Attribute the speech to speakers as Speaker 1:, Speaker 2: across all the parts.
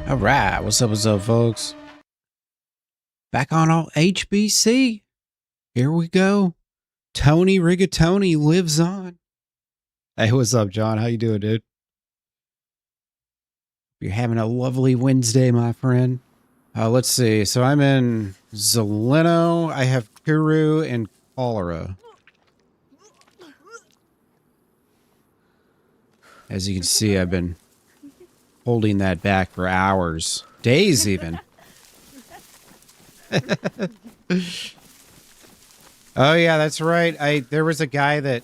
Speaker 1: All right, what's up, folks? Back on all HBC. Here we go. Toni Rigatoni lives on. Hey, what's up, John? How you doing, dude? You're having a lovely Wednesday, my friend. Let's see. So I'm in Zeleno. I have Kuru and Cholera. As you can see, I've been holding that back for hours. Days, even. Oh, yeah, that's right. There was a guy that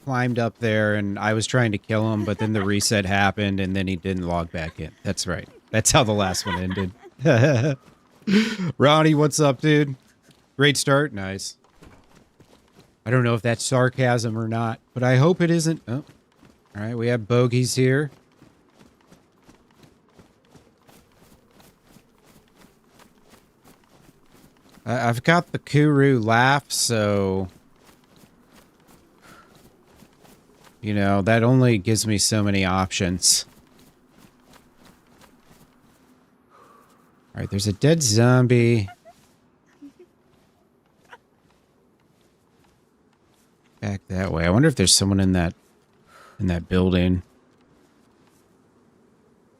Speaker 1: climbed up there, and I was trying to kill him, but then the reset happened, and then he didn't log back in. That's right. That's how the last one ended. Ronnie, what's up, dude? Great start. Nice. I don't know if that's sarcasm or not, but I hope it isn't. Oh, all right. We have bogeys here. I've got the Kuru laugh, so... You know, that only gives me so many options. Alright, there's a dead zombie. Back that way. I wonder if there's someone in that building.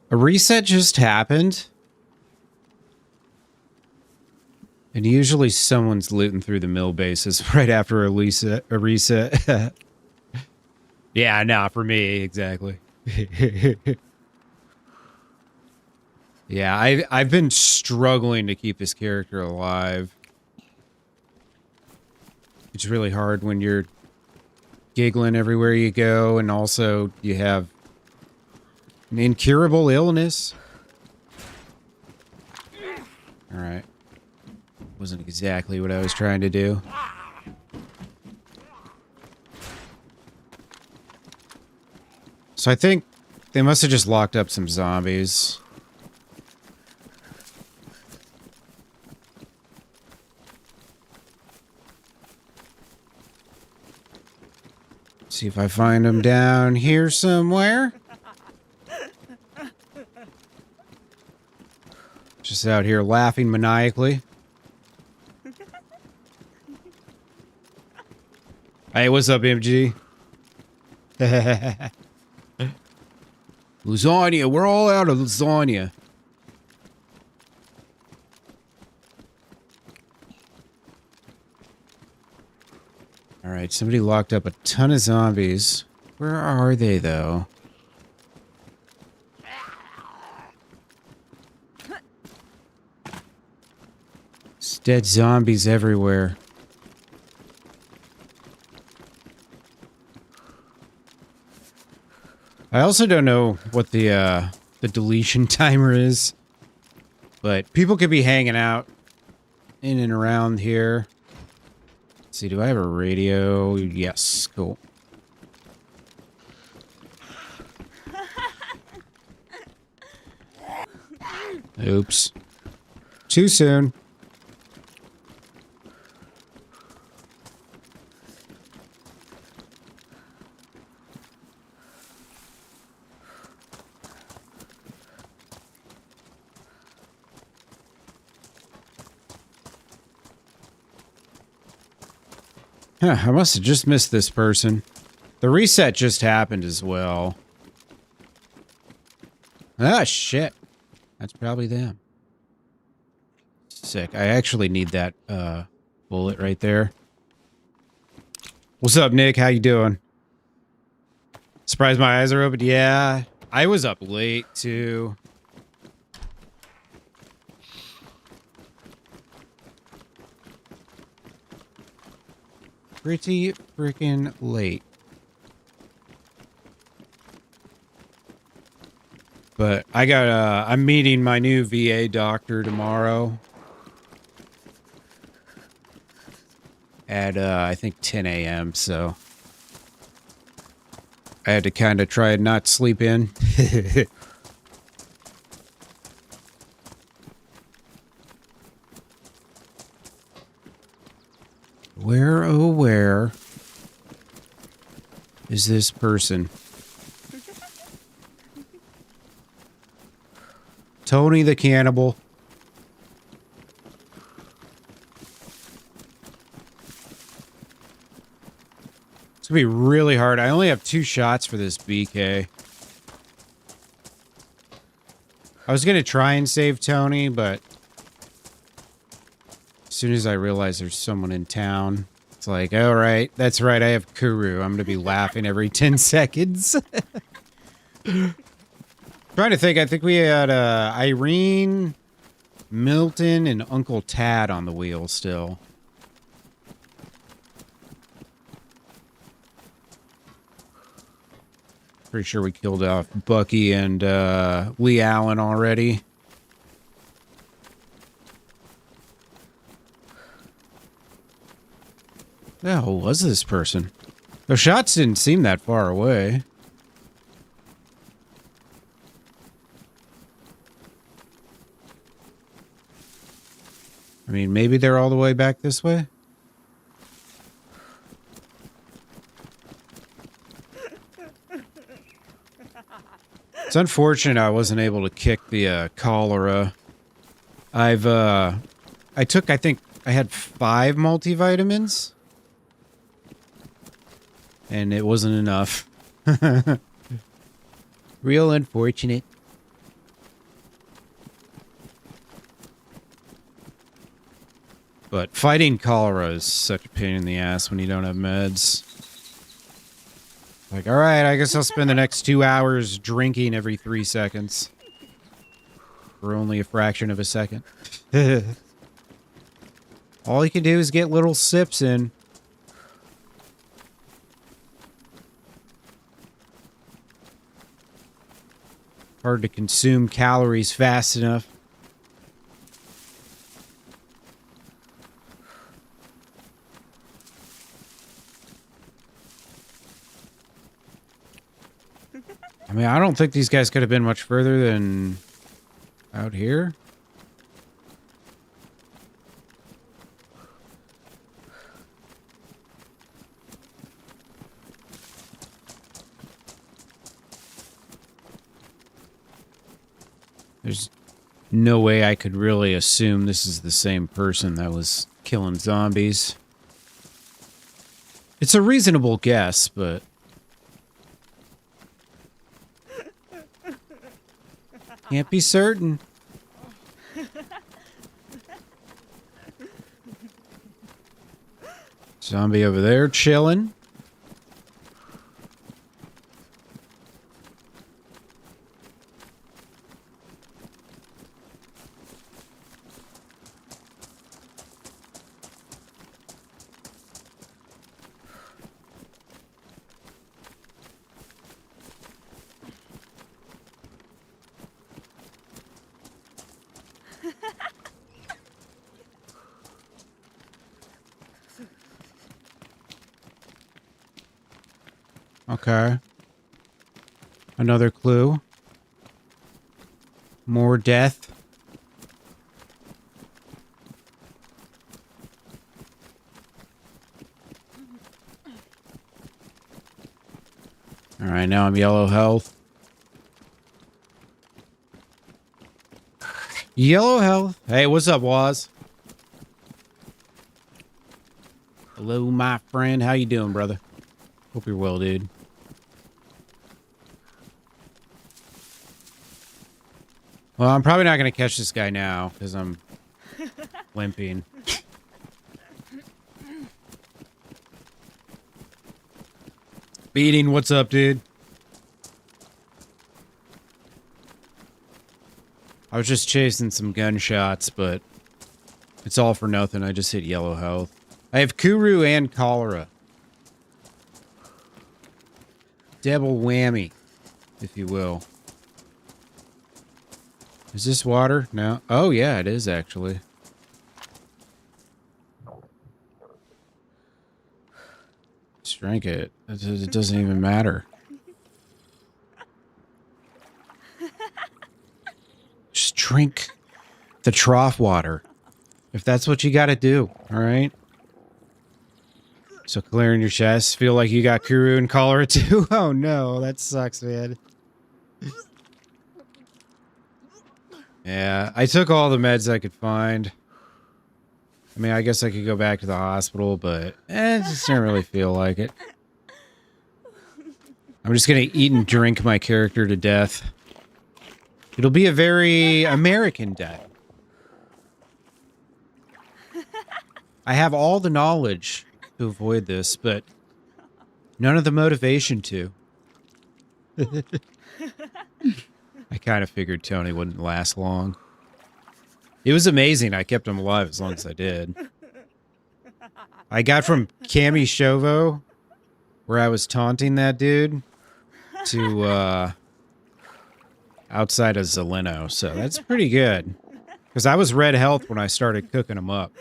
Speaker 1: A reset just happened. And usually someone's looting through the mill bases right after a reset. Yeah, no, for me, exactly. Yeah, I've been struggling to keep this character alive. It's really hard when you're giggling everywhere you go, and also you have an incurable illness. All right. Wasn't exactly what I was trying to do. So I think they must have just locked up some zombies. See if I find them down here somewhere. Just out here laughing maniacally. Hey, what's up, MG? Lasagna, we're all out of lasagna. Alright, somebody locked up a ton of zombies. Where are they, though? There's dead zombies everywhere. I also don't know what the deletion timer is, but people could be hanging out in and around here. Let's see, do I have a radio? Yes, cool. Oops. Too soon. Huh, I must have just missed this person. The reset just happened as well. Ah, shit. That's probably them. Sick. I actually need that bullet right there. What's up, Nick? How you doing? Surprised my eyes are open? Yeah. I was up late, too. Pretty freaking late. But I got I'm meeting my new VA doctor tomorrow at I think 10 a.m. so I had to kind of try and not sleep in. Where, oh where is this person? Toni the cannibal. It's gonna be really hard. I only have 2 shots for this BK. I was gonna try and save Toni, but as soon as I realized there's someone in town, it's like, all right, that's right, I have Kuru. I'm gonna be laughing every 10 seconds. Trying to think, I think we had Irene, Milton, and Uncle Tad on the wheel still. Pretty sure we killed off Bucky and Lee Allan already. Who the hell was this person? The shots didn't seem that far away. I mean, maybe they're all the way back this way? It's unfortunate I wasn't able to kick the cholera. I took, I think, I had 5 multivitamins. And it wasn't enough. Real unfortunate. But fighting cholera is such a pain in the ass when you don't have meds. Like, alright, I guess I'll spend the next 2 hours drinking every 3 seconds. For only a fraction of a second. All you can do is get little sips in. Hard to consume calories fast enough. I mean, I don't think these guys could have been much further than out here. There's no way I could really assume this is the same person that was killing zombies. It's a reasonable guess, but... can't be certain. Zombie over there chilling. Okay. Another clue. More death. Alright, now I'm yellow health. Yellow health. Hey, what's up, Waz? Hello, my friend. How you doing, brother? Hope you're well, dude. Well, I'm probably not going to catch this guy now, because I'm limping. Beating, what's up, dude? I was just chasing some gunshots, but it's all for nothing. I just hit yellow health. I have Kuru and cholera. Double whammy, if you will. Is this water? No. Oh, yeah, it is, actually. Just drink it. It doesn't even matter. Just drink the trough water. If that's what you gotta do, alright? So clearing your chest. Feel like you got Kuru and cholera too? Oh no, that sucks, man. Yeah, I took all the meds I could find. I mean, I guess I could go back to the hospital, but it just didn't really feel like it. I'm just gonna eat and drink my character to death. It'll be a very American death. I have all the knowledge to avoid this, but none of the motivation to. I kind of figured Toni wouldn't last long. It was amazing I kept him alive as long as I did. I got from Cammy Shovo, where I was taunting that dude, to outside of Zeleno, so that's pretty good. Because I was red health when I started cooking him up.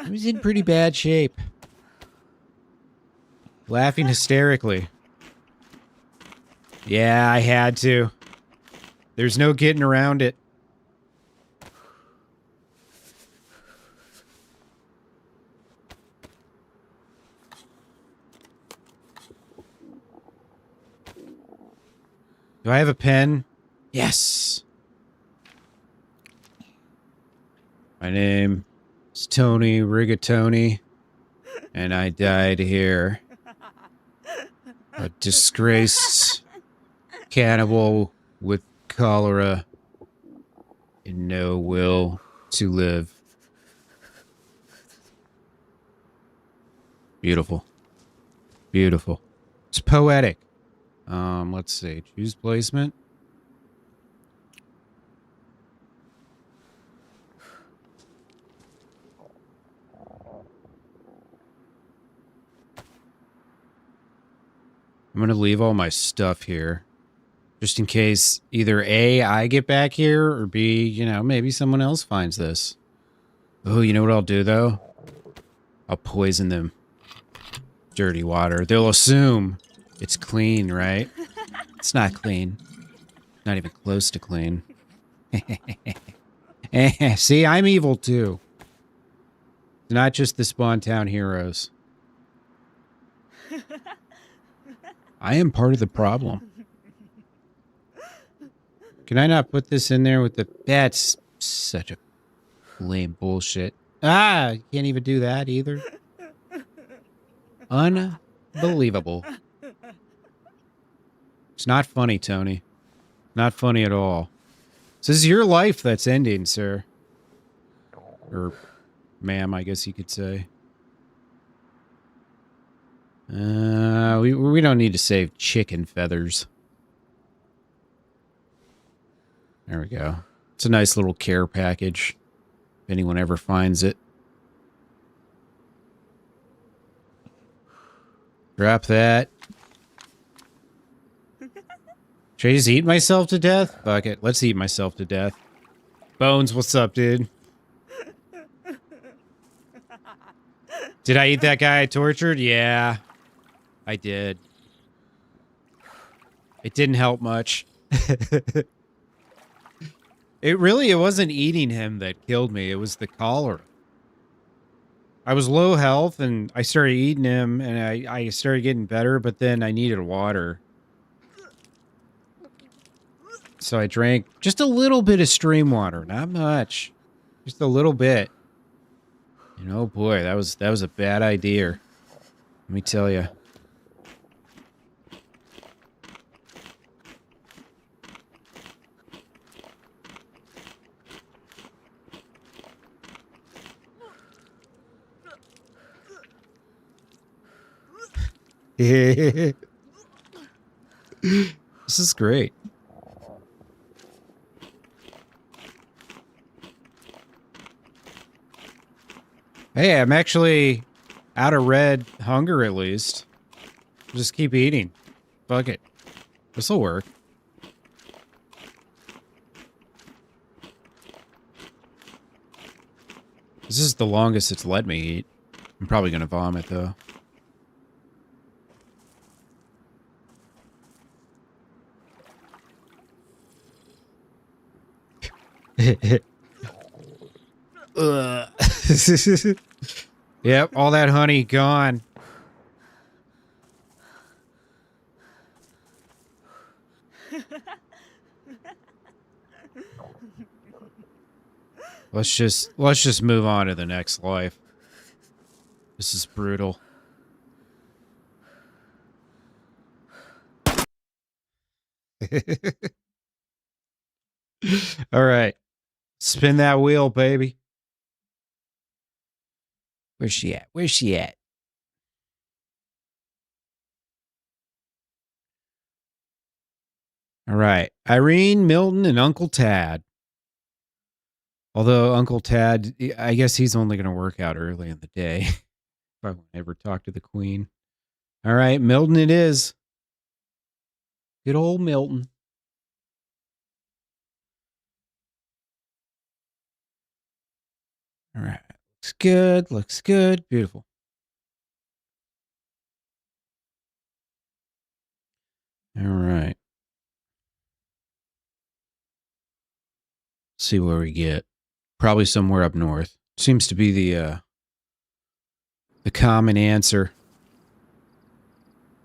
Speaker 1: I was in pretty bad shape. Laughing hysterically. Yeah, I had to. There's no getting around it. Do I have a pen? Yes. My name is Toni Rigatoni, and I died here. A disgraced cannibal with cholera and no will to live. Beautiful. Beautiful. It's poetic. Let's see. Choose placement. I'm gonna leave all my stuff here. Just in case either A, I get back here, or B, you know, maybe someone else finds this. Oh, you know what I'll do, though? I'll poison them. Dirty water. They'll assume it's clean, right? It's not clean. Not even close to clean. See, I'm evil, too. Not just the Spawn Town heroes. I am part of the problem. Can I not put this in there with the... That's such a lame bullshit. Ah, you can't even do that either. Unbelievable. It's not funny, Toni. Not funny at all. This is your life that's ending, sir. Or ma'am, I guess you could say. We don't need to save chicken feathers. There we go. It's a nice little care package. If anyone ever finds it. Drop that. Should I just eat myself to death? Fuck it. Let's eat myself to death. Bones, what's up, dude? Did I eat that guy I tortured? Yeah. I did. It didn't help much. It wasn't eating him that killed me. It was the cholera. I was low health and I started eating him and I started getting better, but then I needed water. So I drank just a little bit of stream water, not much. Just a little bit. And oh boy, that was a bad idea. Let me tell you. This is great. Hey, I'm actually out of red hunger at least. Just keep eating. Fuck it. This'll work. This is the longest it's let me eat. I'm probably gonna vomit though. Yep, all that honey gone. Let's just move on to the next life. This is brutal. All right. Spin that wheel, baby. Where's she at? Where's she at? All right. Irene, Milton, and Uncle Tad. Although Uncle Tad, I guess he's only going to work out early in the day. If I won't ever talk to the Queen. All right. Milton it is. Good old Milton. All right. Looks good. Looks good. Beautiful. All right. See where we get. Probably somewhere up north. Seems to be the common answer.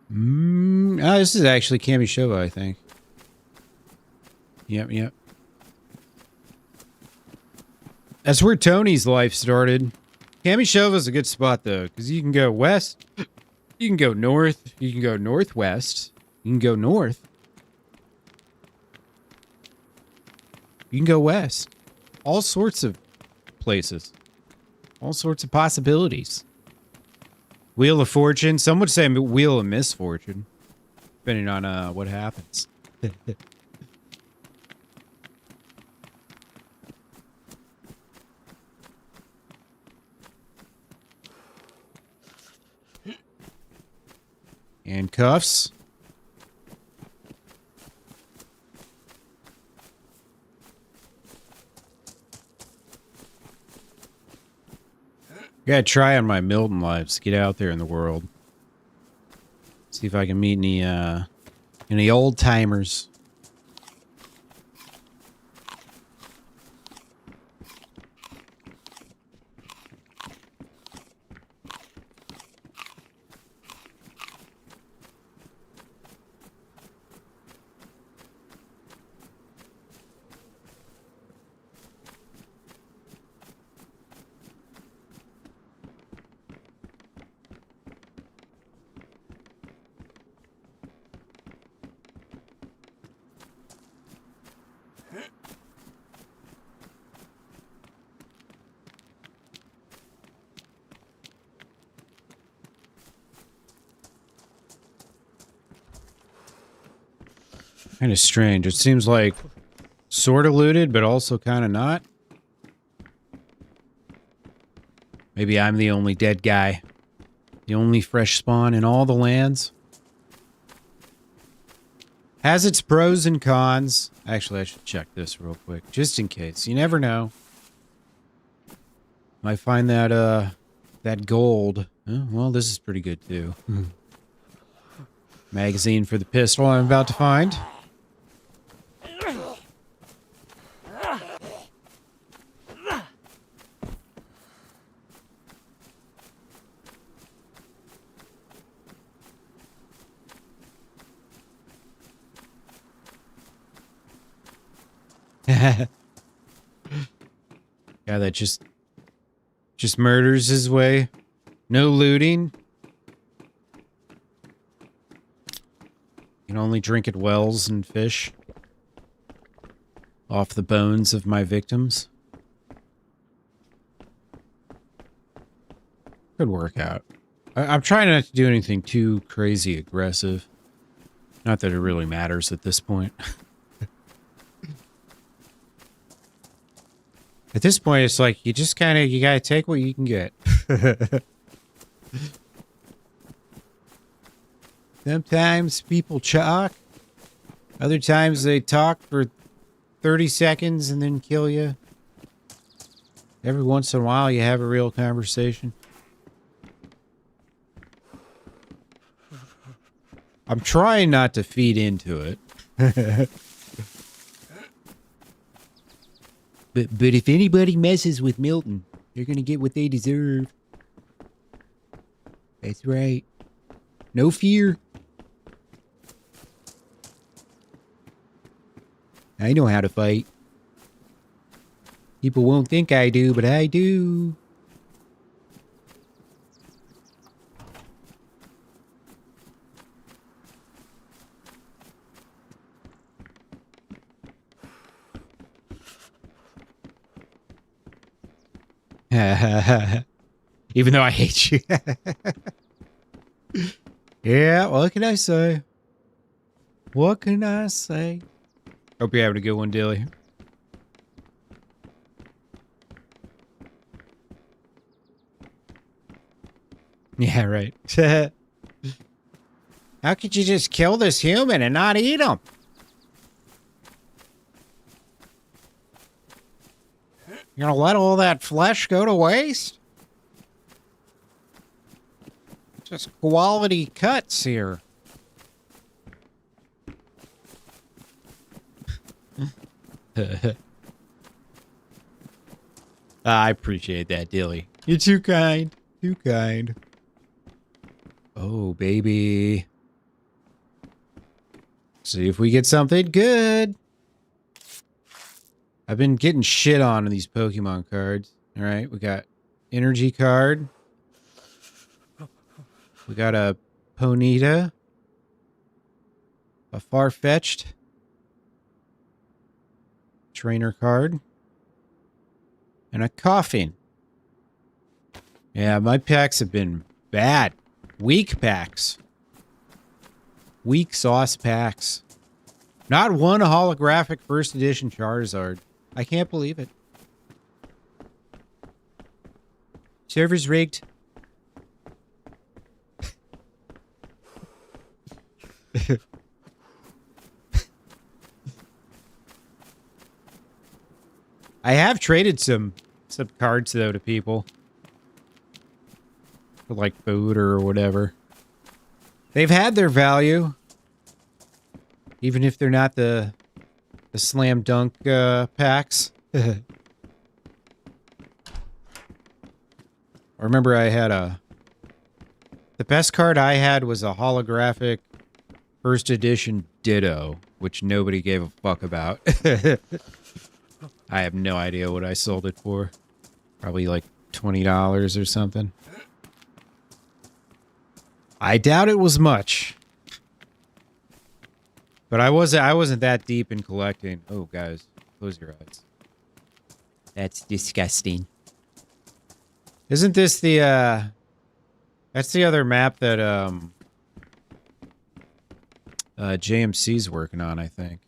Speaker 1: This is actually Kamishoba, I think. Yep. That's where Tony's life started. Kamishova's a good spot, though, because you can go west, you can go north, you can go northwest, you can go north, you can go west. All sorts of places. All sorts of possibilities. Wheel of Fortune. Some would say Wheel of Misfortune. Depending on what happens. Handcuffs. Gotta try on my Milton lives. Get out there in the world. See if I can meet any old timers. Kind of strange. It seems like sort of looted, but also kind of not. Maybe I'm the only dead guy. The only fresh spawn in all the lands. Has its pros and cons. Actually, I should check this real quick, just in case. You never know. Might find that, that gold. Oh, well, this is pretty good, too. Magazine for the pistol I'm about to find. Guy that just murders his way. No looting. Can only drink at wells and fish. Off the bones of my victims. Could work out. I'm trying not to do anything too crazy aggressive. Not that it really matters at this point. At this point, it's like, you just kind of, you gotta take what you can get. Sometimes people talk. Other times they talk for 30 seconds and then kill you. Every once in a while, you have a real conversation. I'm trying not to feed into it. But if anybody messes with Milton, they're gonna get what they deserve. That's right. No fear. I know how to fight. People won't think I do, but I do. Even though I hate you. Yeah, what can I say? What can I say? Hope you're having a good one, Dilly. Yeah, right. How could you just kill this human and not eat him? You're gonna let all that flesh go to waste? Just quality cuts here. I appreciate that, Dilly. You're too kind. Too kind. Oh, baby. See if we get something good. I've been getting shit on these Pokemon cards. All right, we got energy card. We got a Ponyta. A Farfetch'd. Trainer card. And a Coffin. Yeah, my packs have been bad. Weak packs. Weak sauce packs. Not one holographic first edition Charizard. I can't believe it. Server's rigged. I have traded some cards though to people. For like food or whatever. They've had their value. Even if they're not the slam dunk packs. I remember I had the best card I had was a holographic first edition Ditto, which nobody gave a fuck about. I have no idea what I sold it for. Probably like $20 or something. I doubt it was much. But I wasn't that deep in collecting. Oh, guys, close your eyes. That's disgusting. Isn't this the that's the other map that JMC's working on, I think.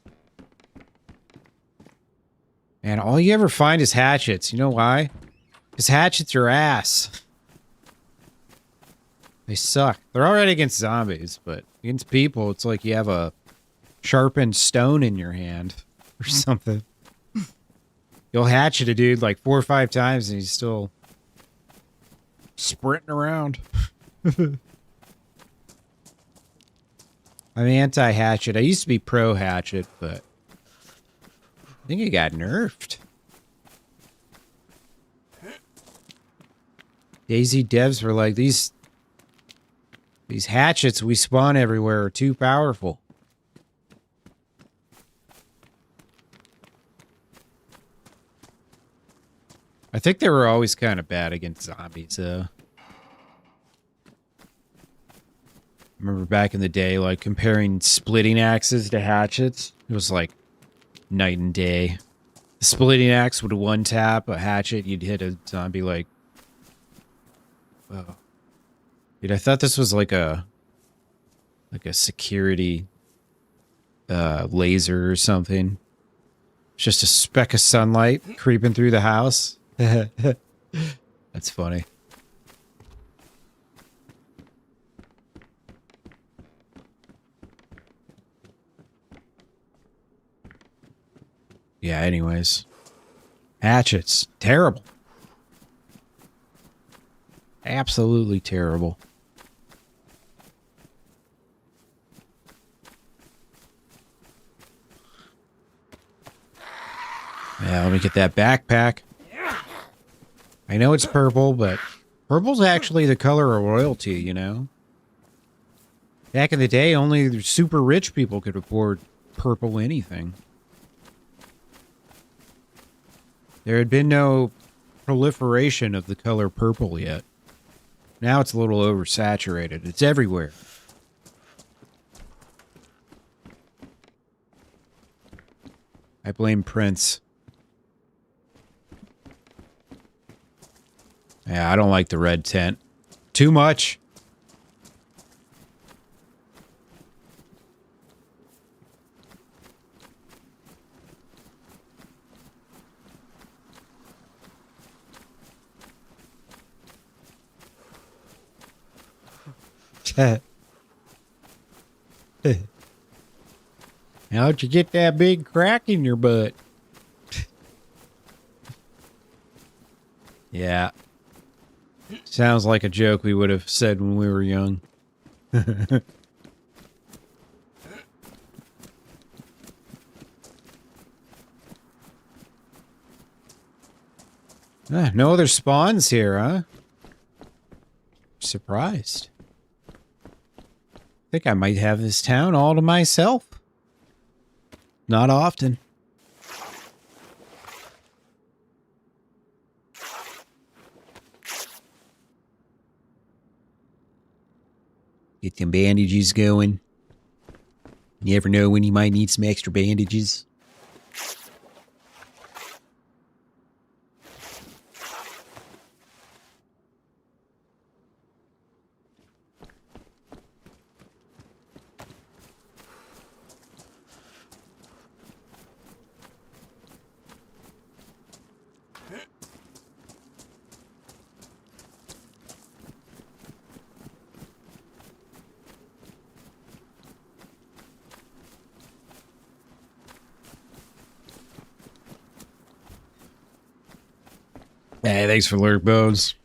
Speaker 1: And all you ever find is hatchets. You know why? Because hatchets are ass. They suck. They're alright against zombies, but against people, it's like you have a sharpened stone in your hand or something. You'll hatchet a dude like 4 or 5 times and he's still sprinting around. I'm anti-hatchet. I used to be pro-hatchet, but I think it got nerfed. DayZ devs were like, these hatchets we spawn everywhere are too powerful. I think they were always kind of bad against zombies, though. Remember back in the day, like, comparing splitting axes to hatchets? It was like night and day. The splitting axe would one tap a hatchet, you'd hit a zombie like... Oh. Dude, I thought this was like a security laser or something. It's just a speck of sunlight creeping through the house. That's funny. Yeah, anyways. Hatchets. Terrible. Absolutely terrible. Yeah, let me get that backpack. I know it's purple, but purple's actually the color of royalty, you know? Back in the day, only the super rich people could afford purple anything. There had been no proliferation of the color purple yet. Now it's a little oversaturated. It's everywhere. I blame Prince. Yeah, I don't like the red tent. Too much. How'd you get that big crack in your butt? Yeah. Sounds like a joke we would have said when we were young. No other spawns here, huh? Surprised. I think I might have this town all to myself. Not often. Get them bandages going. You never know when you might need some extra bandages. Hey, thanks for lurk bones.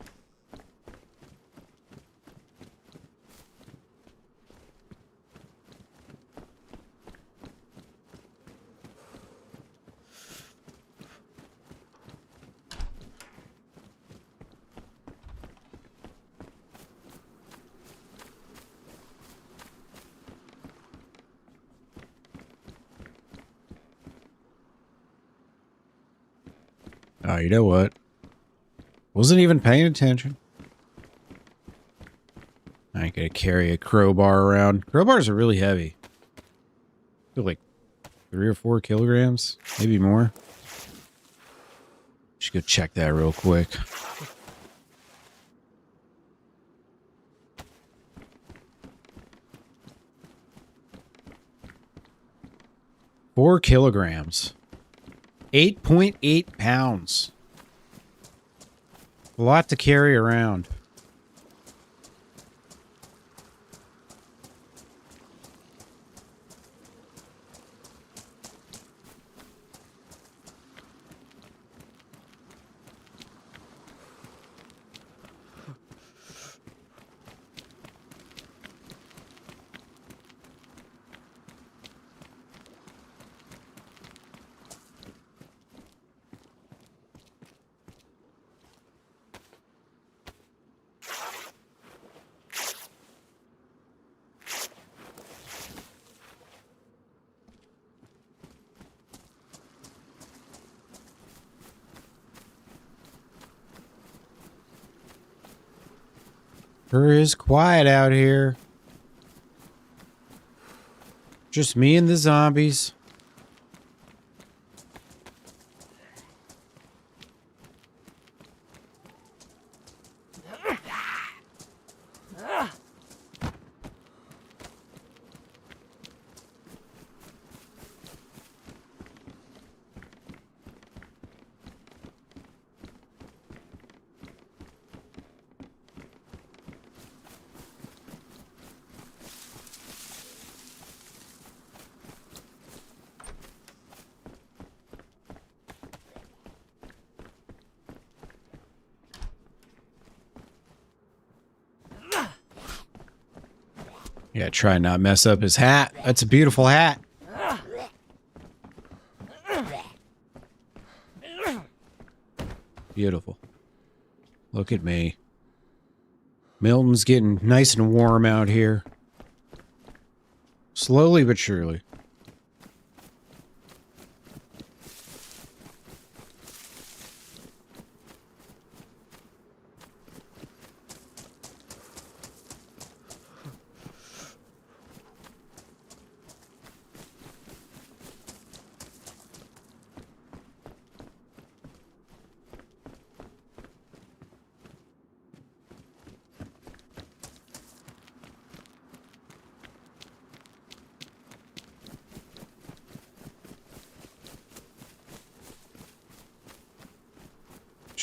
Speaker 1: Oh, you know what? Wasn't even paying attention. I ain't gonna carry a crowbar around. Crowbars are really heavy. They're like 3 or 4 kilograms, maybe more. Should go check that real quick. Four kilograms. 8.8 pounds. A lot to carry around. Sure is quiet out here. Just me and the zombies. Yeah, try and not mess up his hat. That's a beautiful hat. Beautiful. Look at me. Milton's getting nice and warm out here. Slowly but surely.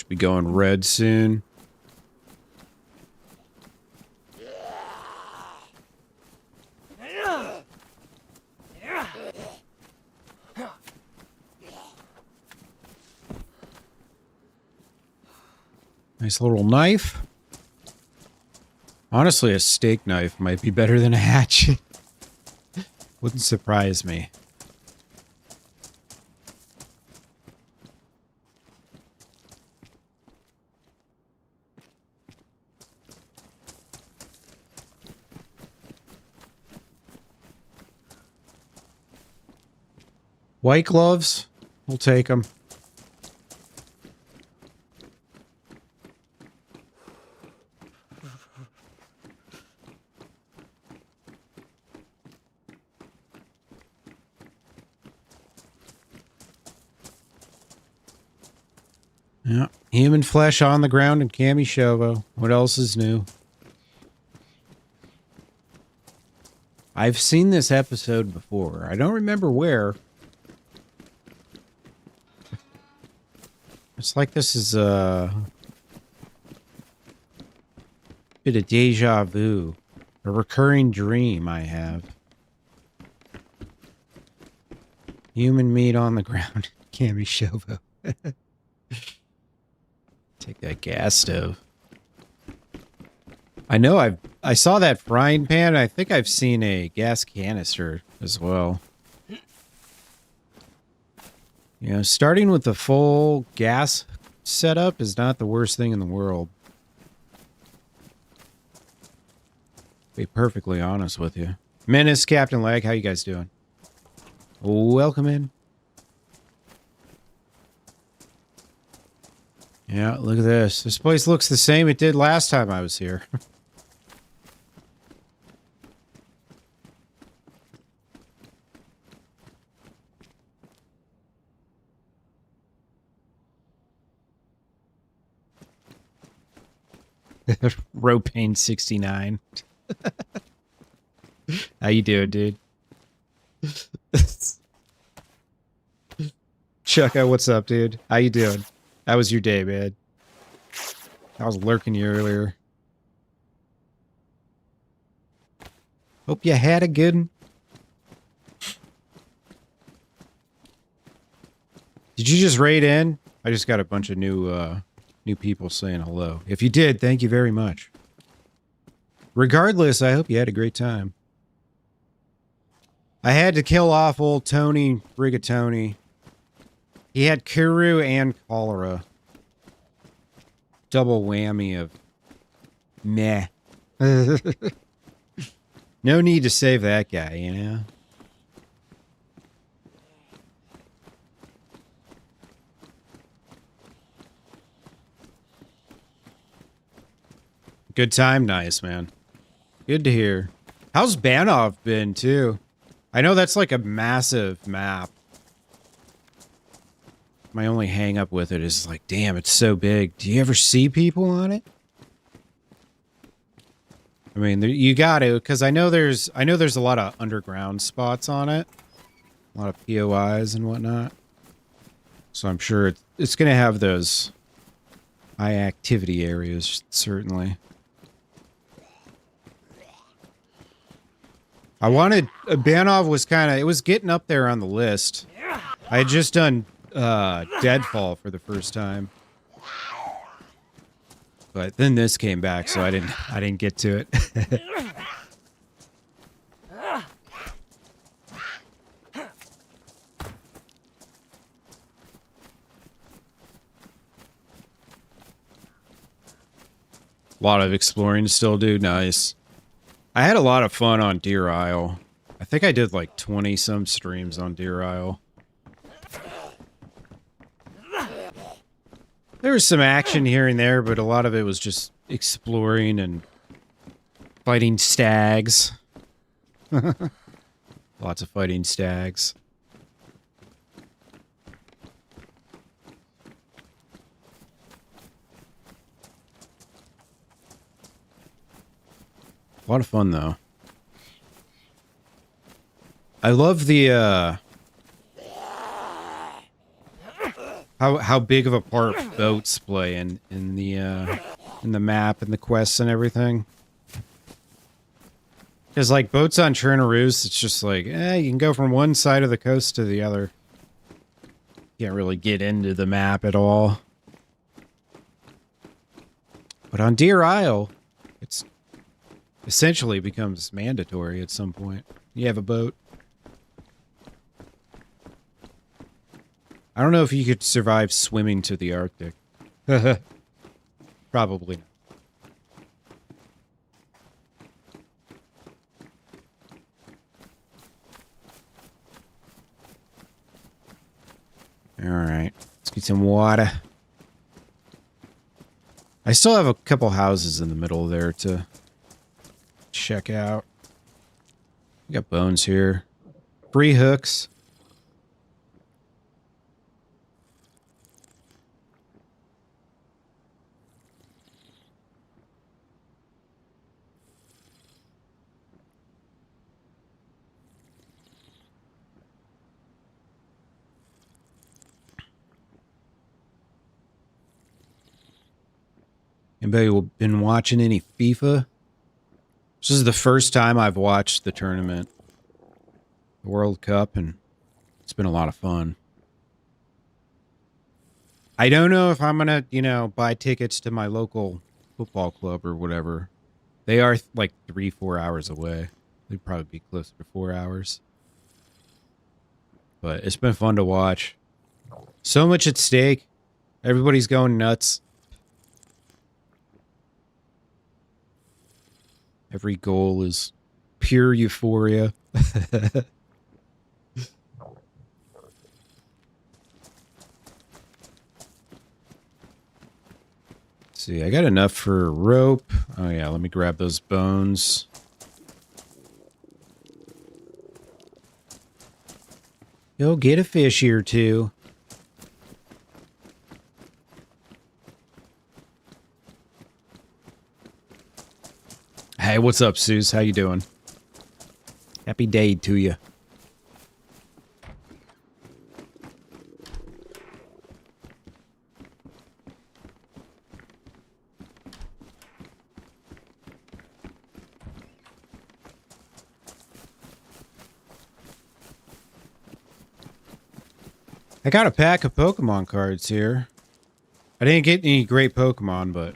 Speaker 1: Be going red soon. Nice little knife. Honestly, a steak knife might be better than a hatchet. Wouldn't surprise me. White gloves, we'll take them. Yeah, human flesh on the ground and Cammy Shovo. What else is new? I've seen this episode before. I don't remember where. It's like this is a bit of deja vu. A recurring dream I have. Human meat on the ground. Cammy Shovo. Take that gas stove. I know I saw that frying pan. I think I've seen a gas canister as well. You know, starting with the full gas setup is not the worst thing in the world. Be perfectly honest with you. Menace, Captain Lag, how you guys doing? Welcome in. Yeah, look at this. This place looks the same it did last time I was here. Ropane 69. How you doing, dude? Chucka, what's up, dude? How you doing? How was your day, man? I was lurking you earlier. Hope you had a good one. Did you just raid in? I just got a bunch of new people saying hello. If you did, thank you very much. Regardless, I hope you had a great time. I had to kill off old Toni Rigatoni. He had Kuru and cholera. Double whammy of meh. No need to save that guy, you know? Good time, nice, man. Good to hear. How's Banov been, too? I know that's like a massive map. My only hang up with it is like, damn, it's so big. Do you ever see people on it? I mean, you got to, because I know there's a lot of underground spots on it, a lot of POIs and whatnot. So I'm sure it's going to have those high activity areas, certainly. I wanted Banov was kind of, it was getting up there on the list. I had just done Deadfall for the first time, but then this came back, so I didn't get to it. A lot of exploring to still do. Nice. I had a lot of fun on Deer Isle. I think I did like 20 some streams on Deer Isle. There was some action here and there, but a lot of it was just exploring and fighting stags. Lots of fighting stags. A lot of fun, though. I love the, how big of a part boats play in the map and the quests and everything. Because like boats on Chernarus, it's just like, you can go from one side of the coast to the other. Can't really get into the map at all. But on Deer Isle, it's essentially becomes mandatory at some point. You have a boat. I don't know if you could survive swimming to the Arctic. Probably not. Alright, let's get some water. I still have a couple houses in the middle there to check out. We got bones here. Free hooks. Anybody been watching any FIFA? This is the first time I've watched the tournament, the World Cup, and it's been a lot of fun. I don't know if I'm gonna, buy tickets to my local football club or whatever. They are like 3-4 hours away. They'd probably be closer to 4 hours. But it's been fun to watch. So much at stake. Everybody's going nuts. Every goal is pure euphoria. See, I got enough for rope. Oh yeah, let me grab those bones. Go get a fish here too. Hey, what's up, Suze? How you doing? Happy day to you. I got a pack of Pokemon cards here. I didn't get any great Pokemon, but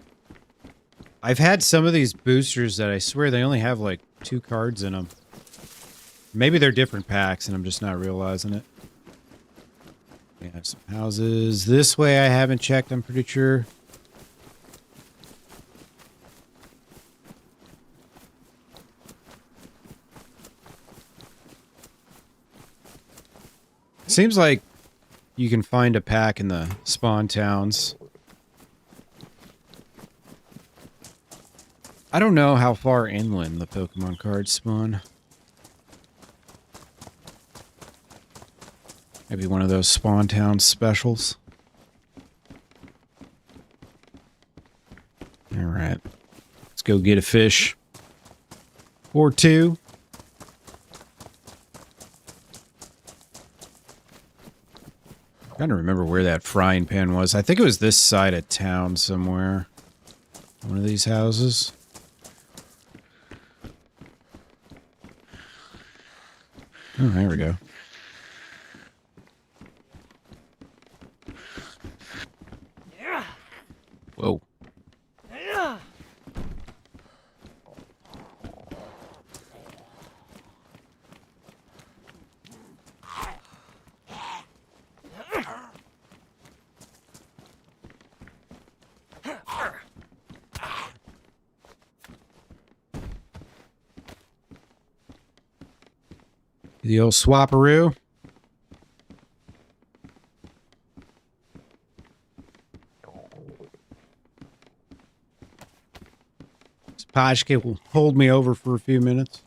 Speaker 1: I've had some of these boosters that I swear they only have like 2 cards in them. Maybe they're different packs and I'm just not realizing it. We have some houses this way I haven't checked, I'm pretty sure. Seems like you can find a pack in the spawn towns. I don't know how far inland the Pokemon cards spawn. Maybe one of those spawn town specials. Alright. Let's go get a fish. Or 2. I'm trying to remember where that frying pan was. I think it was this side of town somewhere. One of these houses. Oh, there we go. Whoa. The old swapperoo. This Pajka will hold me over for a few minutes.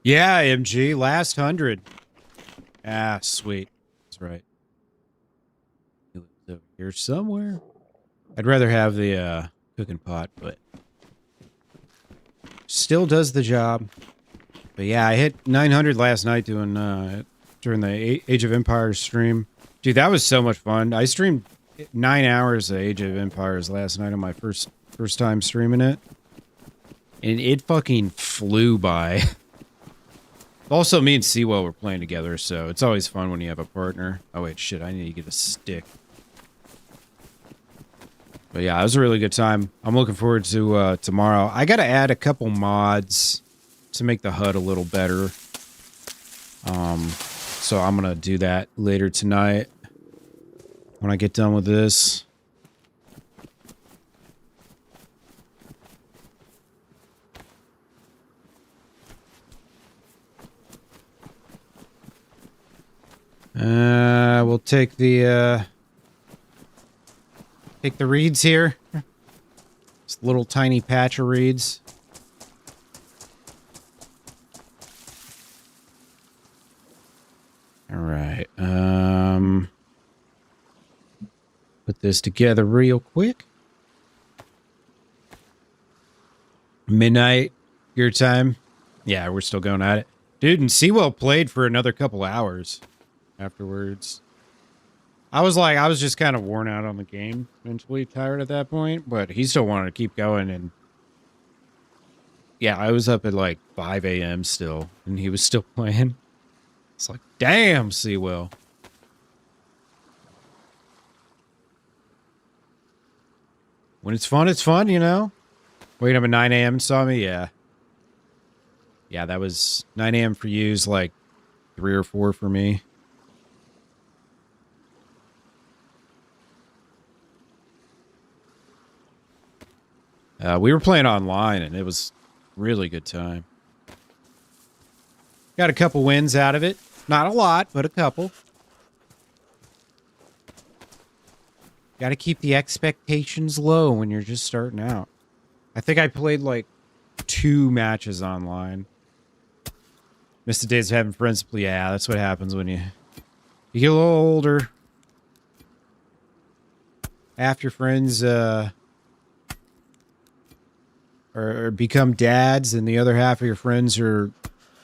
Speaker 1: Yeah, MG, last 100. Ah, sweet. That's right. Over here somewhere. I'd rather have the cooking pot, but Still does the job. But yeah, I hit 900 last night doing during the Age of Empires stream. Dude, that was so much fun. I streamed 9 hours of Age of Empires last night on my first time streaming it. And it fucking flew by. Also, me and Sewell were playing together, so it's always fun when you have a partner. Oh wait, shit, I need to get a stick. But yeah, it was a really good time. I'm looking forward to tomorrow. I gotta add a couple mods to make the HUD a little better. So I'm gonna do that later tonight when I get done with this. We'll take the reeds here. This little tiny patch of reeds. All right. Put this together real quick. Midnight, your time. Yeah, we're still going at it. Dude, and Sewell played for another couple hours afterwards. I was just kind of worn out on the game, mentally tired at that point, but he still wanted to keep going. And yeah, I was up at like 5 a.m. still, and he was still playing. It's like, damn, Sewell. When it's fun, you know? Waking up at 9 a.m. saw me? Yeah. Yeah, that was 9 a.m. for you is like 3 or 4 for me. We were playing online, and it was really good time. Got a couple wins out of it. Not a lot, but a couple. Got to keep the expectations low when you're just starting out. I think I played like 2 matches online. Missed the days of having friends. Yeah, that's what happens when you get a little older. Half your friends or become dads, and the other half of your friends are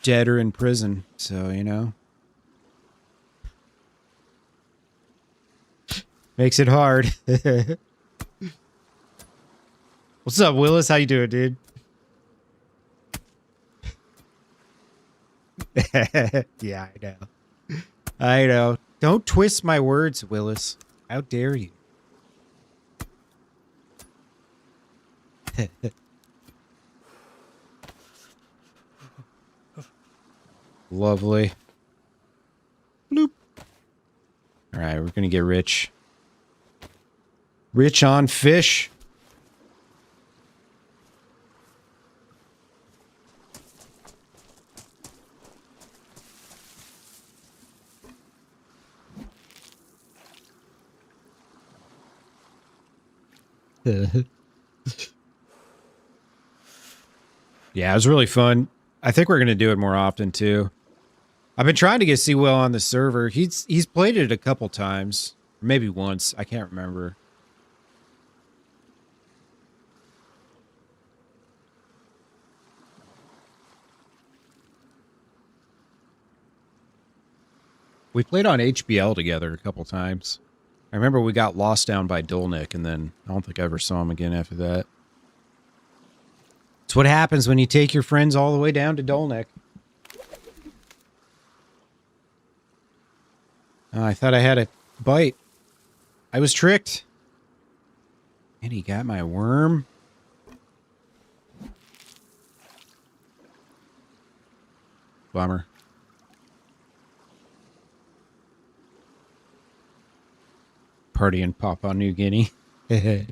Speaker 1: dead or in prison. So, you know. Makes it hard. What's up, Willis? How you doing, dude? Yeah, I know. I know. Don't twist my words, Willis. How dare you? Lovely. Bloop. All right, we're gonna get rich. Rich on fish. Yeah, it was really fun. I think we're going to do it more often, too. I've been trying to get Sewell on the server. He's played it a couple times. Maybe once. I can't remember. We played on HBL together a couple times. I remember we got lost down by Dolnik, and then I don't think I ever saw him again after that. It's what happens when you take your friends all the way down to Dolnik. Oh, I thought I had a bite. I was tricked. And he got my worm. Bummer. Party in Papua New Guinea. It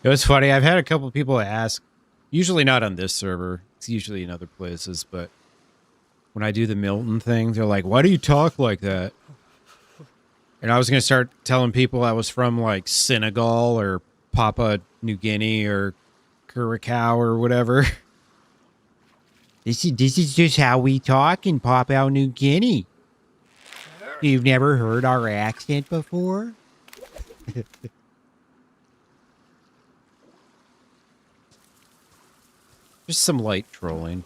Speaker 1: was funny. I've had a couple of people ask, usually not on this server. It's usually in other places, but when I do the Milton thing, they're like, why do you talk like that? And I was going to start telling people I was from like Senegal or Papua New Guinea or Curacao or whatever. This is just how we talk in Papua New Guinea. You've never heard our accent before? Just some light trolling.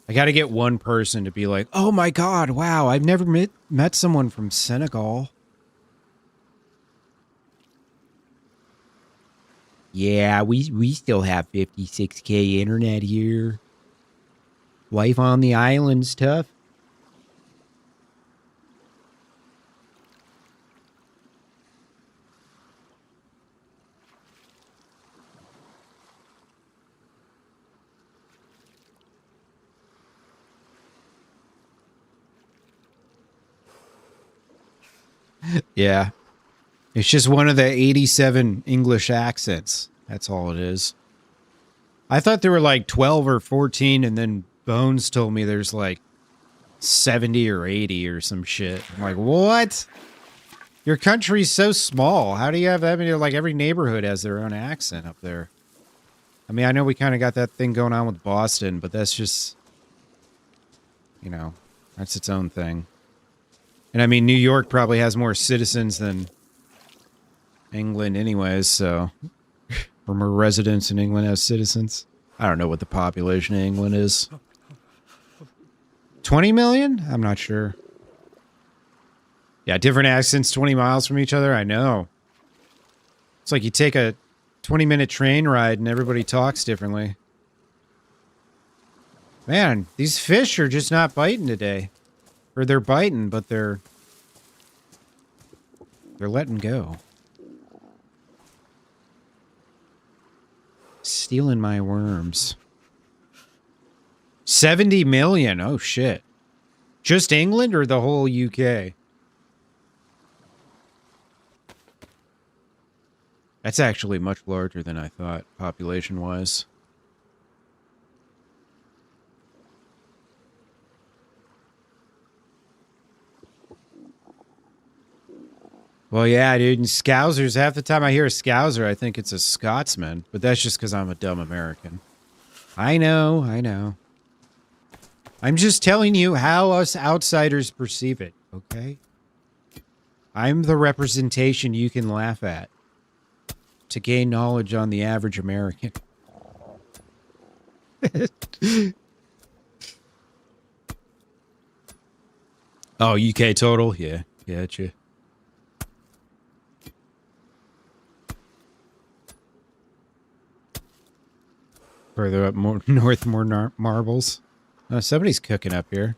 Speaker 1: I got to get one person to be like, oh my God, wow, I've never met someone from Senegal. Yeah, we still have 56K internet here. Life on the island's tough. Yeah. It's just one of the 87 English accents. That's all it is. I thought there were like 12 or 14, and then Bones told me there's like 70 or 80 or some shit. I'm like, what? Your country's so small. How do you have that many? Like, every neighborhood has their own accent up there. I mean, I know we kind of got that thing going on with Boston, but that's just, you know, that's its own thing. And I mean, New York probably has more citizens than England anyways, so... or more residents in England as citizens. I don't know what the population of England is. 20 million? I'm not sure. Yeah, different accents 20 miles from each other? I know. It's like you take a 20-minute train ride and everybody talks differently. Man, these fish are just not biting today. Or they're biting, but they're letting go. Stealing my worms. 70 million. Oh, shit. Just England or the whole UK? That's actually much larger than I thought, population-wise. Well, yeah, dude, and Scousers, half the time I hear a Scouser, I think it's a Scotsman, but that's just because I'm a dumb American. I know, I know. I'm just telling you how us outsiders perceive it, okay? I'm the representation you can laugh at to gain knowledge on the average American. Oh, UK total? Yeah, gotcha. Further up more north, more marbles. Oh, somebody's cooking up here.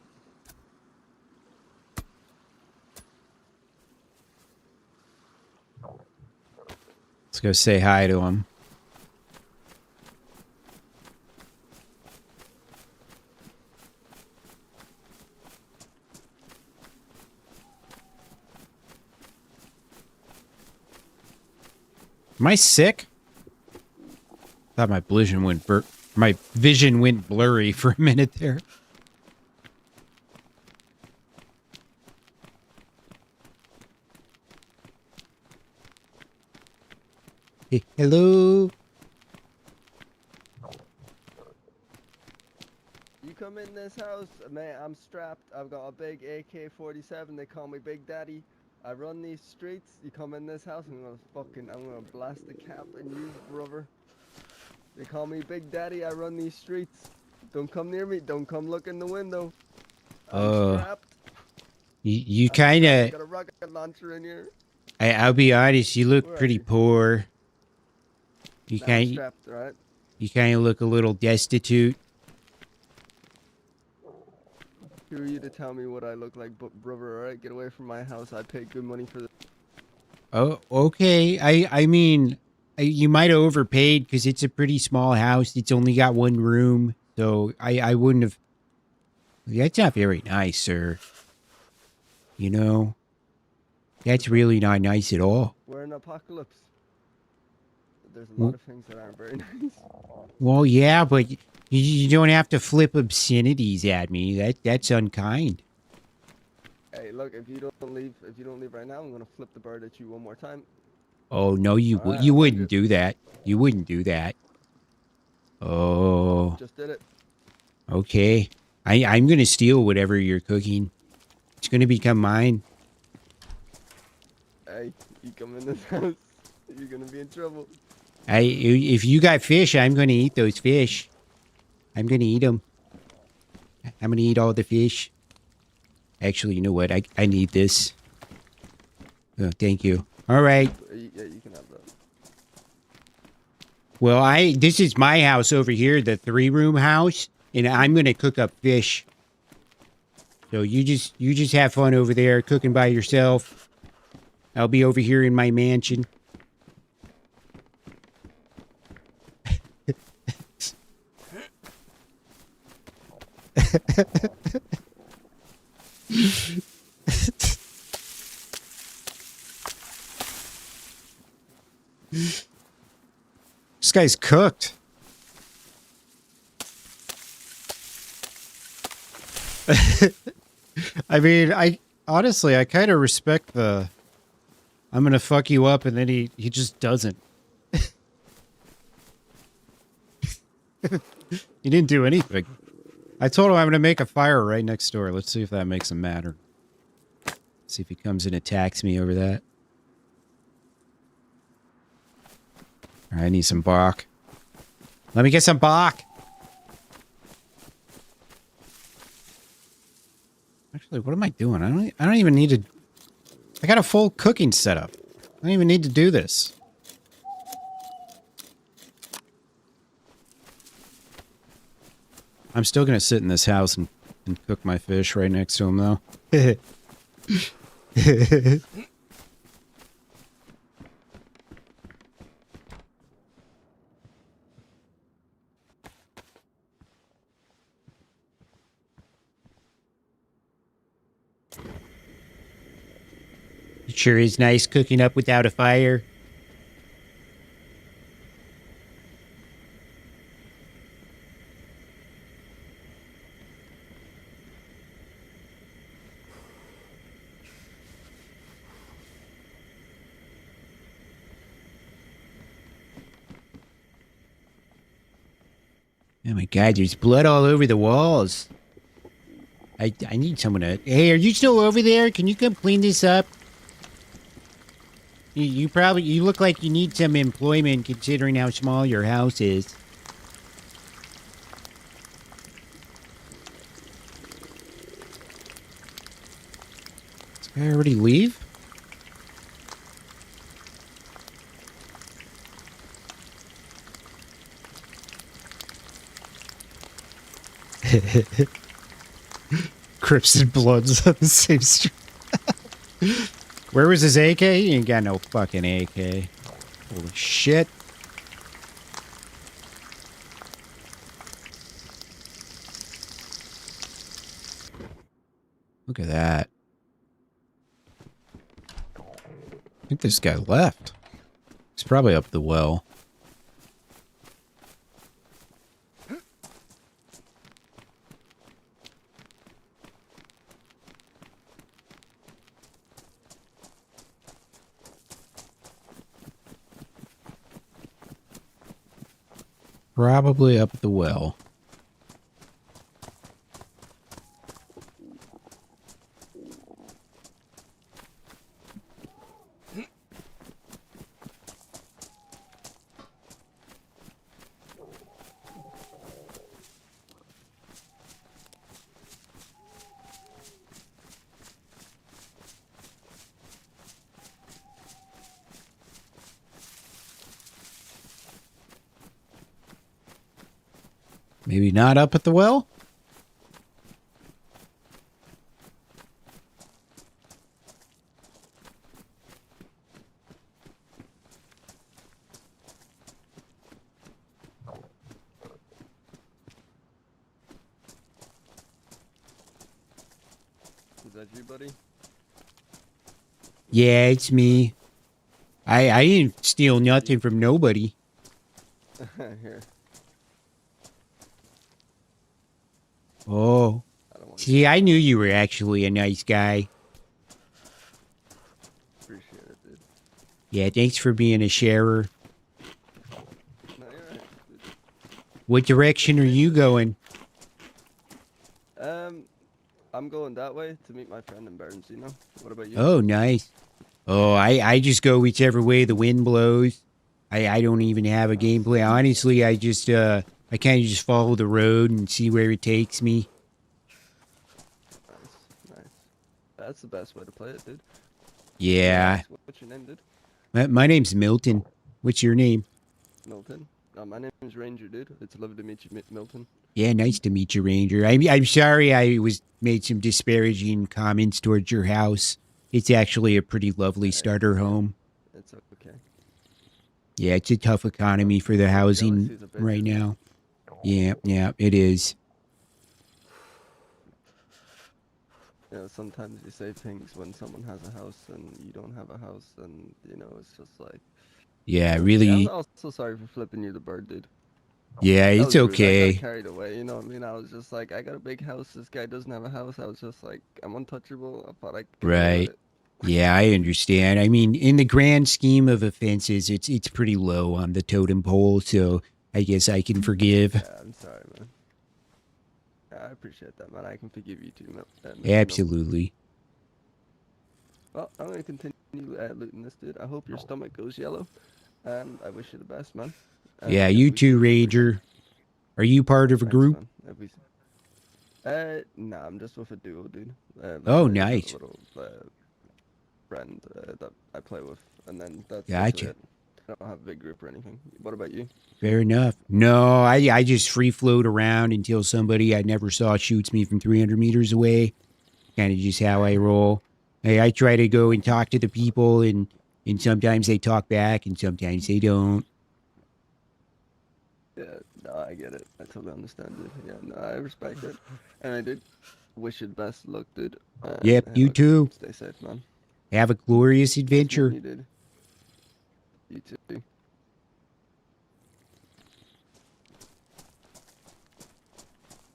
Speaker 1: Let's go say hi to him. Am I sick? Thought my vision went blurry for a minute there. Hey, hello.
Speaker 2: You come in this house, man, I'm strapped. I've got a big AK-47. They call me Big Daddy. I run these streets. You come in this house, I'm gonna blast the cap in you, brother. They call me Big Daddy. I run these streets. Don't come near me. Don't come look in the window. I'm strapped.
Speaker 1: You kind of.
Speaker 2: Got a rocket launcher in here.
Speaker 1: I'll be honest. You look pretty poor. You kind.
Speaker 2: Strapped, right?
Speaker 1: You kind of look a little destitute.
Speaker 2: Who are you to tell me what I look like, brother? All right, get away from my house. I paid good money for this.
Speaker 1: Oh, okay. I mean. You might have overpaid because it's a pretty small house. It's only got one room. So I wouldn't have... That's not very nice, sir. You know? That's really not nice at all.
Speaker 2: We're in an apocalypse. There's a lot of things that aren't very nice.
Speaker 1: Well, yeah, but you don't have to flip obscenities at me. That's unkind.
Speaker 2: Hey, look, if you don't leave right now, I'm gonna flip the bird at you one more time.
Speaker 1: Oh, no, you wouldn't do that. You wouldn't do that. Oh.
Speaker 2: Just did it.
Speaker 1: Okay. I'm going to steal whatever you're cooking. It's going to become mine.
Speaker 2: Hey, you come in this house, you're going to be in trouble.
Speaker 1: If you got fish, I'm going to eat those fish. I'm going to eat them. I'm going to eat all the fish. Actually, you know what? I need this. Oh, thank you. All right.
Speaker 2: Yeah, you can have that.
Speaker 1: Well, this is my house over here, the 3-room house, and I'm going to cook up fish. So you just have fun over there cooking by yourself. I'll be over here in my mansion. This guy's cooked. I mean, honestly, I kind of respect the I'm gonna fuck you up, and then he just doesn't. He didn't do anything. I told him I'm gonna make a fire right next door. Let's see if that makes him mad, or see if he comes and attacks me over that. All right, I need some bark. Let me get some bark. Actually, what am I doing? I don't even need to. I got a full cooking setup. I don't even need to do this. I'm still gonna sit in this house and cook my fish right next to him, though. It sure is nice cooking up without a fire. Oh my god, there's blood all over the walls. I need someone to... Hey, are you still over there? Can you come clean this up? You look like you need some employment considering how small your house is. Did this guy already leave? Crips and Bloods on the same street. Where was his AK? He ain't got no fucking AK. Holy shit. Look at that. I think this guy left. He's probably up the well. Probably up the well. Maybe not up at the well?
Speaker 2: Is that you, buddy?
Speaker 1: Yeah, it's me. I didn't steal nothing from nobody.
Speaker 2: Here.
Speaker 1: Oh. See, I knew you were actually a nice guy.
Speaker 2: Appreciate it, dude.
Speaker 1: Yeah, thanks for being a sharer.
Speaker 2: No, you're right, dude.
Speaker 1: What direction are you going?
Speaker 2: I'm going that way to meet my friend in Burns, you know? What about you?
Speaker 1: Oh, nice. Oh, I just go whichever way the wind blows. I don't even have a gameplay. Honestly, I just I kind of just follow the road and see where it takes me.
Speaker 2: Nice. That's the best way to play it, dude.
Speaker 1: Yeah.
Speaker 2: What's your name, dude?
Speaker 1: My name's Milton. What's your name?
Speaker 2: Milton. My name's Ranger, dude. It's lovely to meet you, Milton.
Speaker 1: Yeah, nice to meet you, Ranger. I'm sorry I made some disparaging comments towards your house. It's actually a pretty lovely starter home.
Speaker 2: It's okay.
Speaker 1: Yeah, it's a tough economy for the housing right now. Yeah, it is.
Speaker 2: Sometimes you say things when someone has a house and you don't have a house, and it's just like.
Speaker 1: Yeah, really.
Speaker 2: I'm also sorry for flipping you the bird, dude.
Speaker 1: Yeah,
Speaker 2: That
Speaker 1: it's
Speaker 2: was rude. I
Speaker 1: okay.
Speaker 2: got carried away, you know what I mean? I was just like, I got a big house. This guy doesn't have a house. I was just like, I'm untouchable. I thought I could deal with
Speaker 1: Right.
Speaker 2: it.
Speaker 1: Yeah, I understand. I mean, in the grand scheme of offenses, it's pretty low on the totem pole, so I guess I can forgive.
Speaker 2: Yeah, I'm sorry, man. I appreciate that, man. I can forgive you too, Mr.
Speaker 1: Absolutely.
Speaker 2: Well, I'm gonna continue looting this, dude. I hope your stomach goes yellow, and I wish you the best, man.
Speaker 1: Yeah, you too, Ranger. Are you part of a group?
Speaker 2: Nah, I'm just with a duo, dude.
Speaker 1: Oh, nice.
Speaker 2: A little friend that I play with, and then that's
Speaker 1: Gotcha.
Speaker 2: it. I don't have a big group or anything. What about you?
Speaker 1: Fair enough. No, I just free float around until somebody I never saw shoots me from 300 meters away. Kind of just how I roll. Hey, I try to go and talk to the people, and sometimes they talk back, and sometimes they don't.
Speaker 2: Yeah, no, I get it. I totally understand, dude. Yeah, no, I respect it. And I did wish you the best luck, dude.
Speaker 1: Yep, you too.
Speaker 2: Stay safe, man.
Speaker 1: Have a glorious adventure.
Speaker 2: You did. You too.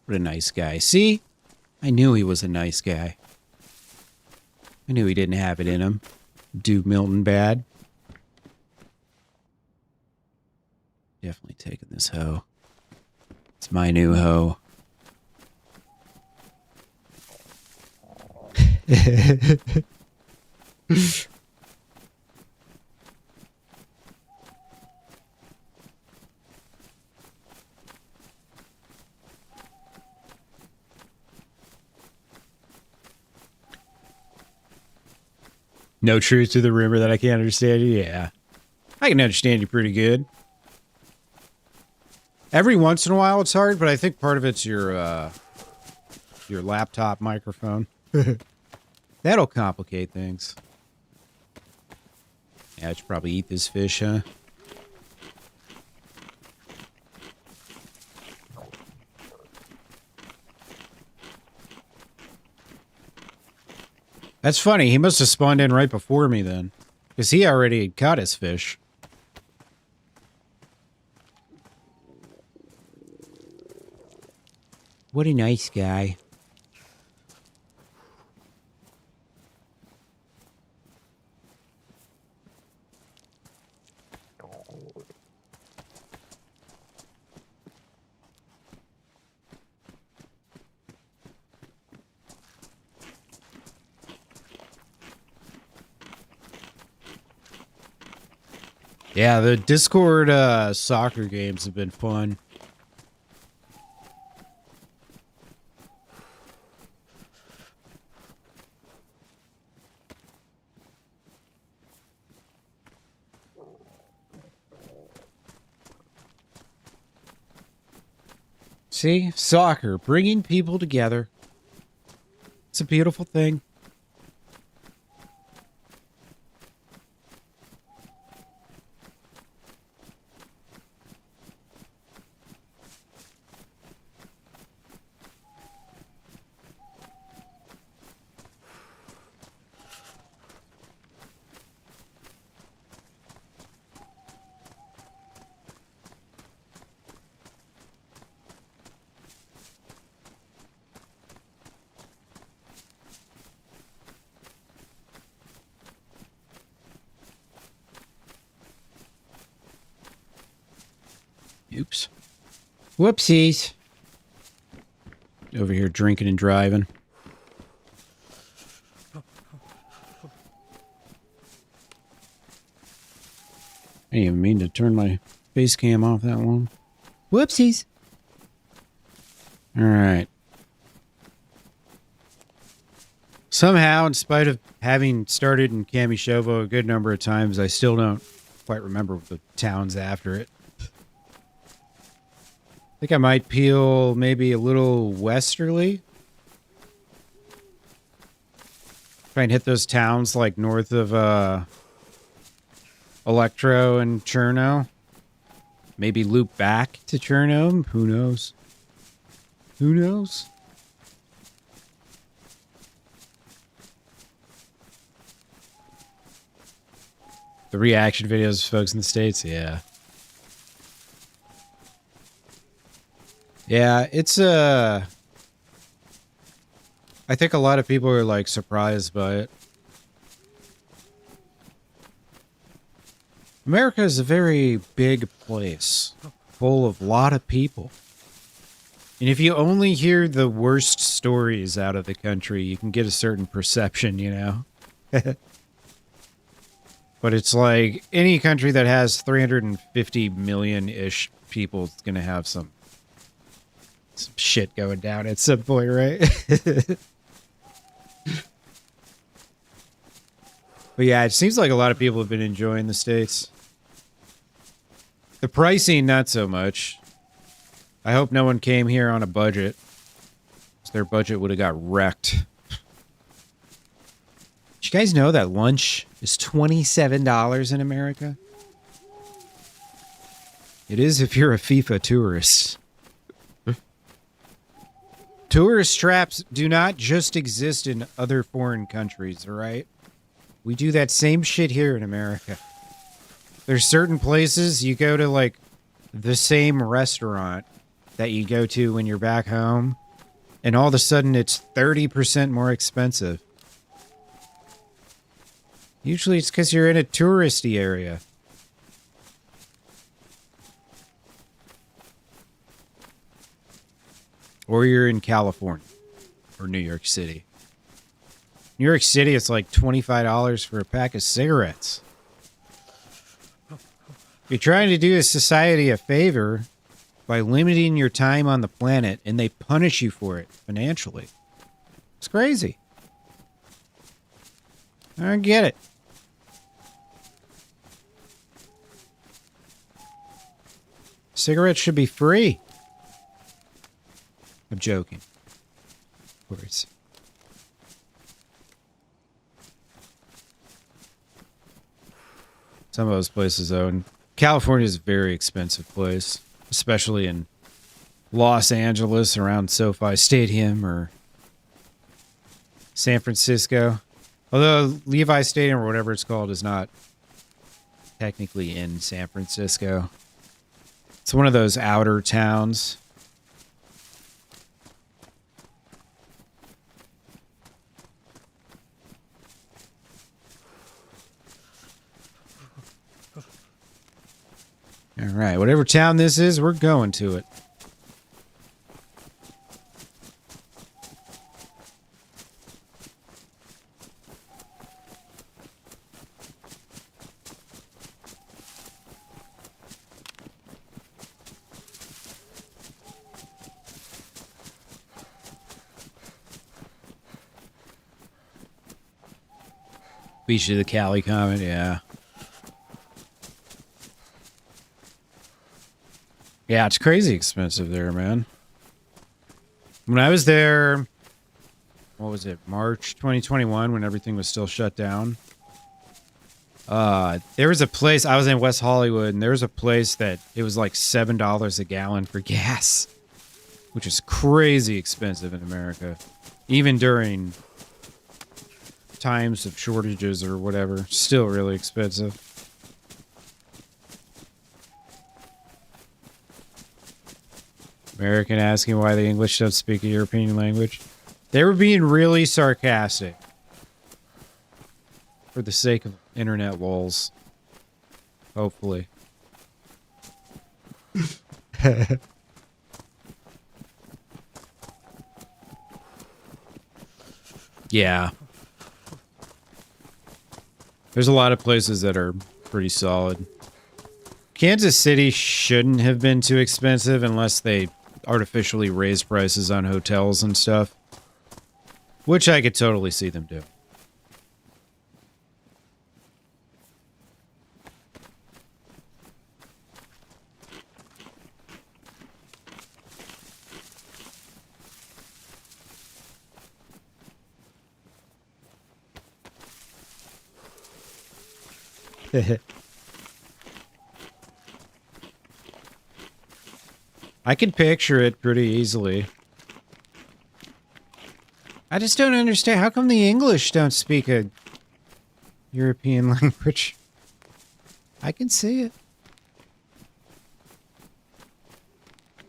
Speaker 1: What a nice guy. See? I knew he was a nice guy. I knew he didn't have it in him. Do Milton bad. Definitely taking this hoe. It's my new hoe. No truth to the rumor that I can't understand you? Yeah. I can understand you pretty good. Every once in a while it's hard, but I think part of it's your laptop microphone. That'll complicate things. Yeah, I should probably eat this fish, huh? That's funny. He must have spawned in right before me then. Because he already had caught his fish. What a nice guy. Yeah, the Discord soccer games have been fun. See? Soccer, bringing people together. It's a beautiful thing. Oops. Whoopsies. Over here drinking and driving. I didn't even mean to turn my face cam off that long. Whoopsies. All right. Somehow, in spite of having started in Kamishovo a good number of times, I still don't quite remember the towns after it. I think I might peel maybe a little westerly. Try and hit those towns like north of Electro and Cherno. Maybe loop back to Cherno. Who knows? Who knows? The reaction videos of folks in the States, yeah. Yeah, it's I think a lot of people are like surprised by it. America is a very big place, full of a lot of people. And if you only hear the worst stories out of the country, you can get a certain perception, you know? But it's like any country that has 350 million-ish people is going to have some shit going down at some point, right? But yeah, it seems like a lot of people have been enjoying the States. The pricing, not so much. I hope no one came here on a budget. Their budget would have got wrecked. Did you guys know that lunch is $27 in America? It is if you're a FIFA tourist. Tourist traps do not just exist in other foreign countries, all right? We do that same shit here in America. There's certain places you go to, like, the same restaurant that you go to when you're back home, and all of a sudden it's 30% more expensive. Usually it's because you're in a touristy area. Or you're in California. Or New York City. New York City, it's like $25 for a pack of cigarettes. You're trying to do a society a favor by limiting your time on the planet, and they punish you for it financially. It's crazy. I don't get it. Cigarettes should be free. I'm joking. Of course. Some of those places, though, and California is a very expensive place, especially in Los Angeles around SoFi Stadium or San Francisco. Although Levi Stadium or whatever it's called is not technically in San Francisco. It's one of those outer towns. All right, whatever town this is, we're going to it. Beach of the Cali comment, yeah. Yeah, it's crazy expensive there, man. When I was there, what was it, March 2021, when everything was still shut down? There was a place, I was in West Hollywood, and there was a place that it was like $7 a gallon for gas, which is crazy expensive in America. Even during times of shortages or whatever, still really expensive. American asking why the English don't speak a European language. They were being really sarcastic. For the sake of internet walls. Hopefully. Yeah. There's a lot of places that are pretty solid. Kansas City shouldn't have been too expensive unless they artificially raised prices on hotels and stuff. Which I could totally see them do. I can picture it pretty easily. I just don't understand. How come the English don't speak a European language? I can see it.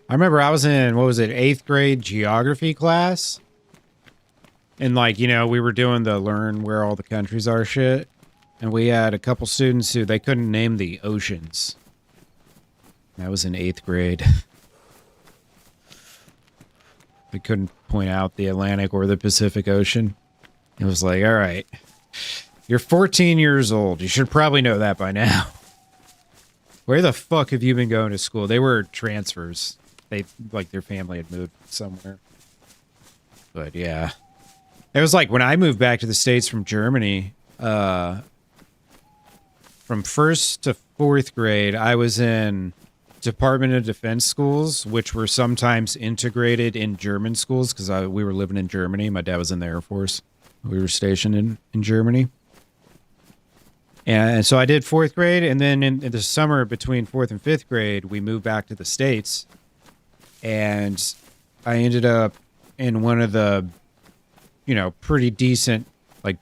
Speaker 1: I remember I was in, what was it, 8th grade geography class. And like, you know, we were doing the learn where all the countries are shit. And we had a couple students who, they couldn't name the oceans. That was in 8th grade. They couldn't point out the Atlantic or the Pacific Ocean. It was like, all right, you're 14 years old. You should probably know that by now. Where the fuck have you been going to school? They were transfers. They, like, their family had moved somewhere. But yeah. It was like when I moved back to the States from Germany, from 1st to 4th grade, I was in Department of Defense schools, which were sometimes integrated in German schools because we were living in Germany. My dad was in the Air Force. We were stationed in Germany. And so I did 4th grade, and then in the summer between 4th and 5th grade, we moved back to the States. And I ended up in one of the, you know, pretty decent, like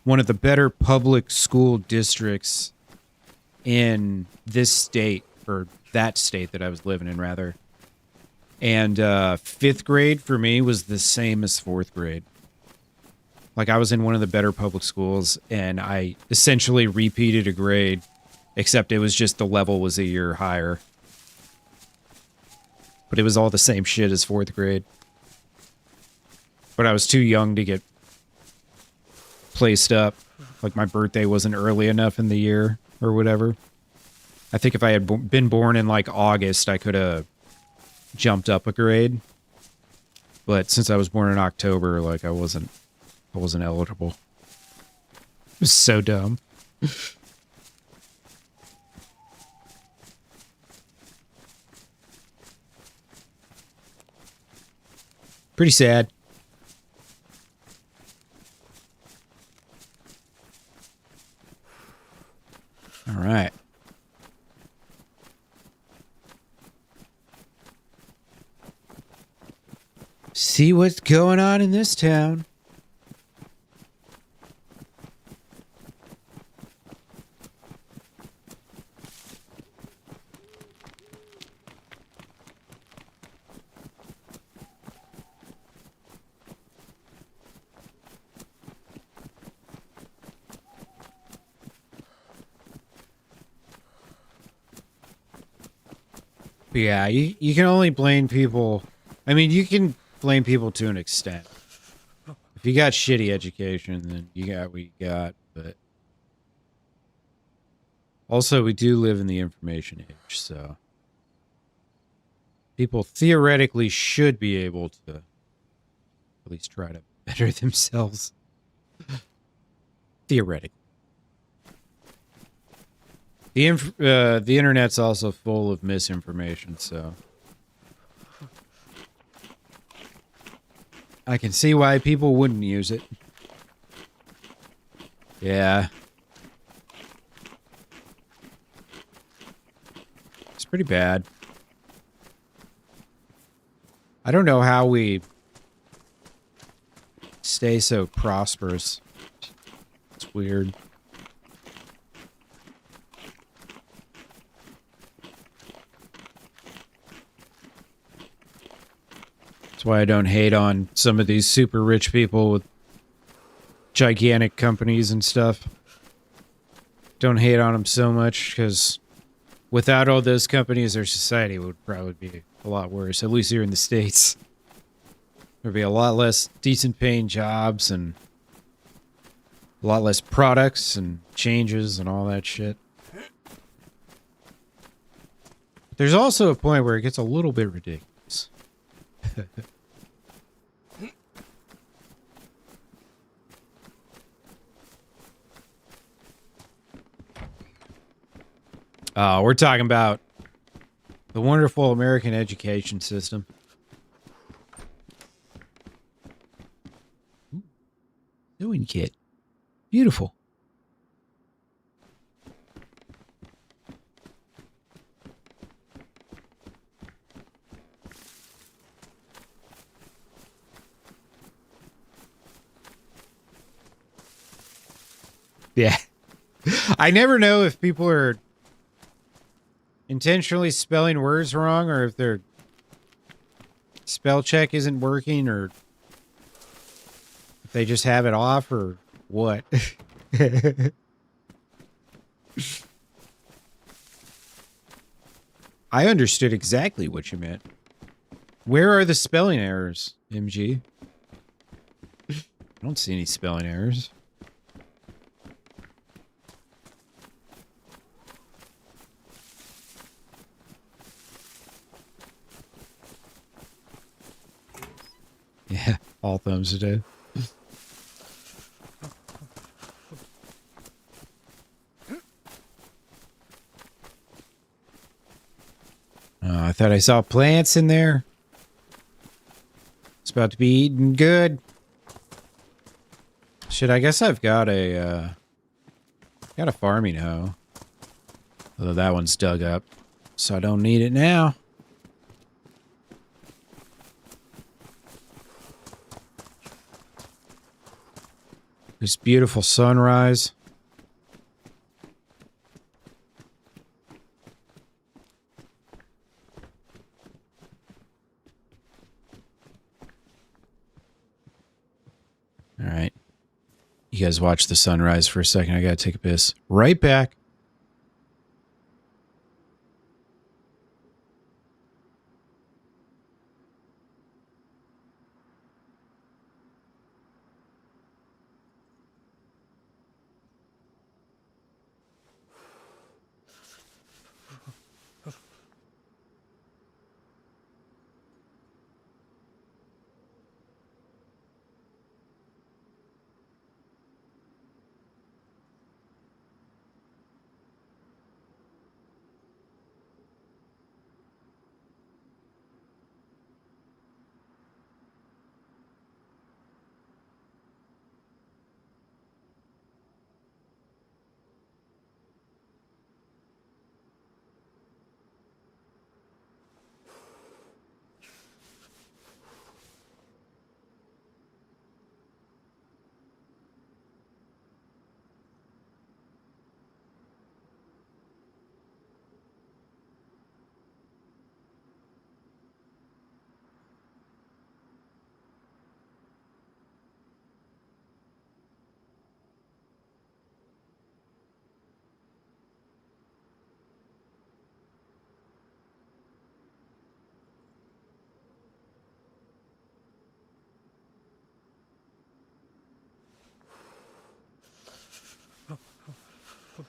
Speaker 1: one of the better public school districts in this state, or that state that I was living in, rather. And 5th grade for me was the same as 4th grade. Like, I was in one of the better public schools, and I essentially repeated a grade, except it was just the level was a year higher. But it was all the same shit as 4th grade. But I was too young to get placed up. Like, my birthday wasn't early enough in the year, or whatever. I think if I had been born in, like, August, I could have jumped up a grade. But since I was born in October, like, I wasn't eligible. It was so dumb. Pretty sad. All right. See what's going on in this town. But yeah, you can only blame people. I mean, you can blame people to an extent. If you got shitty education, then you got what you got. But also, we do live in the information age, so people theoretically should be able to at least try to better themselves. Theoretically. The internet's also full of misinformation, so I can see why people wouldn't use it. Yeah. It's pretty bad. I don't know how we stay so prosperous. It's weird. That's why I don't hate on some of these super rich people with gigantic companies and stuff. Don't hate on them so much, because without all those companies, our society would probably be a lot worse, at least here in the States. There'd be a lot less decent paying jobs and a lot less products and changes and all that shit. There's also a point where it gets a little bit ridiculous. We're talking about the wonderful American education system. Sewing kit. Beautiful. Yeah. I never know if people are intentionally spelling words wrong or if their spell check isn't working or if they just have it off or what. I understood exactly what you meant. Where are the spelling errors, MG? I don't see any spelling errors. Yeah, all thumbs today. I thought I saw plants in there. It's about to be eaten good. Shit, I guess I've got a farming hoe. Although that one's dug up, so I don't need it now. This beautiful sunrise. All right. You guys watch the sunrise for a second. I gotta take a piss. Right back.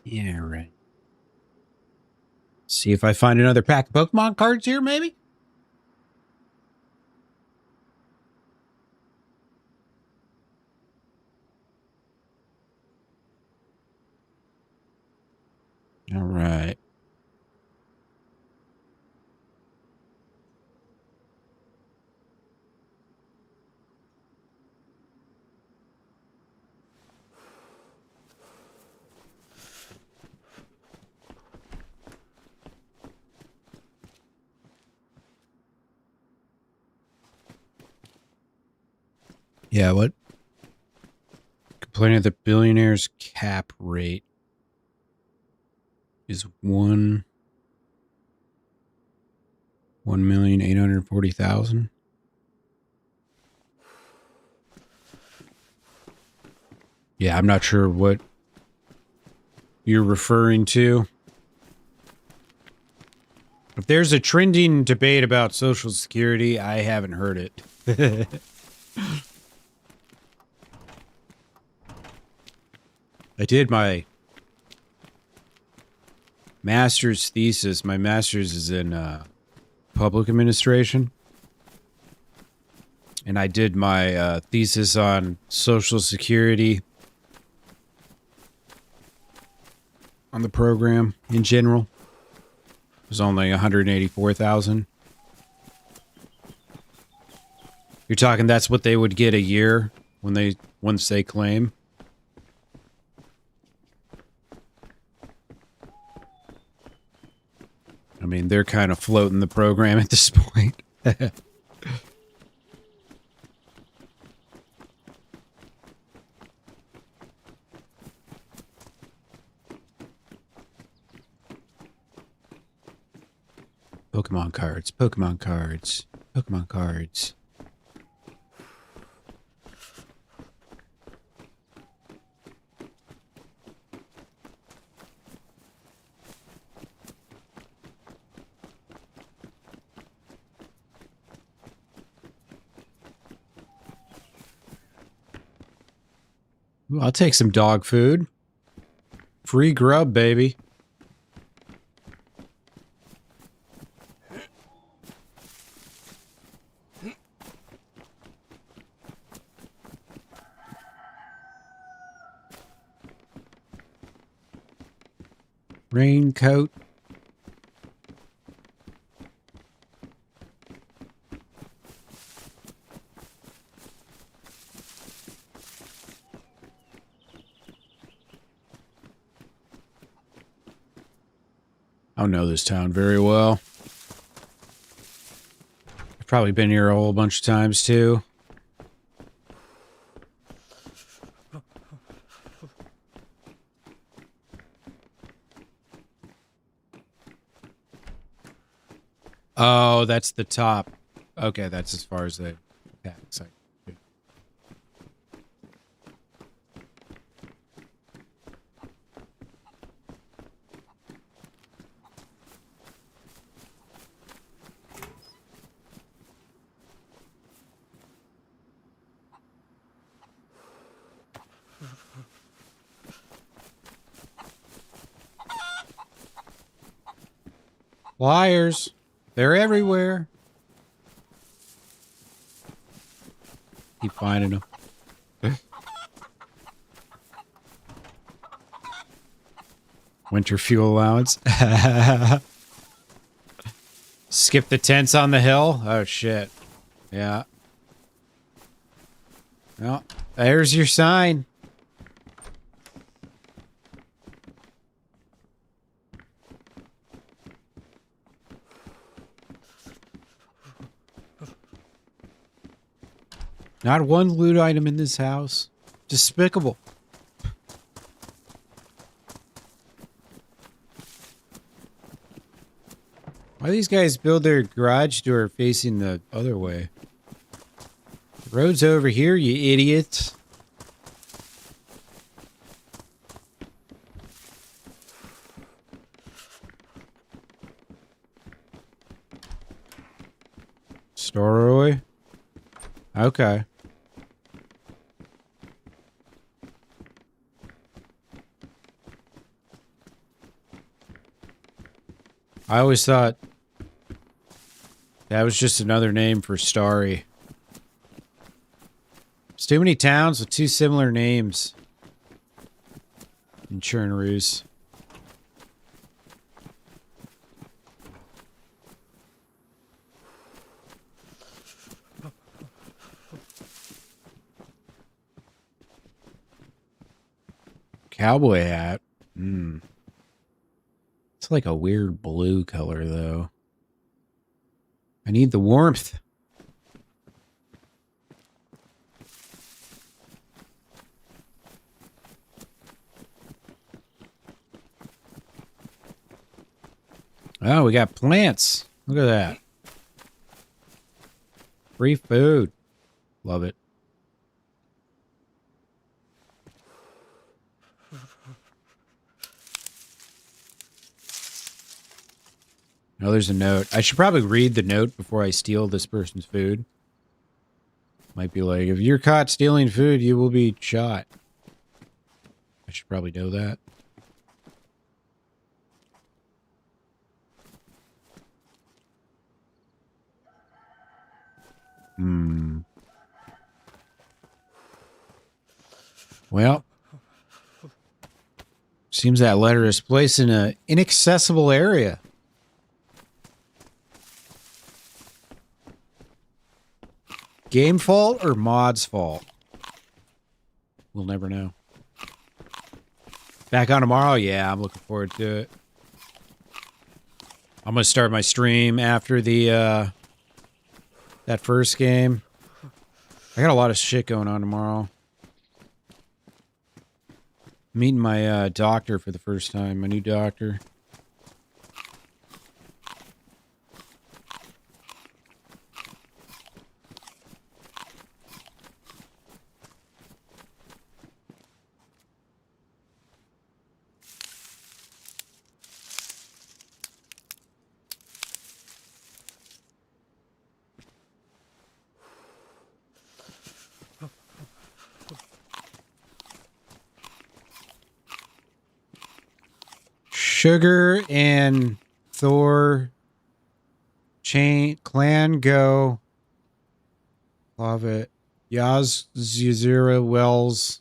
Speaker 1: Yeah, right. See if I find another pack of Pokemon cards here, maybe? All right. Yeah, what? Complaining that the billionaire's cap rate is 1,840,000. Yeah, I'm not sure what you're referring to. If there's a trending debate about Social Security, I haven't heard it. I did my master's thesis. My master's is in public administration. And I did my thesis on Social Security. On the program in general. It was only 184,000. You're talking that's what they would get a year once they claim? I mean, they're kind of floating the program at this point. Pokemon cards, Pokemon cards, Pokemon cards. Ooh, I'll take some dog food. Free grub, baby. Raincoat. I know this town very well. I've probably been here a whole bunch of times too. Oh, that's the top. Okay, that's as far as the tax. Flyers. They're everywhere. Keep finding them. Winter fuel allowance. Skip the tents on the hill. Oh, shit. Yeah. Well, there's your sign. Not one loot item in this house. Despicable. Why do these guys build their garage door facing the other way? The road's over here, you idiots. Storroy? Okay. I always thought that was just another name for Starry. There's too many towns with two similar names in Chernarus. Cowboy hat. It's like a weird blue color, though. I need the warmth. Oh, we got plants. Look at that. Free food. Love it. Oh, there's a note. I should probably read the note before I steal this person's food. Might be like, if you're caught stealing food, you will be shot. I should probably know that. Well, seems that letter is placed in an inaccessible area. Game fault or mod's fault? We'll never know. Back on tomorrow? Yeah, I'm looking forward to it. I'm gonna start my stream after the that first game. I got a lot of shit going on tomorrow. Meeting my doctor for the first time, my new doctor. Sugar and Thor Clan Go. Love it. Yaz Zuzira Wells.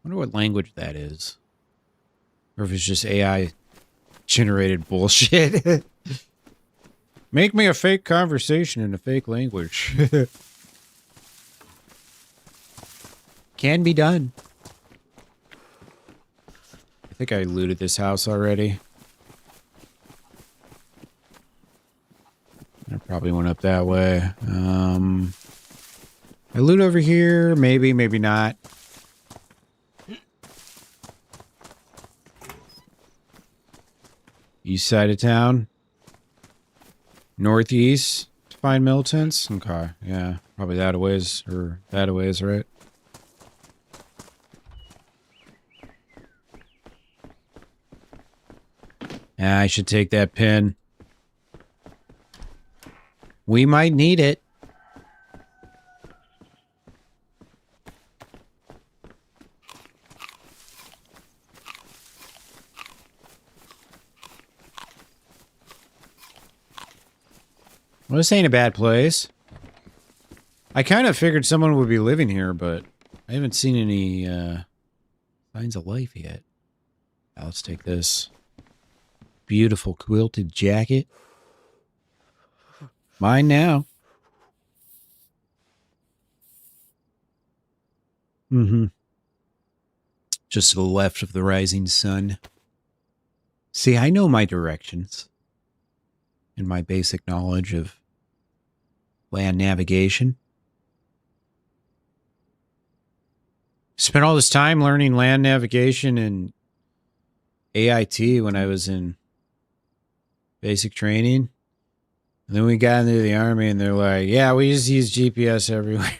Speaker 1: Wonder what language that is. Or if it's just AI generated bullshit. Make me a fake conversation in a fake language. Can be done. I think I looted this house already. I probably went up that way. I loot over here. Maybe, maybe not. East side of town. Northeast to find Milton's. Okay, yeah. Probably that a ways, or that a ways, right? Yeah, I should take that pin. We might need it. Well, this ain't a bad place. I kind of figured someone would be living here, but I haven't seen any signs of life yet. Now let's take this. Beautiful quilted jacket. Mine now. Just to the left of the rising sun. See, I know my directions. And my basic knowledge of land navigation. Spent all this time learning land navigation and AIT when I was in basic training. And then we got into the army and they're like, yeah, we just use GPS everywhere.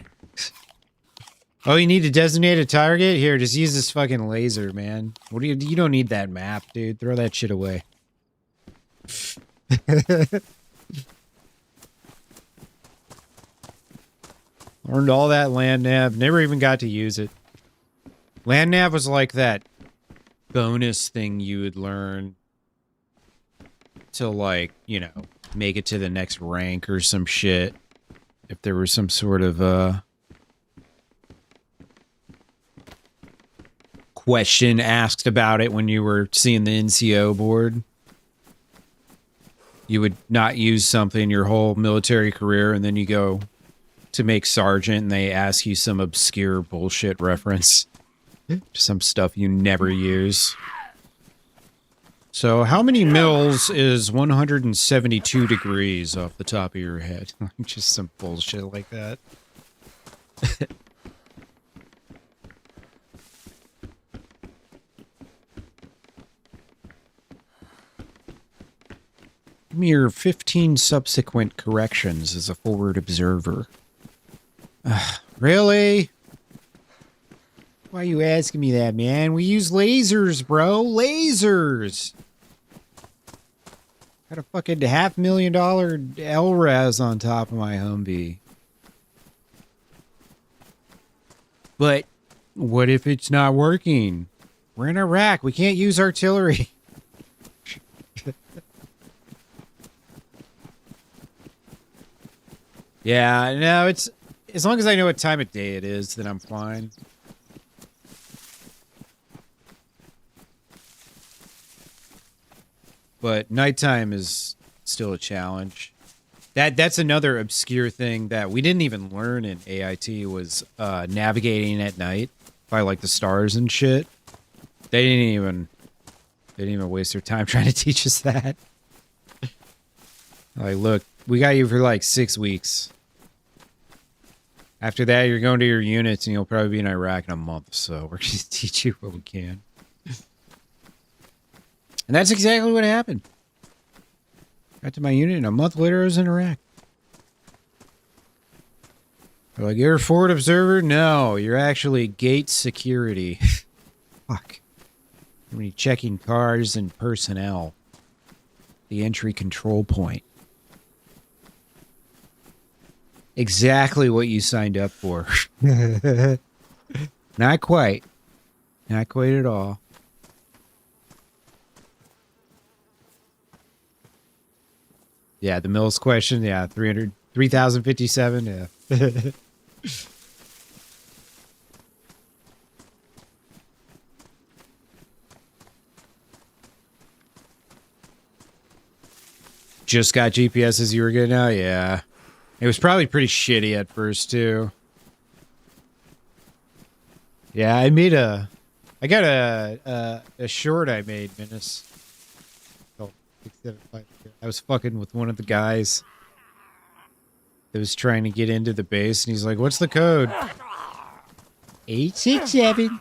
Speaker 1: Oh, you need to designate a target? Here, just use this fucking laser, man. What do you don't need that map, dude. Throw that shit away. Learned all that land nav. Never even got to use it. Land nav was like that bonus thing you would learn to, like, you know, make it to the next rank or some shit. If there was some sort of question asked about it when you were seeing the NCO board. You would not use something your whole military career, and then you go to make sergeant and they ask you some obscure bullshit reference to some stuff you never use. So how many mils is 172 degrees off the top of your head? Just some bullshit like that. Give me your 15 subsequent corrections as a forward observer. Really? Why are you asking me that, man? We use lasers, bro. Lasers! Got a fucking $500,000 LRAS on top of my Humvee. But what if it's not working? We're in Iraq. We can't use artillery. Yeah, no, it's as long as I know what time of day it is, then I'm fine. But nighttime is still a challenge. That's another obscure thing that we didn't even learn in AIT was navigating at night by like the stars and shit. They didn't even waste their time trying to teach us that. Like, look, we got you for like 6 weeks. After that, you're going to your units and you'll probably be in Iraq in a month. So we're going to teach you what we can. And that's exactly what happened. Got to my unit and a month later I was in Iraq. They're like, you're a forward observer? No, you're actually gate security. Fuck. When you're checking cars and personnel. The entry control point. Exactly what you signed up for. Not quite. Not quite at all. Yeah, the Mills question. Yeah, 3,057. Yeah. Just got GPS as you were getting out? Yeah. It was probably pretty shitty at first, too. Yeah, I got a short I made, Menace. I was fucking with one of the guys that was trying to get into the base, and he's like, what's the code? 867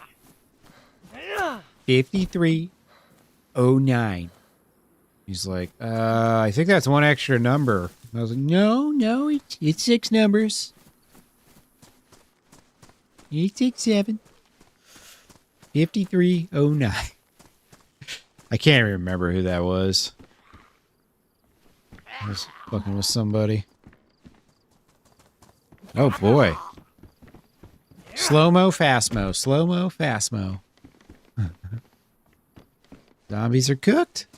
Speaker 1: 5309. He's like, I think that's one extra number. I was like, no, it's 6 numbers. 867 5309. I can't remember who that was. I was fucking with somebody. Oh boy. Slow-mo, fast-mo. Slow-mo, fast-mo. Zombies are cooked.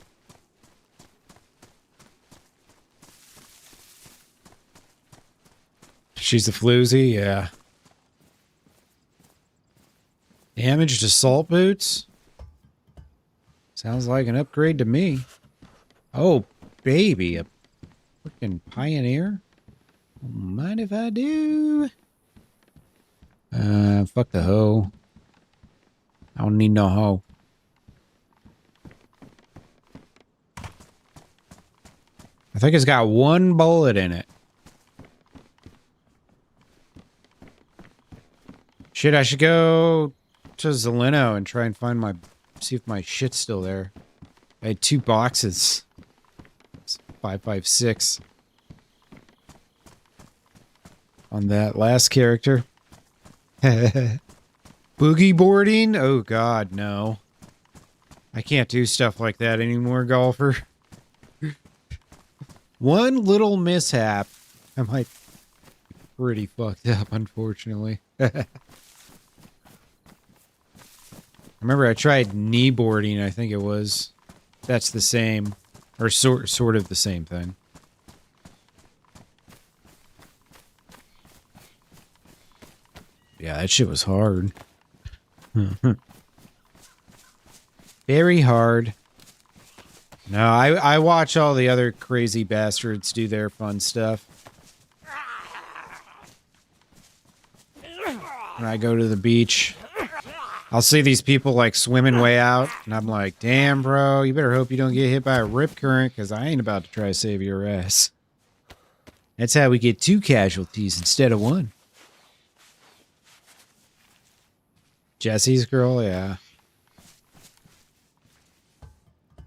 Speaker 1: She's a floozy, yeah. Damaged assault boots? Sounds like an upgrade to me. Oh, baby. A freaking pioneer? Mind if I do? Fuck the hoe. I don't need no hoe. I think it's got 1 bullet in it. Shit, I should go to Zeleno and try and find my... See if my shit's still there. I had 2 boxes. It's 556. On that last character. Boogie boarding? Oh god, no. I can't do stuff like that anymore, golfer. One little mishap. I might be pretty fucked up, unfortunately. I remember I tried knee boarding, I think it was. That's the same. Or sort of the same thing. Yeah, that shit was hard. Very hard. No, I watch all the other crazy bastards do their fun stuff. When I go to the beach, I'll see these people like swimming way out, and I'm like, damn, bro, you better hope you don't get hit by a rip current, because I ain't about to try to save your ass. That's how we get 2 casualties instead of 1. Jesse's girl, yeah.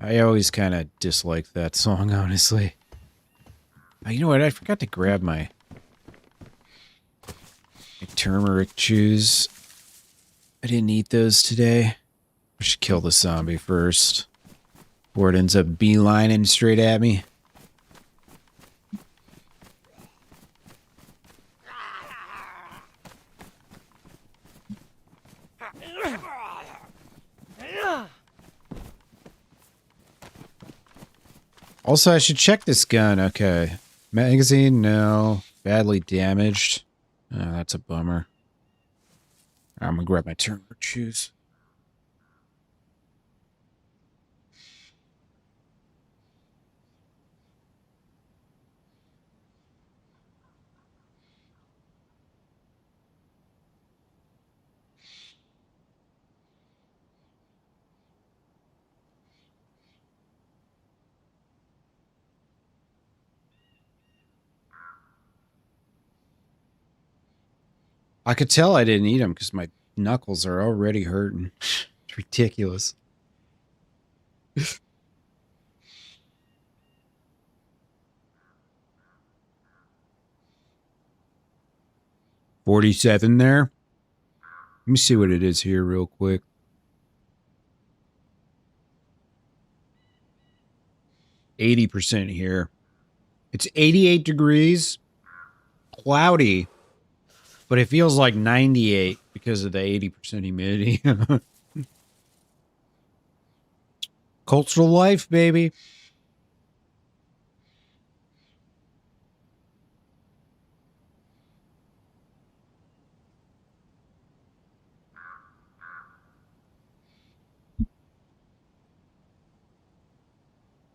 Speaker 1: I always kind of disliked that song, honestly. You know what? I forgot to grab my turmeric chews. I didn't eat those today. I should kill the zombie first. Or it ends up beelining straight at me. Also, I should check this gun. Okay. Magazine, no. Badly damaged. That's a bummer. I'm gonna grab my turn for shoes. I could tell I didn't eat them because my knuckles are already hurting. It's ridiculous. 47 there. Let me see what it is here real quick. %, here. It's 88 degrees, cloudy, but it feels like 98 because of the 80% humidity. Cultural life, baby.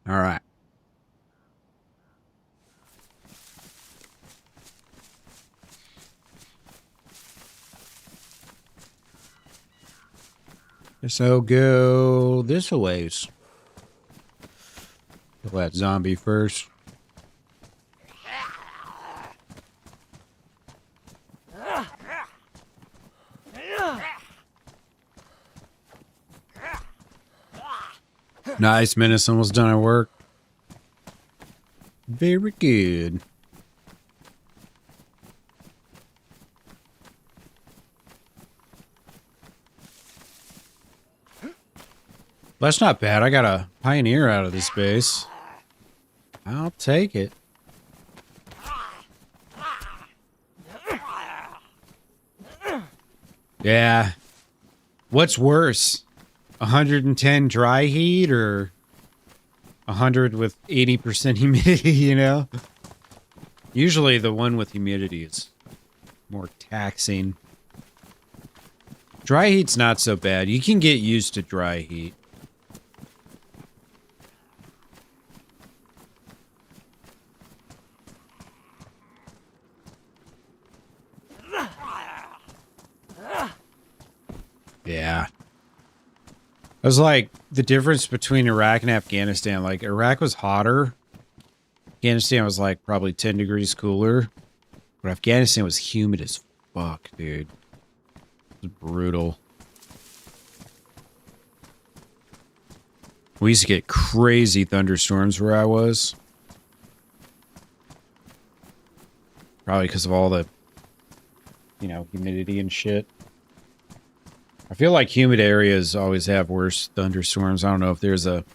Speaker 1: All right. Guess I'll go this ways. Kill that zombie first. Nice, Menace. Almost done our work. Very good. That's not bad. I got a pioneer out of this base. I'll take it. Yeah. What's worse? 110 dry heat or 100 with 80% humidity, you know? Usually the one with humidity is more taxing. Dry heat's not so bad. You can get used to dry heat. Yeah. It was like the difference between Iraq and Afghanistan. Like, Iraq was hotter. Afghanistan was like probably 10 degrees cooler. But Afghanistan was humid as fuck, dude. It was brutal. We used to get crazy thunderstorms where I was. Probably because of all the, you know, humidity and shit. I feel like humid areas always have worse thunderstorms. I don't know if there's a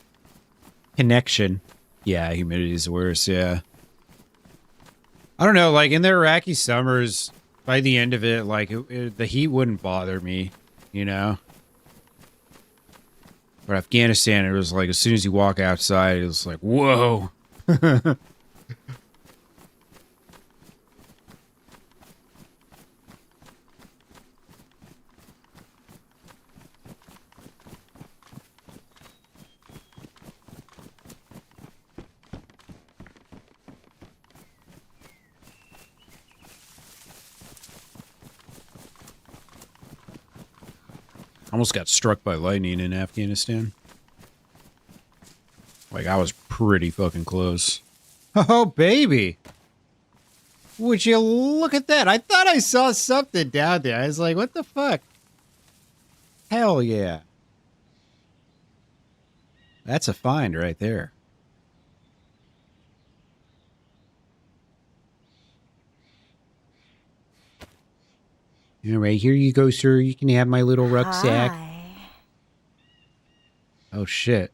Speaker 1: connection. Yeah, humidity is worse, yeah. I don't know, like in the Iraqi summers, by the end of it, like the heat wouldn't bother me, you know? But Afghanistan, it was like as soon as you walk outside, it was like, whoa. Almost got struck by lightning in Afghanistan. Like, I was pretty fucking close. Oh, baby. Would you look at that? I thought I saw something down there. I was like, what the fuck? Hell yeah. That's a find right there. All right, here you go, sir. You can have my little rucksack.
Speaker 3: Hi.
Speaker 1: Oh, shit.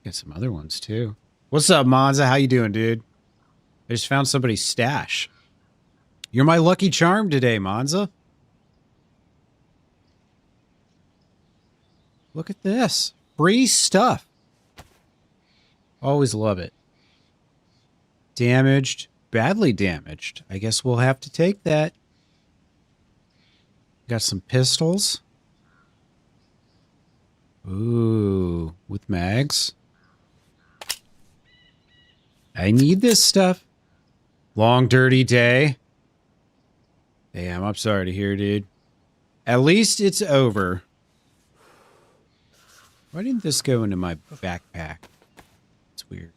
Speaker 1: Got some other ones, too. What's up, Monza? How you doing, dude? I just found somebody's stash. You're my lucky charm today, Monza. Look at this. Free stuff. Always love it. Damaged. badly damaged. I guess we'll have to take that. Got some pistols. Ooh, with mags. I need this stuff. Long, dirty day. Damn, I'm sorry to hear, dude. At least it's over. Why didn't this go into my backpack? It's weird.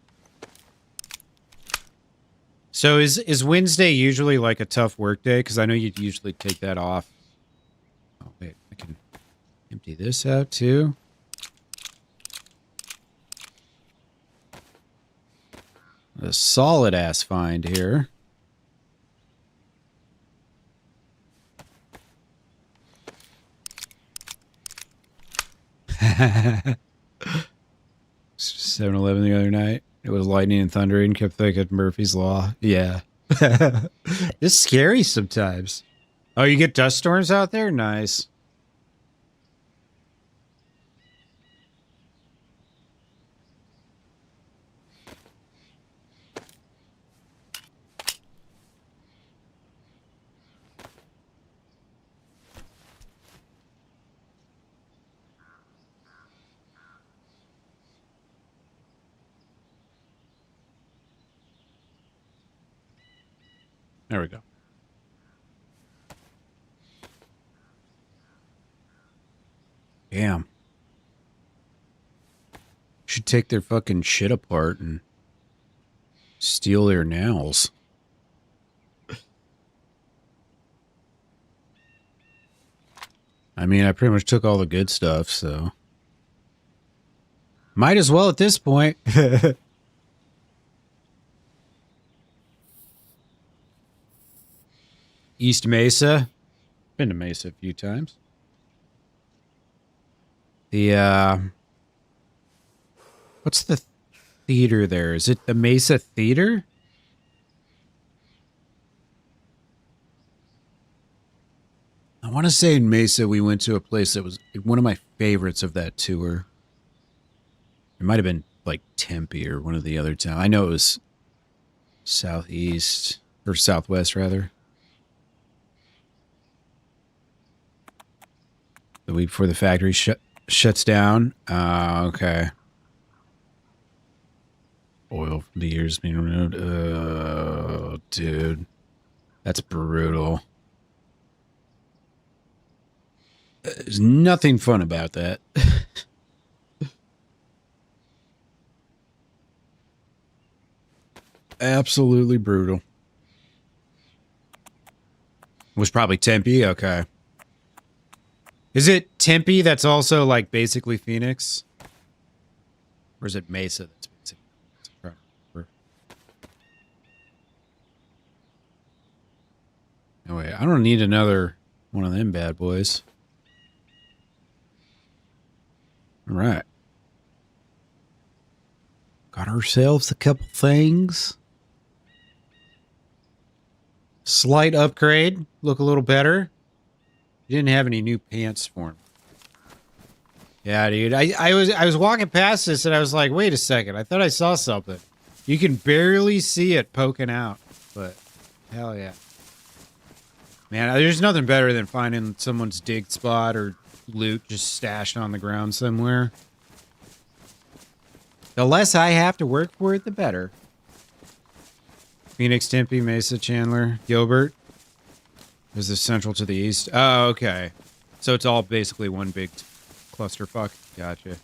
Speaker 1: So is Wednesday usually like a tough work day? Because I know you'd usually take that off. Oh, wait. I can empty this out, too. A solid-ass find here. $7-Eleven the other night. It was lightning and thundering. Kept thinking Murphy's Law. Yeah. It's scary sometimes. Oh, you get dust storms out there? Nice. There we go. Damn. Should take their fucking shit apart and steal their nails. I mean, I pretty much took all the good stuff, so... Might as well at this point. East Mesa. Been to Mesa a few times. The, what's the theater there? Is it the Mesa Theater? I want to say in Mesa we went to a place that was one of my favorites of that tour. It might have been like Tempe or one of the other towns. I know it was southeast, or southwest rather. The week before the factory shuts down. Okay. Oil from the years being removed. Oh, dude. That's brutal. There's nothing fun about that. Absolutely brutal. Was probably Tempe? Okay. Is it Tempe that's also like basically Phoenix? Or is it Mesa that's basically Oh wait, I don't need another one of them bad boys. Alright. Got ourselves a couple things. Slight upgrade. Look a little better. You didn't have any new pants for him. Yeah, dude. I was walking past this and I was like, wait a second. I thought I saw something. You can barely see it poking out. But hell yeah. Man, there's nothing better than finding someone's dig spot or loot just stashed on the ground somewhere. The less I have to work for it, the better. Phoenix, Tempe, Mesa, Chandler, Gilbert. Is this central to the east? Oh, okay. So it's all basically one big clusterfuck. Gotcha.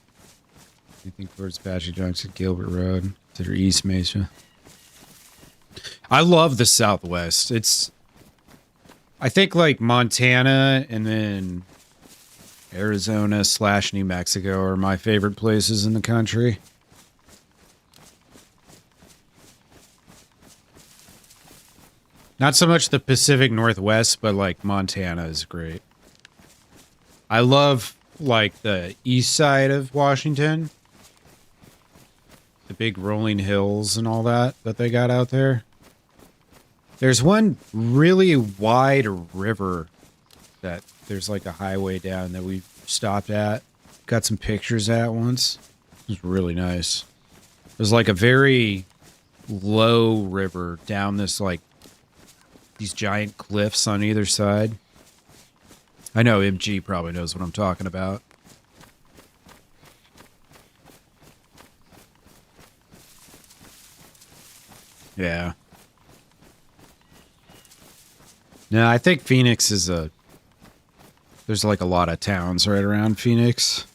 Speaker 1: Anything towards Apache Junction, Gilbert Road, to East Mesa. I love the Southwest. It's, I think like Montana and then Arizona / New Mexico are my favorite places in the country. Not so much the Pacific Northwest, but like Montana is great. I love like the east side of Washington. The big rolling hills and all that they got out there. There's one really wide river that there's like a highway down that we stopped at. Got some pictures at once. It was really nice. It was like a very low river down this, like, these giant cliffs on either side. I know MG probably knows what I'm talking about. Yeah. No, I think Phoenix is there's like a lot of towns right around Phoenix.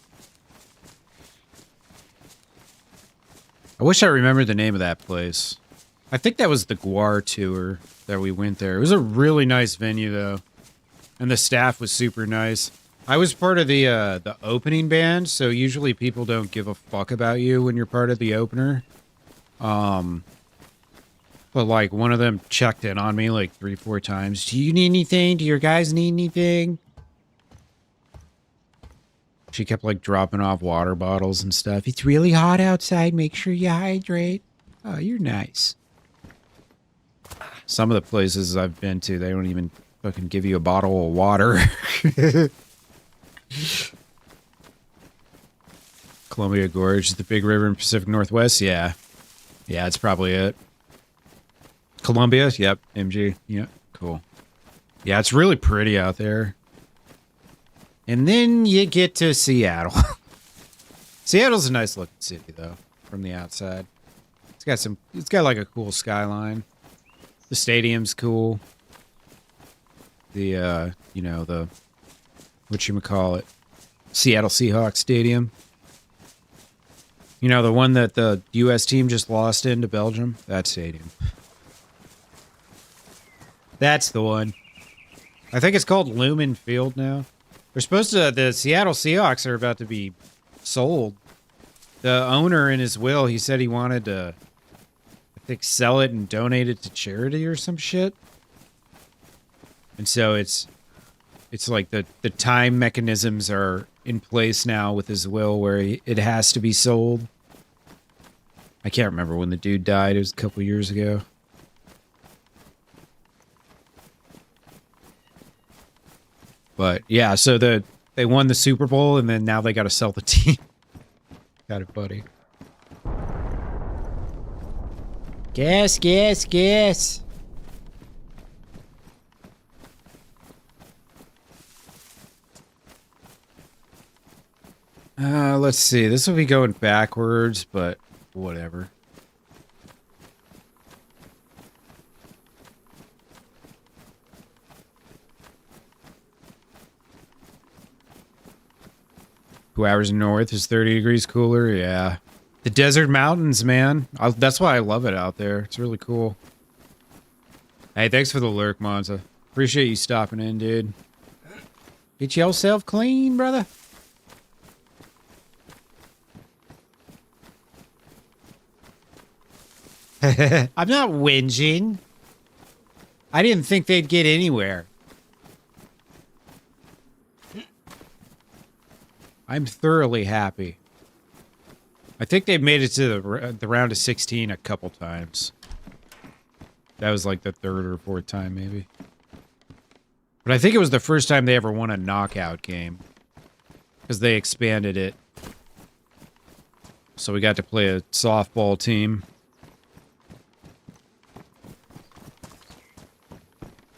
Speaker 1: I wish I remembered the name of that place. I think that was the Guar tour that we went there. It was a really nice venue though. And the staff was super nice. I was part of the opening band, so usually people don't give a fuck about you when you're part of the opener. But, like, one of them checked in on me, like, 3-4 times. Do you need anything? Do your guys need anything? She kept, like, dropping off water bottles and stuff. It's really hot outside. Make sure you hydrate. Oh, you're nice. Some of the places I've been to, they don't even fucking give you a bottle of water. Columbia Gorge is the big river in Pacific Northwest? Yeah. Yeah, it's probably it. Columbia? Yep. MG. Yep. Cool. Yeah, it's really pretty out there. And then you get to Seattle. Seattle's a nice looking city, though, from the outside. It's got like a cool skyline. The stadium's cool. The, you know, the, whatchamacallit, Seattle Seahawks Stadium. You know, the one that the U.S. team just lost in to Belgium? That stadium. That's the one. I think it's called Lumen Field now. They're supposed to, the Seattle Seahawks are about to be sold. The owner in his will, he said he wanted to, I think, sell it and donate it to charity or some shit. And so it's like the time mechanisms are in place now with his will where it has to be sold. I can't remember when the dude died. It was a couple years ago. But yeah, so they won the Super Bowl and then now they got to sell the team. Got it, buddy. Gas, gas, gas. Let's see. This will be going backwards, but whatever. Two hours north is 30 degrees cooler. Yeah. The desert mountains, man. That's why I love it out there. It's really cool. Hey, thanks for the lurk, Monza. Appreciate you stopping in, dude. Get yourself clean, brother. I'm not whinging. I didn't think they'd get anywhere. I'm thoroughly happy. I think they've made it to the round of 16 a couple times. That was like the third or fourth time, maybe. But I think it was the first time they ever won a knockout game. Because they expanded it. So we got to play a softball team.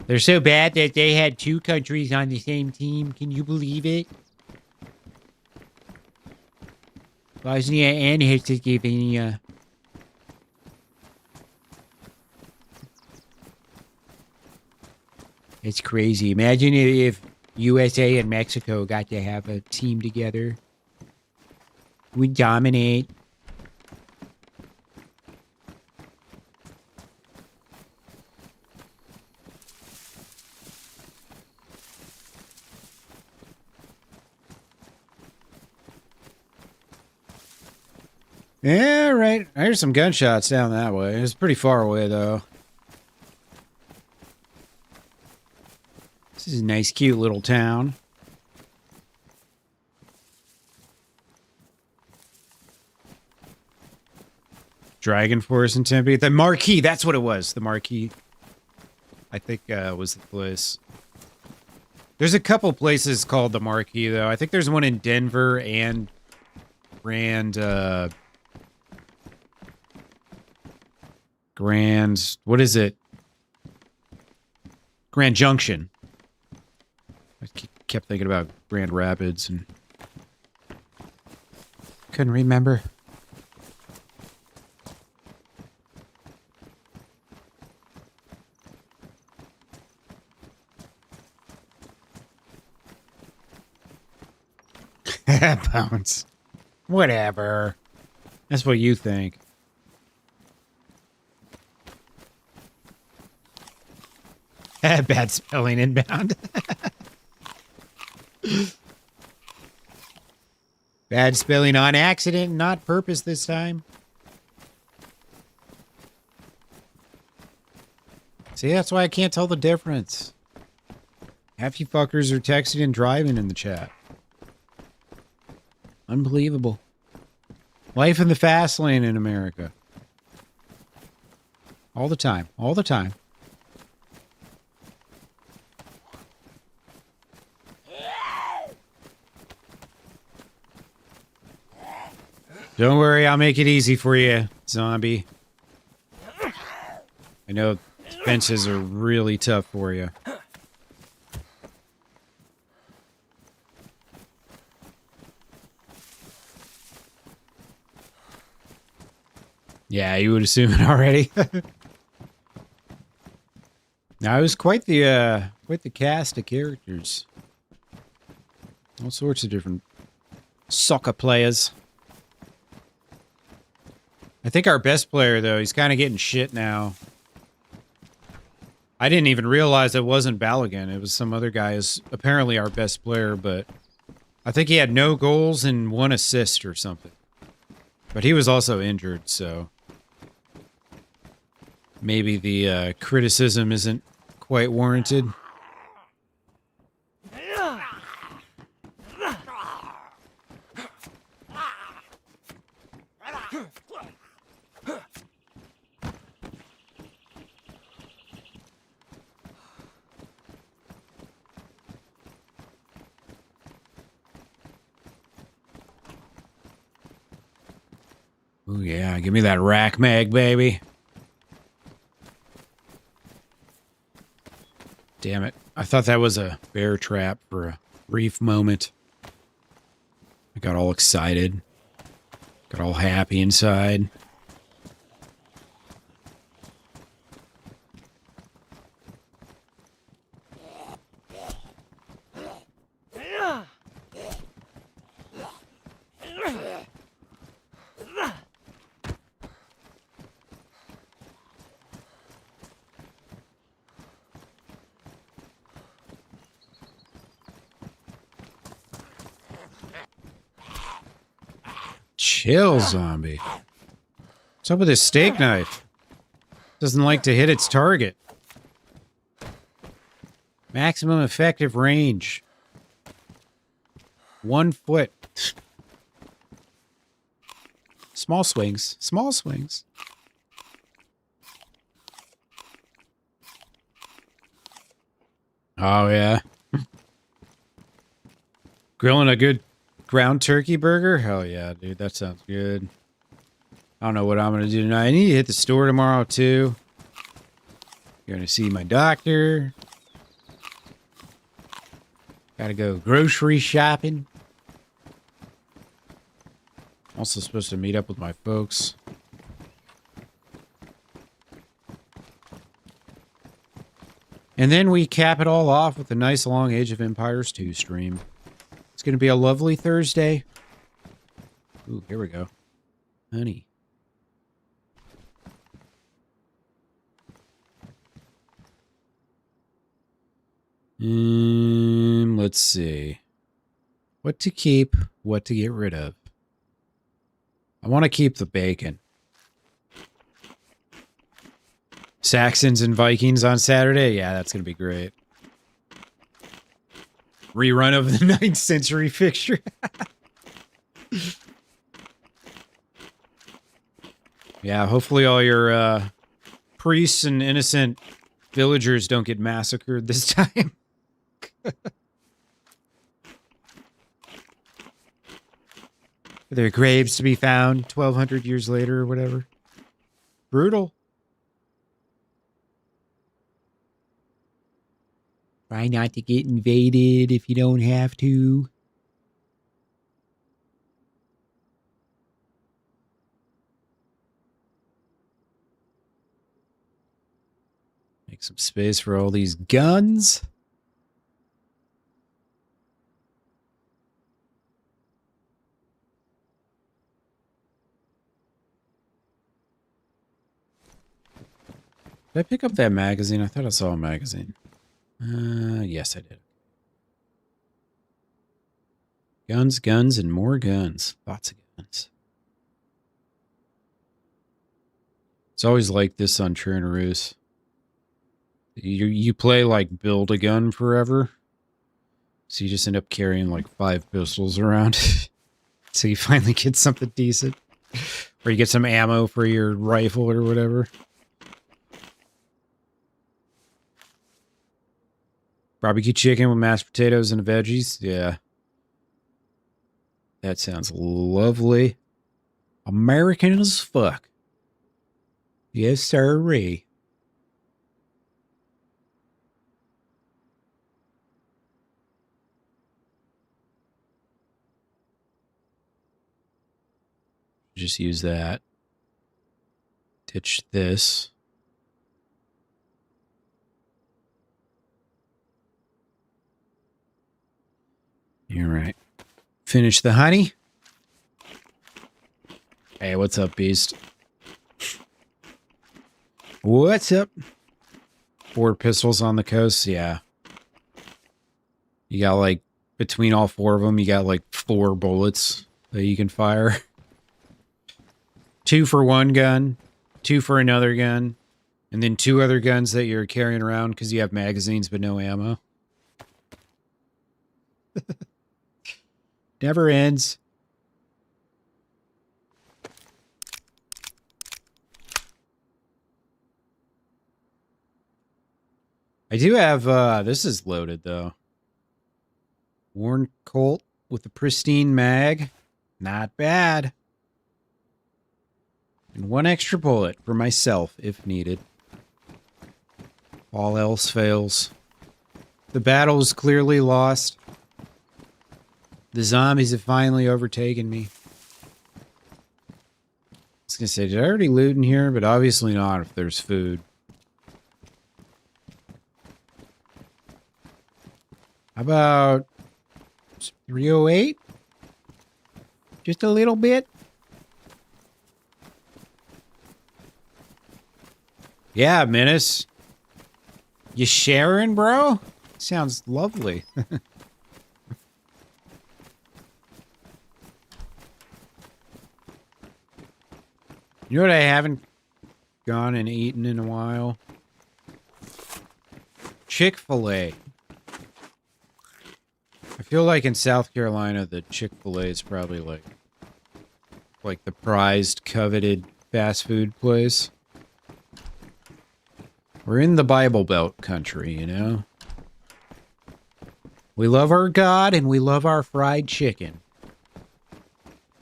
Speaker 1: They're so bad that they had two countries on the same team. Can you believe it? Bosnia and Herzegovina. It's crazy. Imagine if USA and Mexico got to have a team together. We'd dominate. Yeah, right. I hear some gunshots down that way. It's pretty far away, though. This is a nice, cute little town. Dragon Force in Tempe. The Marquee, that's what it was. The Marquee, I think, was the place. There's a couple places called the Marquee, though. I think there's one in Denver and What is it? Grand Junction. I kept thinking about Grand Rapids and couldn't remember. Bounce. Whatever. That's what you think. Bad spelling inbound. Bad spelling on accident, not purpose this time. See, that's why I can't tell the difference. Half you fuckers are texting and driving in the chat. Unbelievable. Life in the fast lane in America. All the time. All the time. Don't worry, I'll make it easy for you, zombie. I know fences are really tough for you. Yeah, you would assume it already. Now, it was quite the cast of characters. All sorts of different soccer players. I think our best player, though, he's kind of getting shit now. I didn't even realize it wasn't Balogun. It was some other guy who's apparently our best player, but I think he had no goals and 1 assist or something. But he was also injured, so maybe the criticism isn't quite warranted. Oh yeah, give me that rack mag, baby. Damn it. I thought that was a bear trap for a brief moment. I got all excited. Got all happy inside. Chill, zombie. What's up with this steak knife? Doesn't like to hit its target. Maximum effective range. 1 foot. Small swings. Small swings. Oh, yeah. Grilling a good ground turkey burger? Hell yeah, dude. That sounds good. I don't know what I'm going to do tonight. I need to hit the store tomorrow, too. Going to see my doctor. Got to go grocery shopping. Also supposed to meet up with my folks. And then we cap it all off with a nice long Age of Empires 2 stream. It's going to be a lovely Thursday. Ooh, here we go. Honey. Let's see. What to keep, what to get rid of. I want to keep the bacon. Saxons and Vikings on Saturday? Yeah, that's going to be great. Rerun of the 9th century fixture. Yeah, hopefully all your priests and innocent villagers don't get massacred this time. For their graves to be found 1,200 years later or whatever. Brutal. Try not to get invaded if you don't have to. Make some space for all these guns. Did I pick up that magazine? I thought I saw a magazine. Yes, I did. Guns, guns, and more guns. Lots of guns. It's always like this on Chernarus. You play like build a gun forever. So you just end up carrying like 5 pistols around. So you finally get something decent. Or you get some ammo for your rifle or whatever. Barbecue chicken with mashed potatoes and veggies. Yeah. That sounds lovely. American as fuck. Yes, sirree. Just use that. Ditch this. You're right. Finish the honey. Hey, what's up, beast? What's up? 4 pistols on the coast, yeah. You got like, between all 4 of them, you got like 4 bullets that you can fire. 2 for one gun, 2 for another gun, and then 2 other guns that you're carrying around because you have magazines but no ammo. Never ends. I do have, this is loaded though. Worn Colt with a pristine mag. Not bad. And 1 extra bullet for myself if needed. All else fails. The battle is clearly lost. The zombies have finally overtaken me. I was gonna say, did I already loot in here? But obviously not if there's food. How about 308? Just a little bit? Yeah, Menace. You sharing, bro? Sounds lovely. You know what I haven't gone and eaten in a while? Chick-fil-A. I feel like in South Carolina, the Chick-fil-A is probably like the prized, coveted fast food place. We're in the Bible Belt country, you know? We love our God and we love our fried chicken.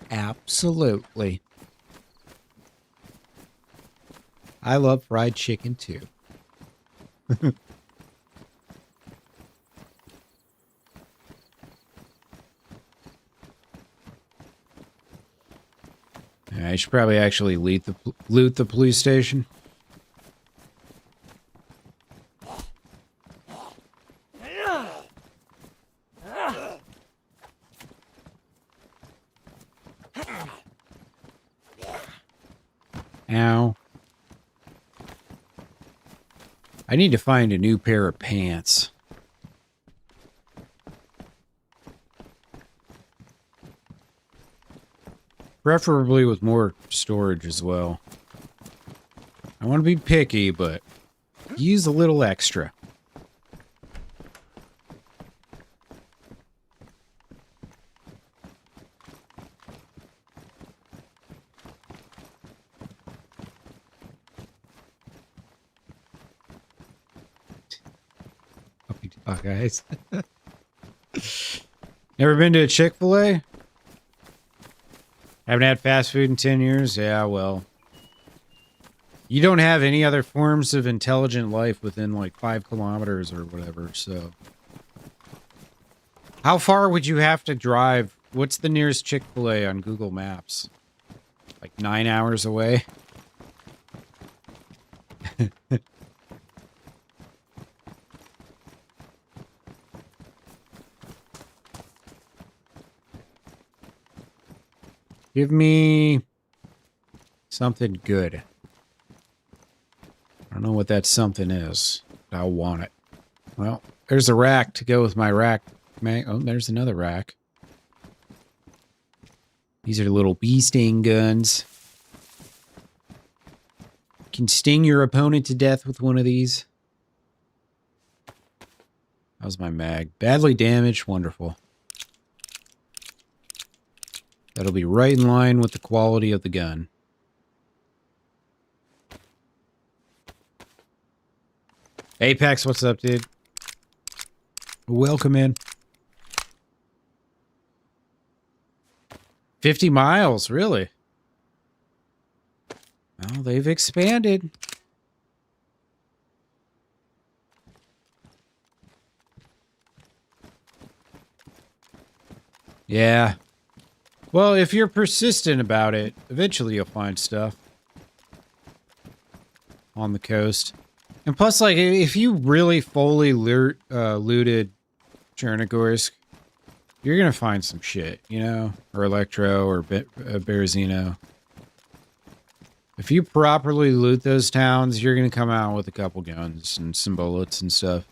Speaker 1: Absolutely. I love fried chicken too. I should probably actually loot the police station. Ow. I need to find a new pair of pants. Preferably with more storage as well. I want to be picky, but use a little extra. Oh, guys. Never been to a Chick-fil-A? Haven't had fast food in 10 years? Yeah, well. You don't have any other forms of intelligent life within like 5 kilometers or whatever, so. How far would you have to drive? What's the nearest Chick-fil-A on Google Maps? Like 9 hours away? Give me something good. I don't know what that something is, but I want it. Well, there's a rack to go with my rack. Oh, there's another rack. These are little bee sting guns. Can sting your opponent to death with one of these. How's my mag? Badly damaged. Wonderful. That'll be right in line with the quality of the gun. Apex, what's up, dude? Welcome in. 50 miles, really? Well, they've expanded. Yeah. Well, if you're persistent about it, eventually you'll find stuff on the coast. And plus, like, if you really fully looted Chernarus, you're gonna find some shit, you know? Or Electro, or Berezino. If you properly loot those towns, you're gonna come out with a couple guns and some bullets and stuff.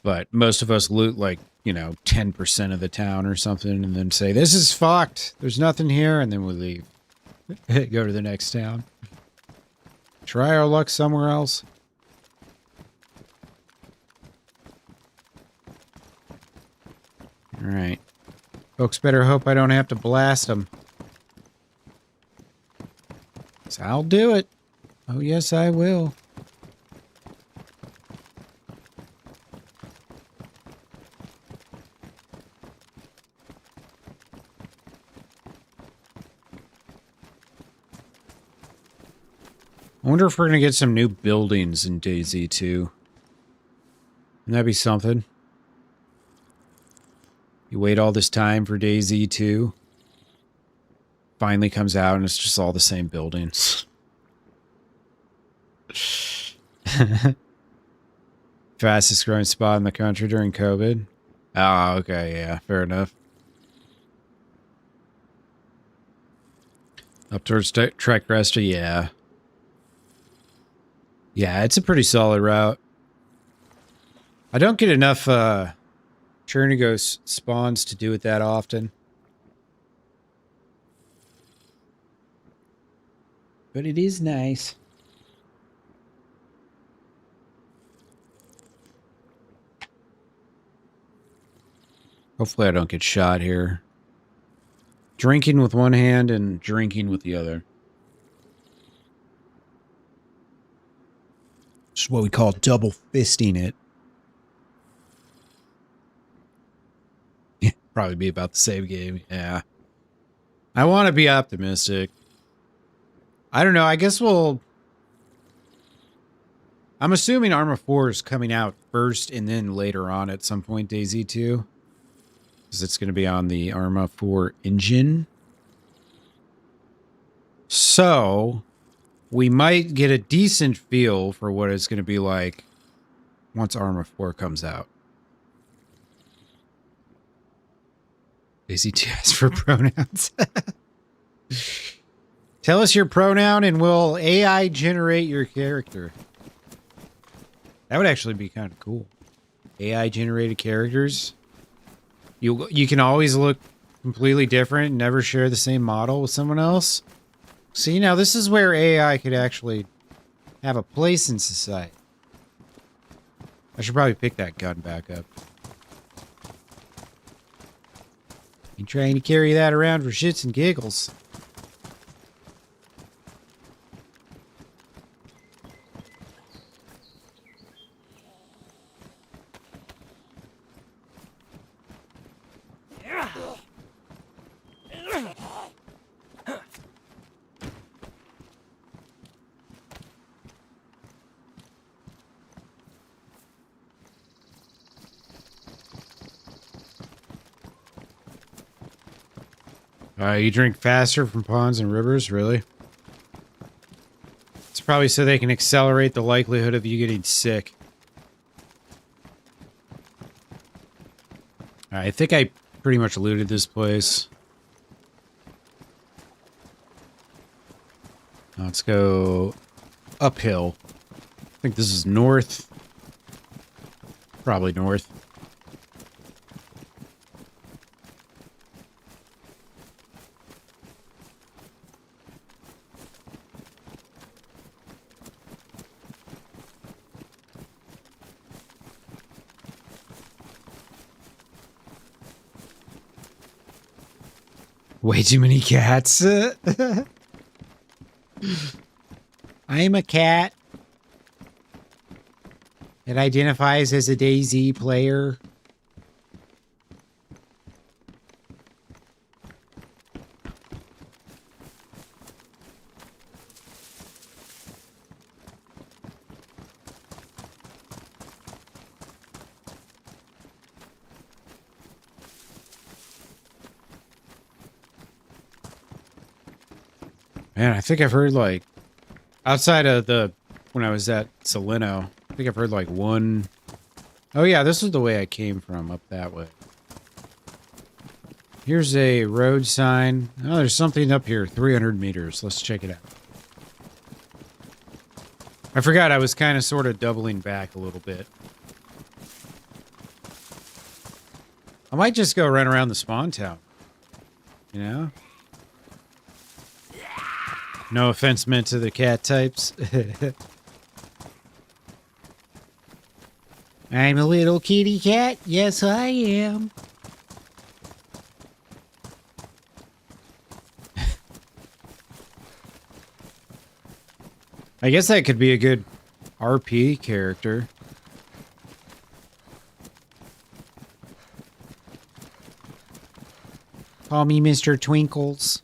Speaker 1: But most of us loot, like, you know, 10% of the town or something, and then say, this is fucked, there's nothing here, and then we leave. Go to the next town. Try our luck somewhere else. Alright. Folks better hope I don't have to blast them. So I'll do it. Oh, yes, I will. I wonder if we're going to get some new buildings in DayZ 2. Wouldn't that be something? You wait all this time for DayZ 2. Finally comes out and it's just all the same buildings. Fastest growing spot in the country during COVID. Oh, okay, yeah, fair enough. Up towards Trek Resta, yeah. Yeah, it's a pretty solid route. I don't get enough Chernarus spawns to do it that often. But it is nice. Hopefully I don't get shot here. Drinking with one hand and drinking with the other. It's what we call double fisting it. Probably be about the same game, yeah. I want to be optimistic. I don't know, I guess we'll... I'm assuming Arma 4 is coming out first and then later on at some point DayZ 2. Because it's going to be on the Arma 4 engine. So, we might get a decent feel for what it's going to be like once Arma 4 comes out. DayZ 2 asks for pronouns. Tell us your pronoun and we'll AI generate your character. That would actually be kind of cool. AI generated characters. You can always look completely different and never share the same model with someone else. See, now this is where AI could actually have a place in society. I should probably pick that gun back up. You trying to carry that around for shits and giggles. You drink faster from ponds and rivers, really? It's probably so they can accelerate the likelihood of you getting sick. I think I pretty much looted this place. Now let's go uphill. I think this is north. Probably north. Way too many cats. I'm a cat. It identifies as a DayZ player. Man, I think I've heard like outside of when I was at Salino, I think I've heard like one. Oh yeah, this is the way I came from, up that way. Here's a road sign. Oh, there's something up here, 300 meters. Let's check it out. I forgot I was kind of sort of doubling back a little bit. I might just go run around the spawn town. You know? No offense meant to the cat types. I'm a little kitty cat. Yes, I am. I guess that could be a good RP character. Call me Mr. Twinkles.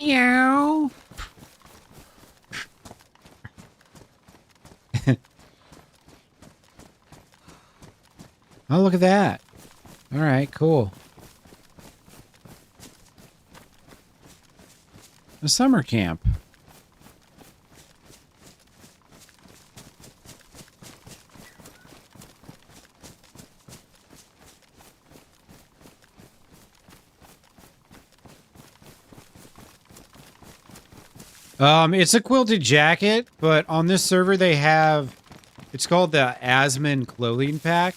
Speaker 1: Meow. Oh, look at that. All right, cool. A summer camp. It's a quilted jacket, but on this server they have, it's called the Asman clothing pack.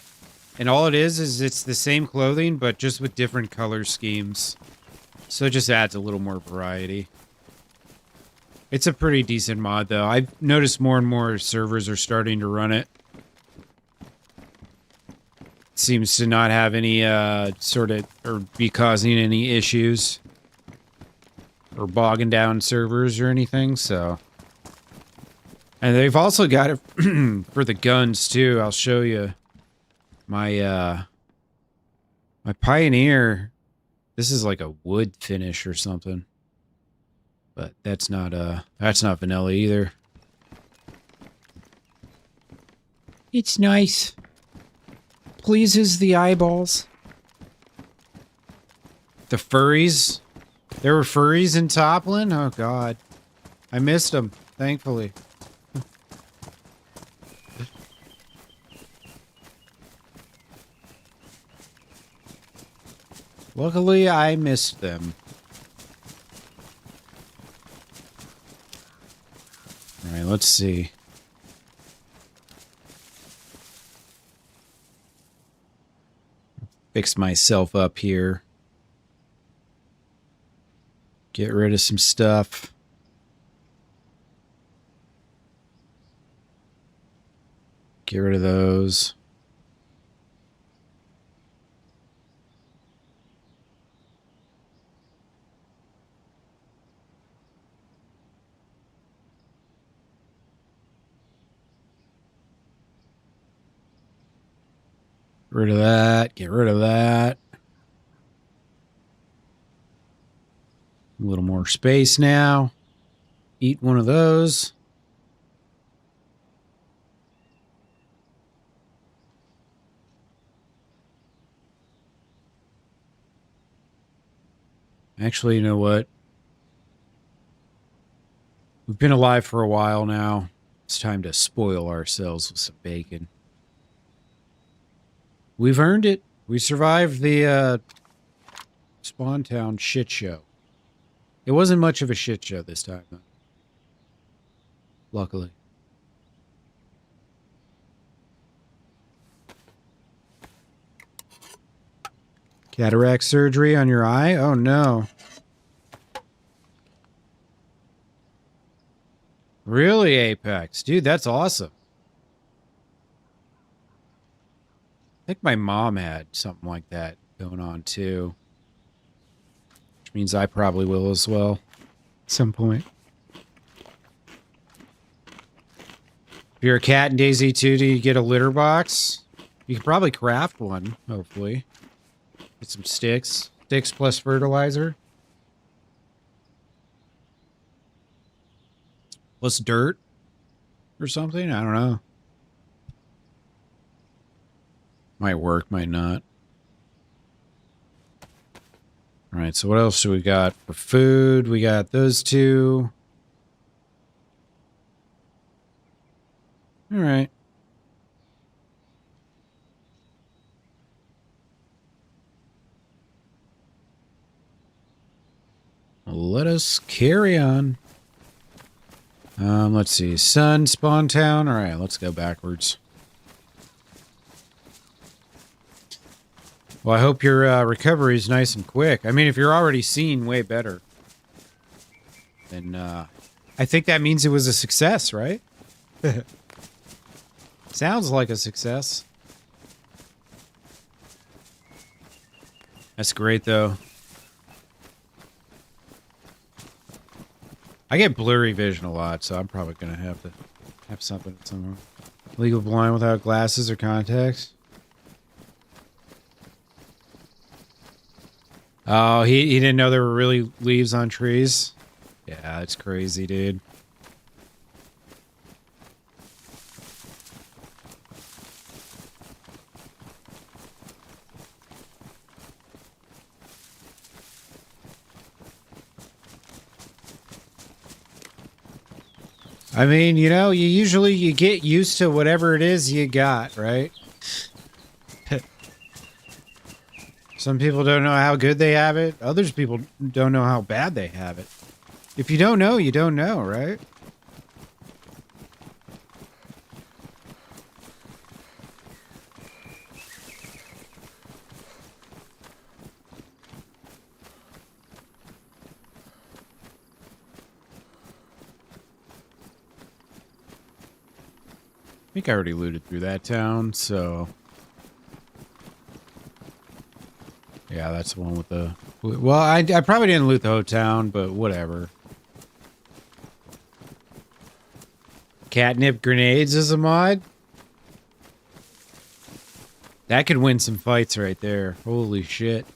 Speaker 1: And all it is it's the same clothing, but just with different color schemes. So it just adds a little more variety. It's a pretty decent mod, though. I've noticed more and more servers are starting to run it. Seems to not have any, sort of, or be causing any issues. Or bogging down servers or anything, so. And they've also got it for the guns, too. I'll show you. My Pioneer, this is like a wood finish or something. But that's not vanilla either. It's nice. Pleases the eyeballs. The furries. There were furries in Toplin? Oh god. I missed them, thankfully. Luckily, I missed them. Alright, let's see. Fix myself up here. Get rid of some stuff. Get rid of those. Rid of that. Get rid of that. A little more space now. Eat one of those. Actually, you know what? We've been alive for a while now. It's time to spoil ourselves with some bacon. We've earned it. We survived the Spawn Town shit show. It wasn't much of a shit show this time, though. Luckily. Cataract surgery on your eye? Oh, no. Really, Apex? Dude, that's awesome. I think my mom had something like that going on, too. Which means I probably will as well. At some point. If you're a cat in DayZ 2, do you get a litter box? You could probably craft one, hopefully. Get some sticks. Sticks plus fertilizer. Plus dirt. Or something? I don't know. Might work, might not. Alright, so what else do we got for food? We got those two. Alright. Let us carry on. Let's see. Sun, Spawn Town. Alright, let's go backwards. Well, I hope your recovery is nice and quick. I mean, if you're already seeing way better, then I think that means it was a success, right? Sounds like a success. That's great, though. I get blurry vision a lot, so I'm probably going to have something somewhere. Legal blind without glasses or contacts. Oh, he didn't know there were really leaves on trees? Yeah, that's crazy, dude. I mean, you know, you get used to whatever it is you got, right? Some people don't know how good they have it. Others people don't know how bad they have it. If you don't know, you don't know, right? I think I already looted through that town, so... Yeah, that's the one with the... Well, I probably didn't loot the whole town, but whatever. Catnip grenades is a mod? That could win some fights right there. Holy shit.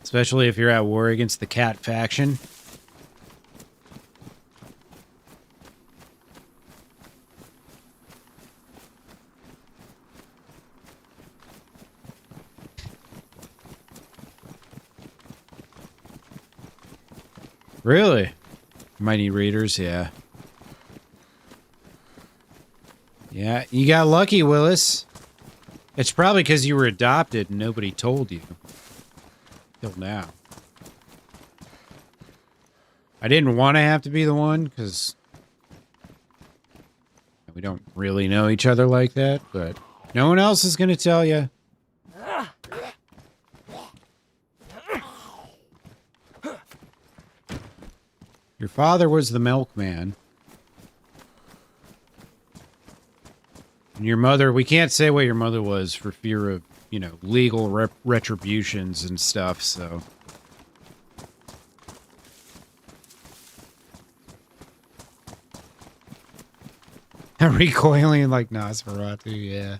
Speaker 1: Especially if you're at war against the cat faction. Really? Might need readers, yeah. Yeah, you got lucky, Willis. It's probably because you were adopted and nobody told you. Till now. I didn't want to have to be the one, because we don't really know each other like that, but no one else is going to tell you. Your father was the milkman. And your mother, we can't say what your mother was for fear of, you know, legal retributions and stuff, so. Recoiling like Nosferatu, yeah.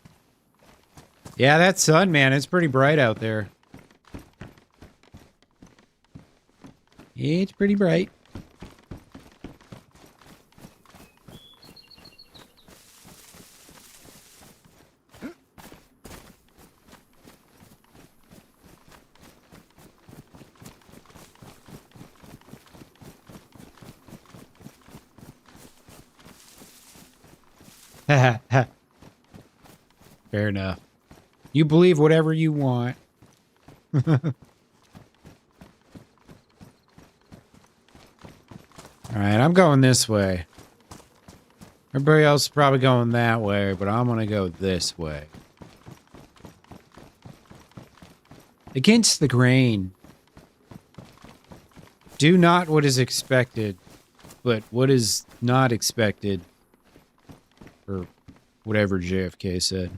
Speaker 1: Yeah, that sun, man, it's pretty bright out there. It's pretty bright. Fair enough. You believe whatever you want. Alright, I'm going this way. Everybody else is probably going that way, but I'm gonna go this way. Against the grain. Do not what is expected, but what is not expected. Or whatever JFK said.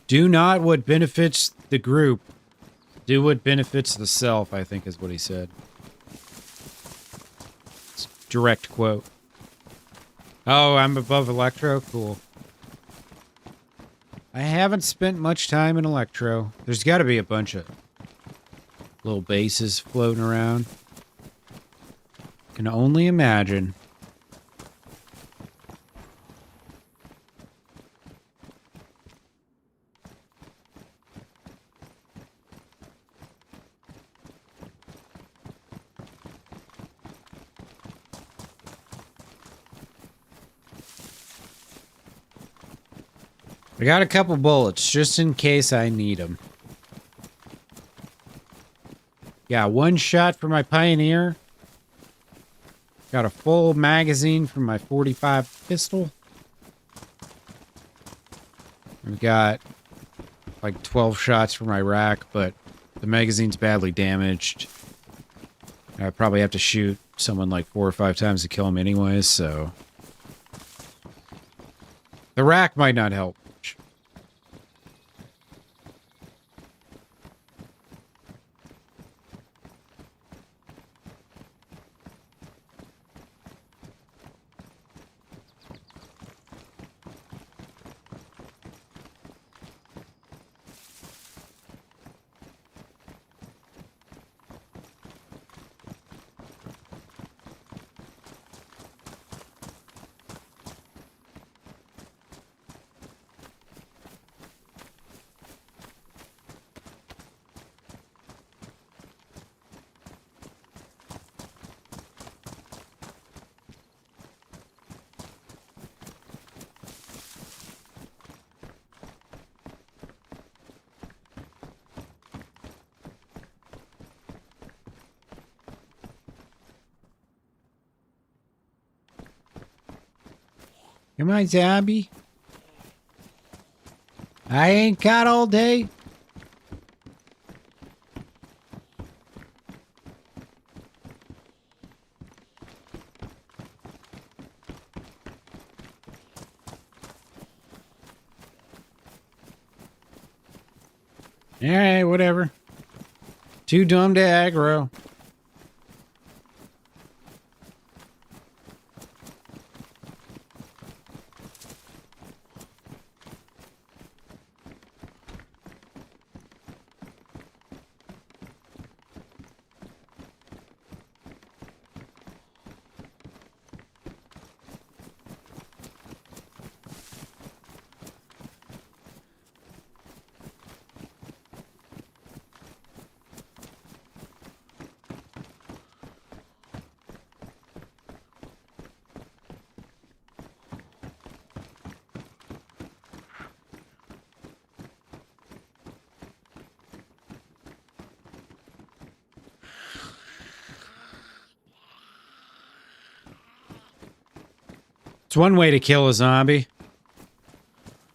Speaker 1: Do not what benefits the group. Do what benefits the self, I think is what he said. It's a direct quote. Oh, I'm above Electro? Cool. I haven't spent much time in Electro. There's got to be a bunch of little bases floating around. Can only imagine. I got a couple bullets just in case I need them. Yeah, one shot for my Pioneer. Got a full magazine for my 45 pistol. I've got like 12 shots for my rack, but the magazine's badly damaged. I probably have to shoot someone like 4 or 5 times to kill him anyways, so... The rack might not help. Come on, zombie. I ain't got all day. Alright, whatever. Too dumb to aggro. It's one way to kill a zombie.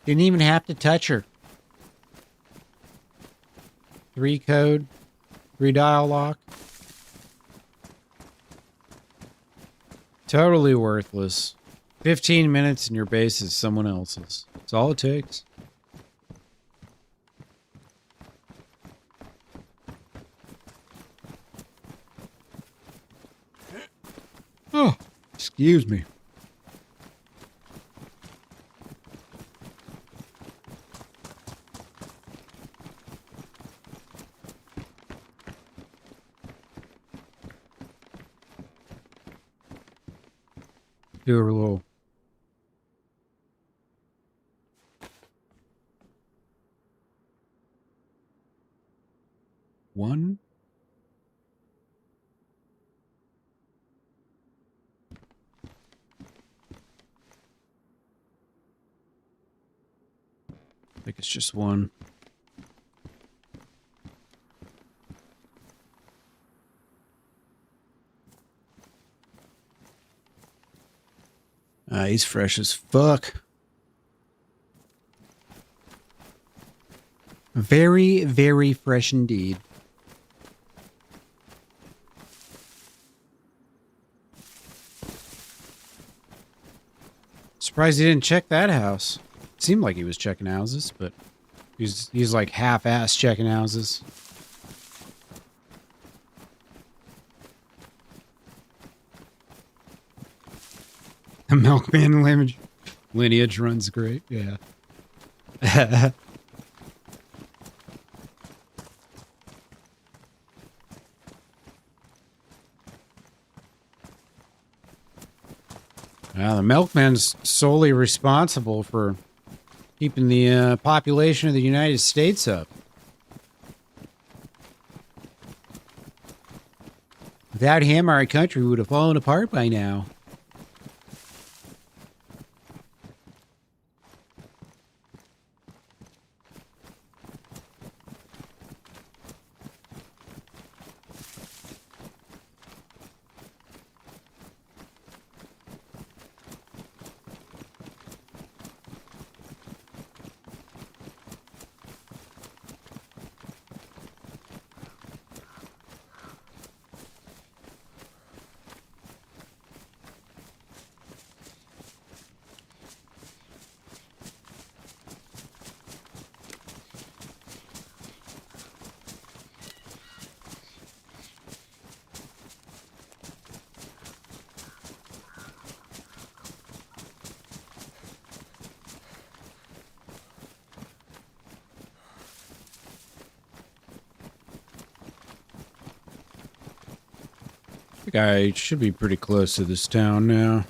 Speaker 1: Didn't even have to touch her. 3 code, 3 dial lock. Totally worthless. 15 minutes and your base is someone else's. That's all it takes. Oh, excuse me. Do a little one. I think it's just one. He's fresh as fuck. Very, very fresh indeed. Surprised he didn't check that house. It seemed like he was checking houses, but he's like half-ass checking houses. The milkman lineage runs great, yeah. The milkman's solely responsible for keeping the population of the United States up. Without him, our country would have fallen apart by now. I think I should be pretty close to this town now.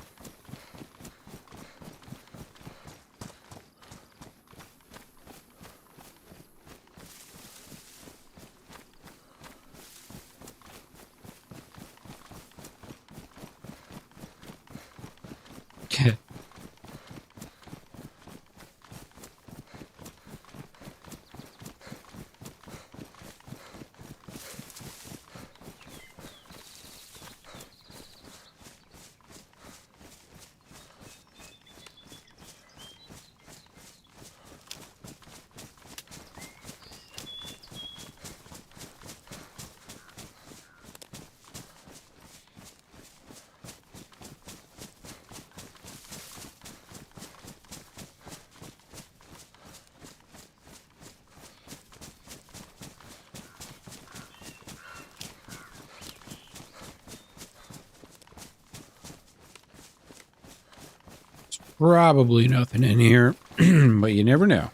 Speaker 1: Probably nothing in here, but you never know.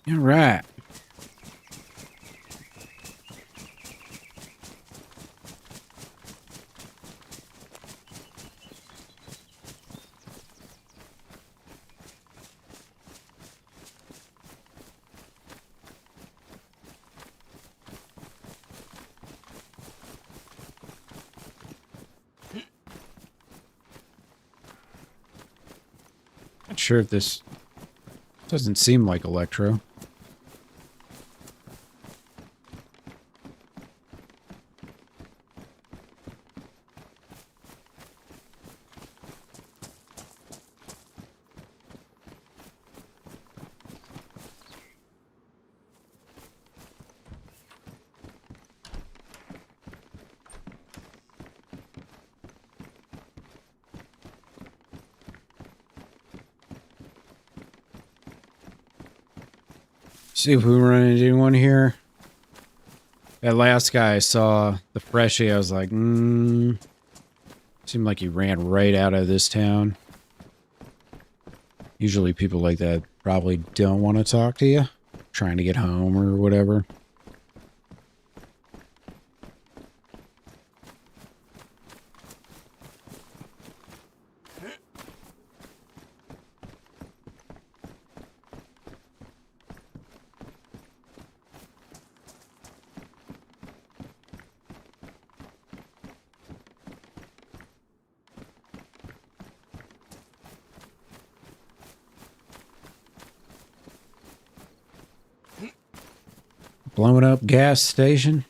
Speaker 1: All right. sure if this doesn't seem like electro. See if we run into anyone here. That last guy I saw, the freshie, I was like, seemed like he ran right out of this town. Usually people like that probably don't want to talk to you, trying to get home or whatever. Blowing up gas station.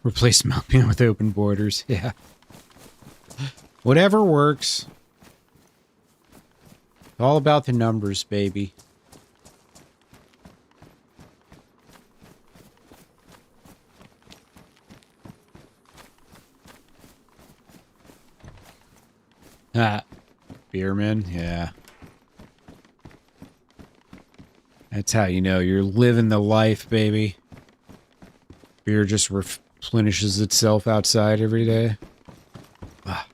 Speaker 1: Replace milkman with open borders. Yeah. Whatever works. All about the numbers, baby. Ah, Beerman, yeah. That's how you know you're living the life, baby. Beer just replenishes itself outside every day. Ah.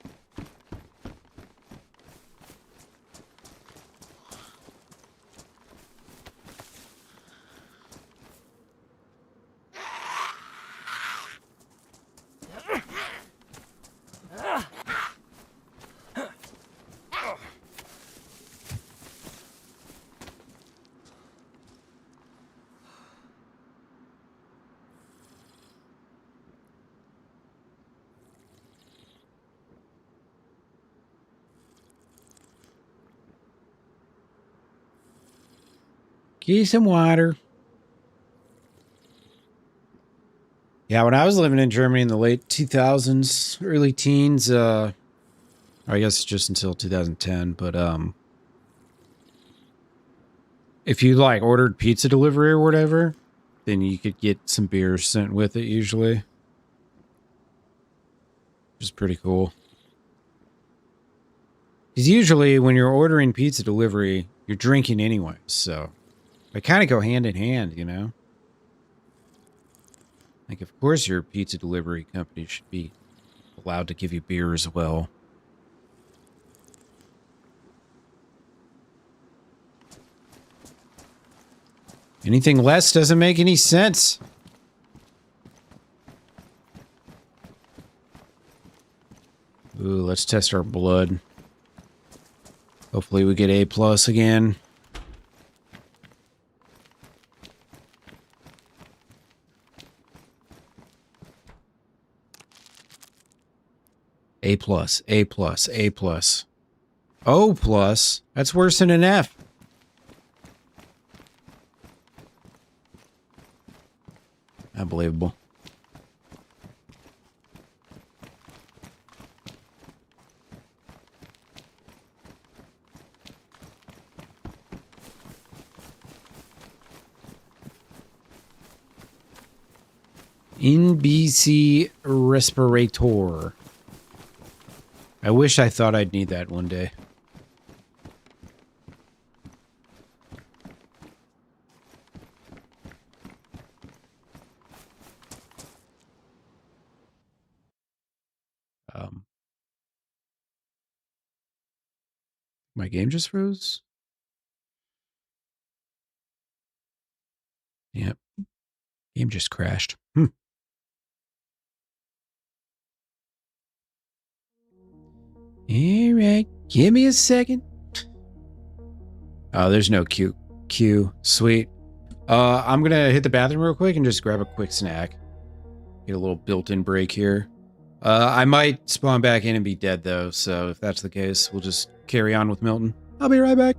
Speaker 1: Give you some water. Yeah, when I was living in Germany in the late 2000s, early teens, I guess just until 2010, but if you like ordered pizza delivery or whatever, then you could get some beers sent with it usually. Which is pretty cool. Because usually when you're ordering pizza delivery, you're drinking anyway, so they kind of go hand in hand, you know? Like, of course your pizza delivery company should be allowed to give you beer as well. Anything less doesn't make any sense. Ooh, let's test our blood. Hopefully we get A+ again. A+, A+, A+. O+, that's worse than an F. Unbelievable. NBC respirator. I wish I thought I'd need that one day. My game just froze? Yep. Game just crashed. Alright, give me a second. Oh, there's no Q. Sweet. I'm gonna hit the bathroom real quick and just grab a quick snack. Get a little built-in break here. I might spawn back in and be dead though, so if that's the case, we'll just carry on with Milton. I'll be right back.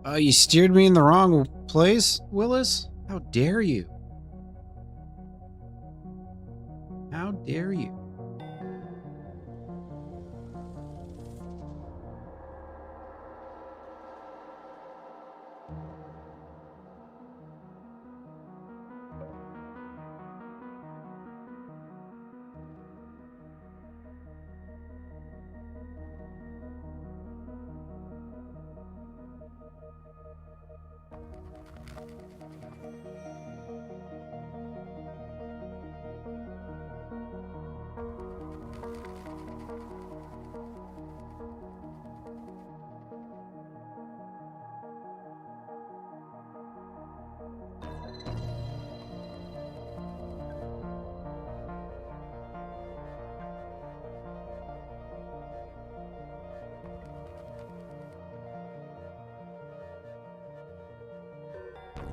Speaker 1: You steered me in the wrong place, Willis? How dare you? How dare you?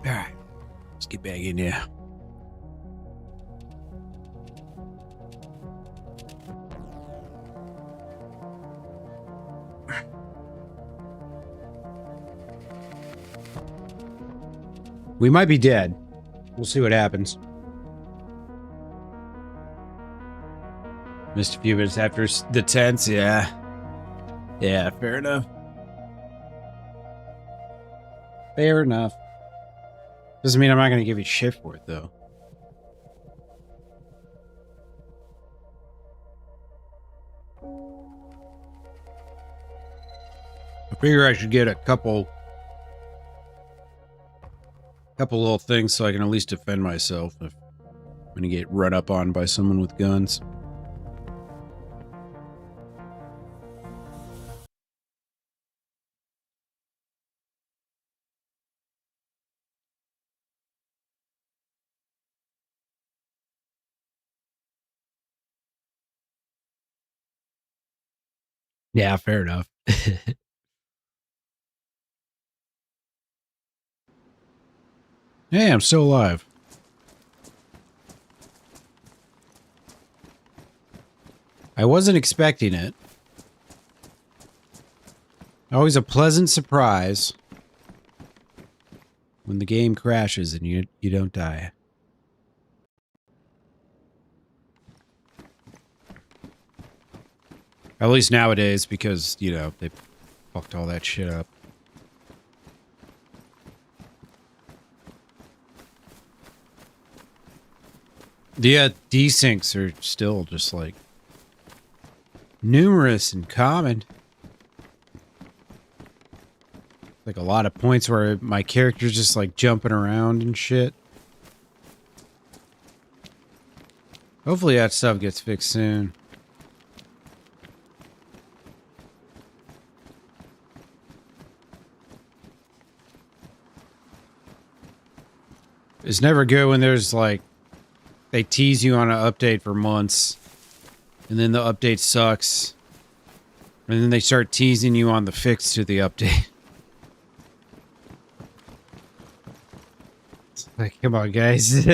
Speaker 1: All right, let's get back in there. We might be dead. We'll see what happens. Missed a few minutes after the tents, yeah. Yeah, fair enough. Fair enough. Doesn't mean I'm not going to give you shit for it, though. I figure I should get a couple little things so I can at least defend myself if I'm going to get run up on by someone with guns. Yeah, fair enough. Hey, I'm still alive. I wasn't expecting it. Always a pleasant surprise when the game crashes and you don't die. At least nowadays, because, you know, they fucked all that shit up. Yeah, desyncs are still just like numerous and common. Like a lot of points where my character's just like jumping around and shit. Hopefully that stuff gets fixed soon. It's never good when there's like, they tease you on an update for months, and then the update sucks, and then they start teasing you on the fix to the update. It's like, come on, guys.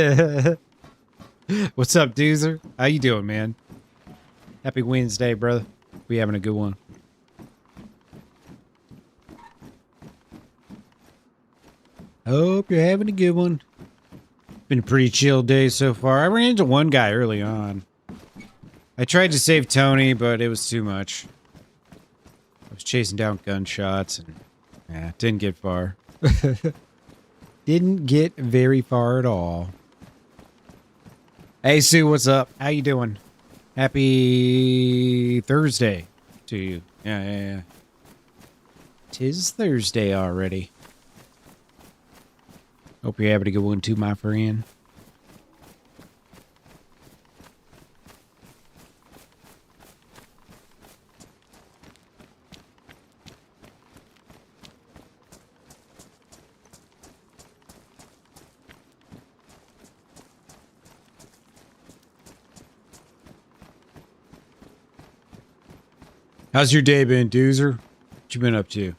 Speaker 1: What's up, Doozer? How you doing, man? Happy Wednesday, brother. We having a good one. Hope you're having a good one. Been a pretty chill day so far. I ran into one guy early on. I tried to save Toni, but it was too much. I was chasing down gunshots and didn't get far. Didn't get very far at all. Hey Sue, what's up? How you doing? Happy Thursday to you. Yeah. 'Tis Thursday already. Hope you're having a good one too, my friend. How's your day been, Doozer? What you been up to?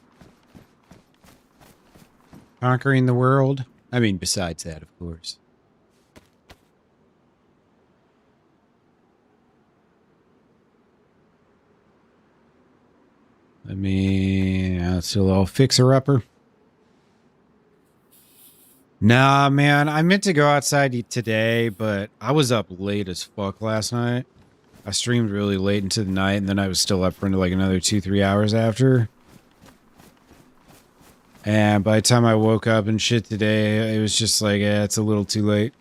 Speaker 1: Conquering the world? I mean, besides that, of course. I mean, it's a little fixer-upper. Nah, man. I meant to go outside today, but I was up late as fuck last night. I streamed really late into the night, and then I was still up for like another 2-3 hours after. And by the time I woke up and shit today, it was just like, it's a little too late.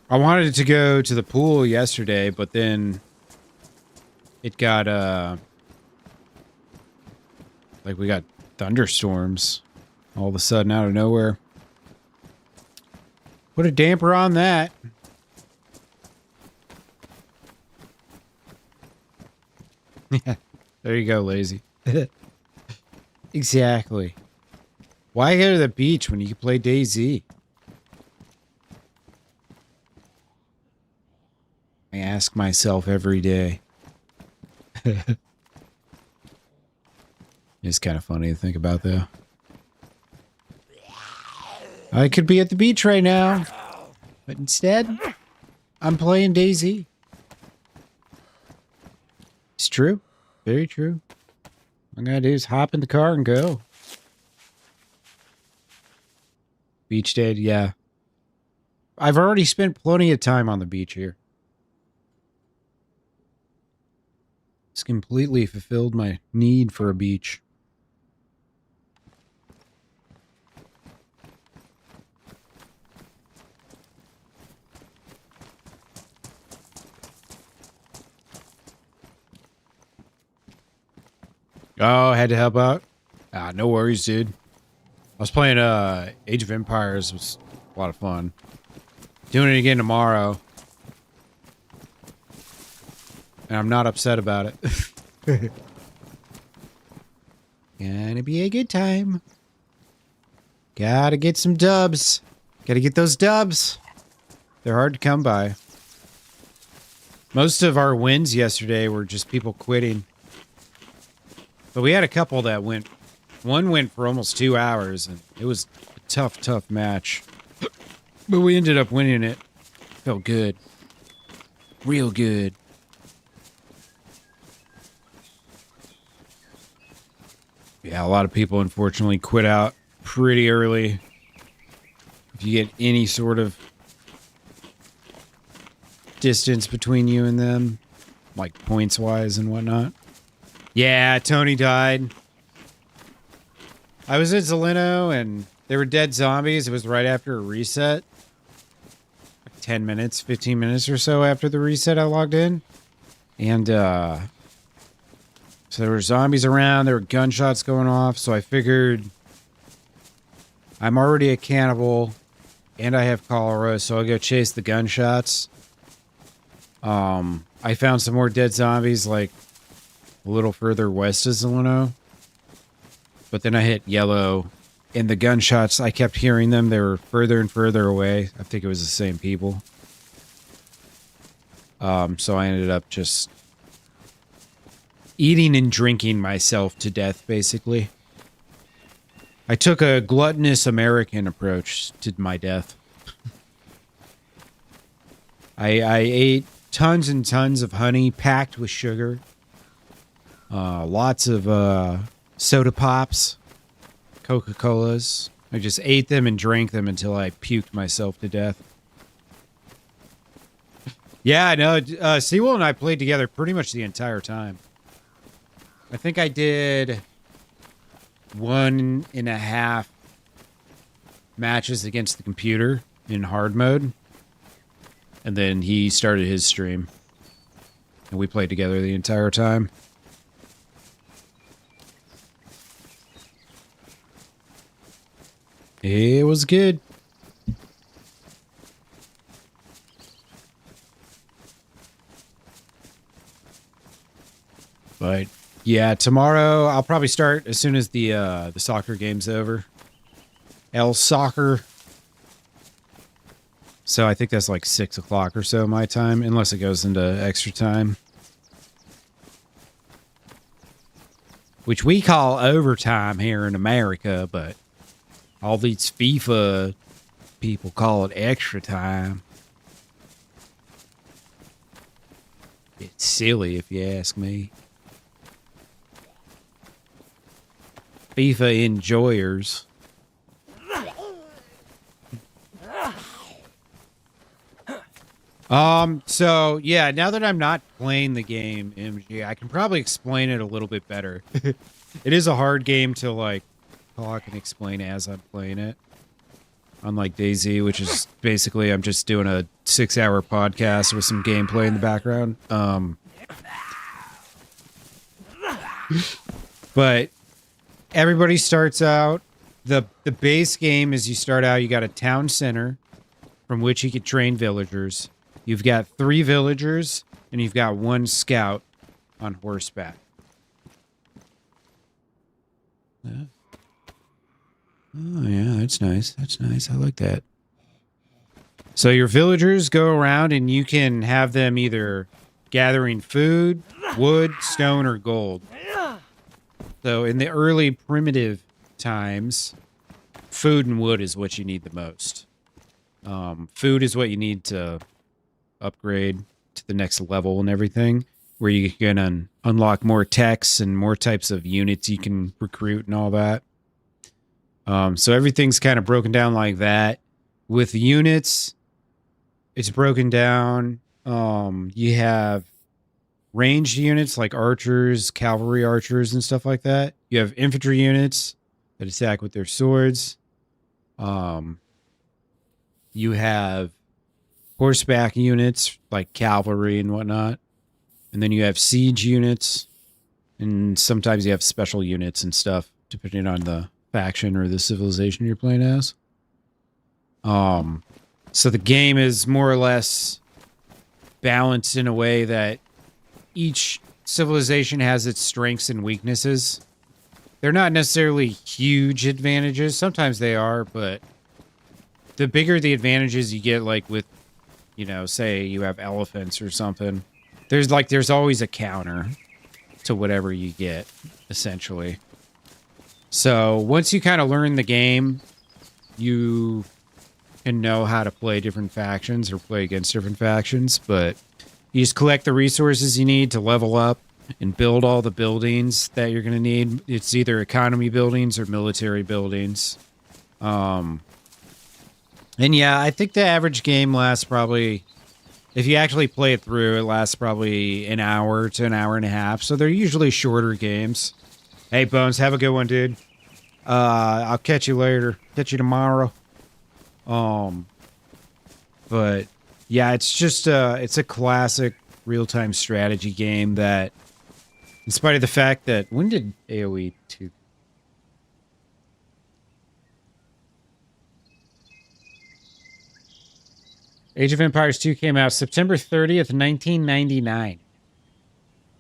Speaker 1: I wanted to go to the pool yesterday, but then it got, like we got thunderstorms all of a sudden out of nowhere. Put a damper on that. Yeah, there you go, lazy. Exactly. Why go to the beach when you can play DayZ? I ask myself every day. It's kind of funny to think about, though. I could be at the beach right now, but instead, I'm playing DayZ. It's true. Very true. All I gotta do is hop in the car and go. Beach day, yeah. I've already spent plenty of time on the beach here. It's completely fulfilled my need for a beach. Oh, I had to help out? Ah, no worries, dude. I was playing Age of Empires. It was a lot of fun. Doing it again tomorrow. And I'm not upset about it. Gonna be a good time. Gotta get some dubs. Gotta get those dubs. They're hard to come by. Most of our wins yesterday were just people quitting. But we had a couple that went... One went for almost 2 hours, and it was a tough, tough match. But we ended up winning it. Felt good. Real good. Yeah, a lot of people, unfortunately, quit out pretty early. If you get any sort of distance between you and them, like points-wise and whatnot. Yeah, Tony died. I was in Zeleno, and they were dead zombies. It was right after a reset. Like 10 minutes, 15 minutes or so after the reset I logged in. And, so there were zombies around, there were gunshots going off, so I figured I'm already a cannibal and I have cholera, so I'll go chase the gunshots. I found some more dead zombies like a little further west of Zeleno. But then I hit yellow and the gunshots, I kept hearing them. They were further and further away. I think it was the same people. So I ended up just eating and drinking myself to death, basically. I took a gluttonous American approach to my death. I ate tons and tons of honey packed with sugar. Lots of soda pops, Coca-Colas. I just ate them and drank them until I puked myself to death. Yeah, I know. Sewell and I played together pretty much the entire time. I think I did 1.5 matches against the computer in hard mode. And then he started his stream. And we played together the entire time. It was good. But yeah, tomorrow I'll probably start as soon as the soccer game's over. El Soccer. So I think that's like 6 o'clock or so my time, unless it goes into extra time. Which we call overtime here in America, but all these FIFA people call it extra time. It's silly if you ask me. FIFA enjoyers. So yeah, now that I'm not playing the game, MG, I can probably explain it a little bit better. It is a hard game to like talk and explain as I'm playing it. Unlike DayZ, which is basically I'm just doing a 6-hour podcast with some gameplay in the background. But everybody starts out, the base game is you start out, you got a town center from which you can train villagers. You've got 3 villagers, and you've got 1 scout on horseback. Yeah. Oh, yeah, that's nice. That's nice. I like that. So your villagers go around, and you can have them either gathering food, wood, stone, or gold. So in the early primitive times, food and wood is what you need the most. Food is what you need to upgrade to the next level and everything, where you can unlock more techs and more types of units you can recruit and all that. So everything's kind of broken down like that. With units, it's broken down. You have ranged units like archers, cavalry archers, and stuff like that. You have infantry units that attack with their swords. You have horseback units like cavalry and whatnot. And then you have siege units. And sometimes you have special units and stuff, depending on the faction or the civilization you're playing as. So the game is more or less balanced in a way that each civilization has its strengths and weaknesses. They're not necessarily huge advantages. Sometimes they are, but the bigger the advantages you get, like with, you know, say you have elephants or something, there's always a counter to whatever you get, essentially. So once you kind of learn the game, you can know how to play different factions or play against different factions, but you just collect the resources you need to level up and build all the buildings that you're going to need. It's either economy buildings or military buildings. And yeah, I think the average game lasts probably, if you actually play it through, it lasts probably an hour to an hour and a half. So they're usually shorter games. Hey, Bones, have a good one, dude. I'll catch you later. Catch you tomorrow. But yeah, it's just it's a classic real-time strategy game that, in spite of the fact that, when did AoE 2? Age of Empires 2 came out September 30th, 1999.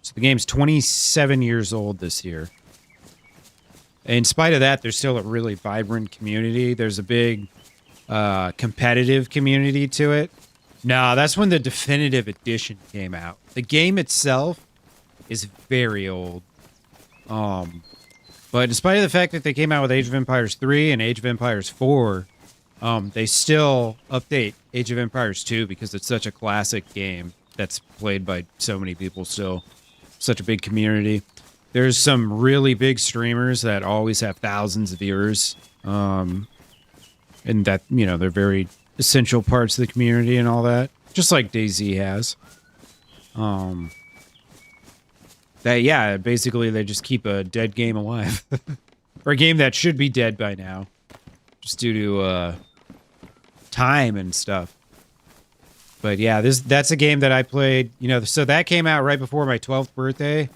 Speaker 1: So the game's 27 years old this year. In spite of that, there's still a really vibrant community. There's a big competitive community to it. No, that's when the definitive edition came out. The game itself is very old. But in spite of the fact that they came out with Age of Empires 3 and Age of Empires 4, they still update Age of Empires 2 because it's such a classic game that's played by so many people still. Such a big community. There's some really big streamers that always have thousands of viewers. And that, you know, they're very essential parts of the community and all that. Just like DayZ has. That, yeah, basically they just keep a dead game alive. Or a game that should be dead by now. Just due to time and stuff. But yeah, that's a game that I played, you know, so that came out right before my 12th birthday.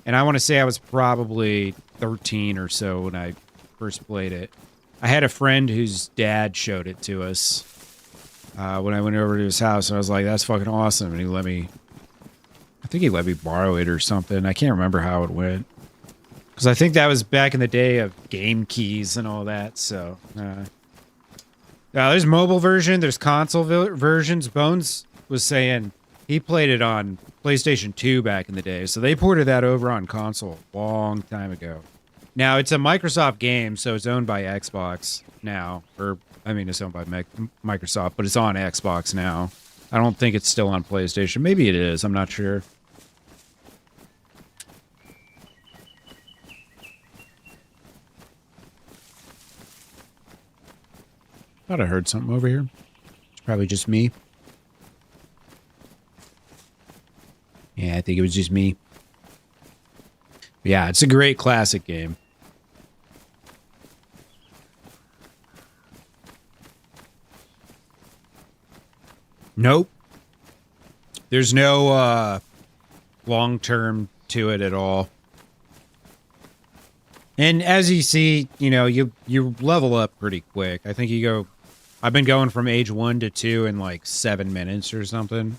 Speaker 1: And I want to say I was probably 13 or so when I first played it. I had a friend whose dad showed it to us when I went over to his house. And I was like, that's fucking awesome. And he let me, I think he let me borrow it or something. I can't remember how it went. Because I think that was back in the day of game keys and all that. So, there's mobile version. There's console versions. Bones was saying he played it on PlayStation 2 back in the day. So they ported that over on console a long time ago. Now, it's a Microsoft game, so it's owned by Xbox now. Or, I mean, it's owned by Microsoft, but it's on Xbox now. I don't think it's still on PlayStation. Maybe it is. I'm not sure. Thought I heard something over here. It's probably just me. Yeah, I think it was just me. Yeah, it's a great classic game. Nope. There's no long-term to it at all. And as you see, you know, you level up pretty quick. I think you go... I've been going from age 1 to 2 in like 7 minutes or something.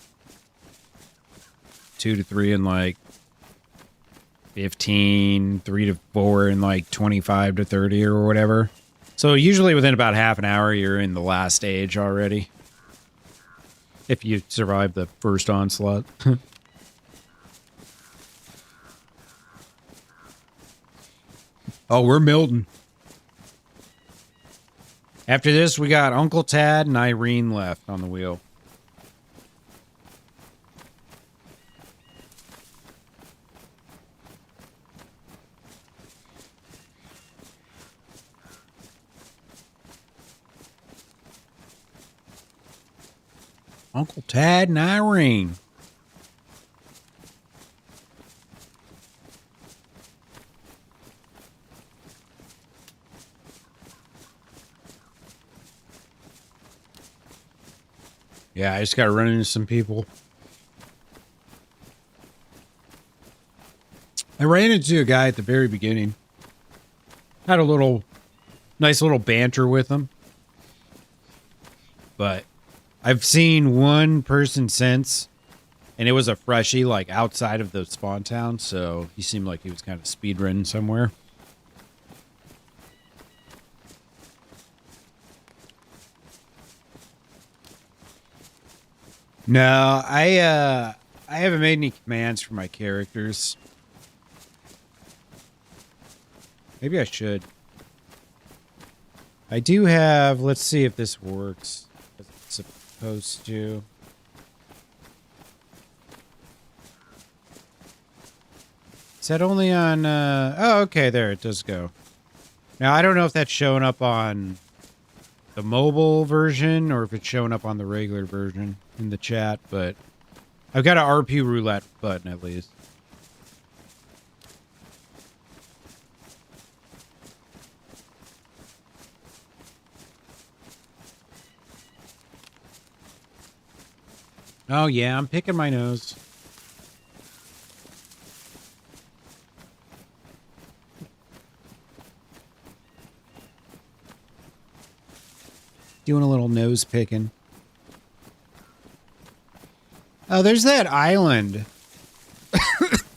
Speaker 1: 2 to 3 in like 15, 3 to 4 in like 25 to 30 or whatever. So usually within about half an hour, you're in the last stage already. If you survive the first onslaught. Oh, we're Milton. After this, we got Uncle Tad and Irene left on the wheel. Uncle Tad and Irene. Yeah, I just got to run into some people. I ran into a guy at the very beginning. Had a nice little banter with him. But I've seen one person since, and it was a freshie, like outside of the spawn town, so he seemed like he was kind of speedrunning somewhere. No, I haven't made any commands for my characters. Maybe I should. I do have, let's see if this works. It's supposed to. Is that only on, oh, okay, there, it does go. Now, I don't know if that's showing up on the mobile version or if it's showing up on the regular version in the chat, but I've got an RP roulette button at least. Oh yeah, I'm picking my nose. Doing a little nose picking. Oh, there's that island.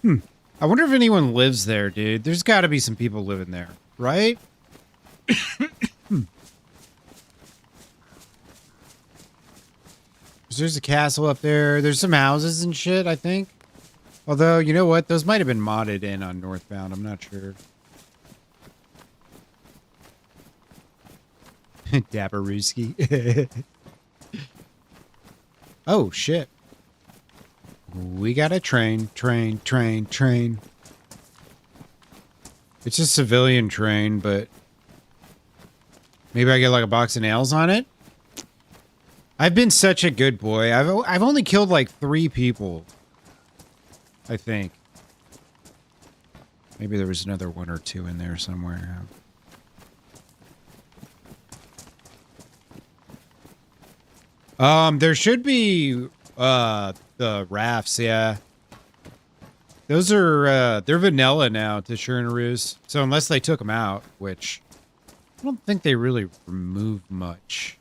Speaker 1: I wonder if anyone lives there, dude. There's got to be some people living there, right? There's a castle up there. There's some houses and shit, I think. Although, you know what? Those might have been modded in on Northbound. I'm not sure. Dapperooski. Oh, shit. We got a train. It's a civilian train, but maybe I get like a box of nails on it? I've been such a good boy. I've only killed like 3 people. I think. Maybe there was another 1 or 2 in there somewhere. There should be the rafts, yeah. Those are they're vanilla now to Chernarus. So unless they took them out, which I don't think they really removed much.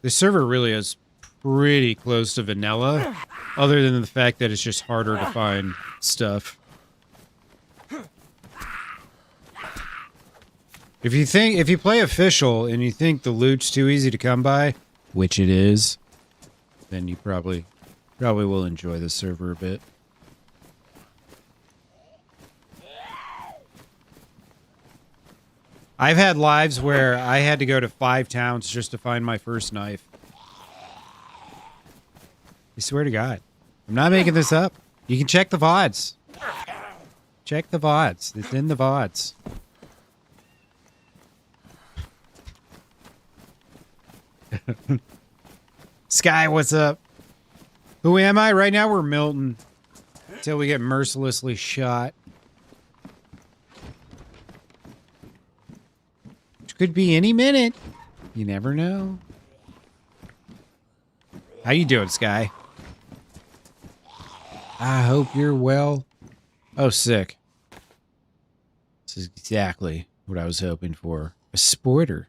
Speaker 1: The server really is pretty close to vanilla, other than the fact that it's just harder to find stuff. If you play official and you think the loot's too easy to come by, which it is, then you probably will enjoy the server a bit. I've had lives where I had to go to 5 towns just to find my first knife. I swear to God. I'm not making this up. You can check the VODs. Check the VODs. It's in the VODs. Sky, what's up? Who am I? Right now we're Milton. Until we get mercilessly shot. Which could be any minute. You never know. How you doing, Sky? I hope you're well. Oh, sick. This is exactly what I was hoping for. A sporter.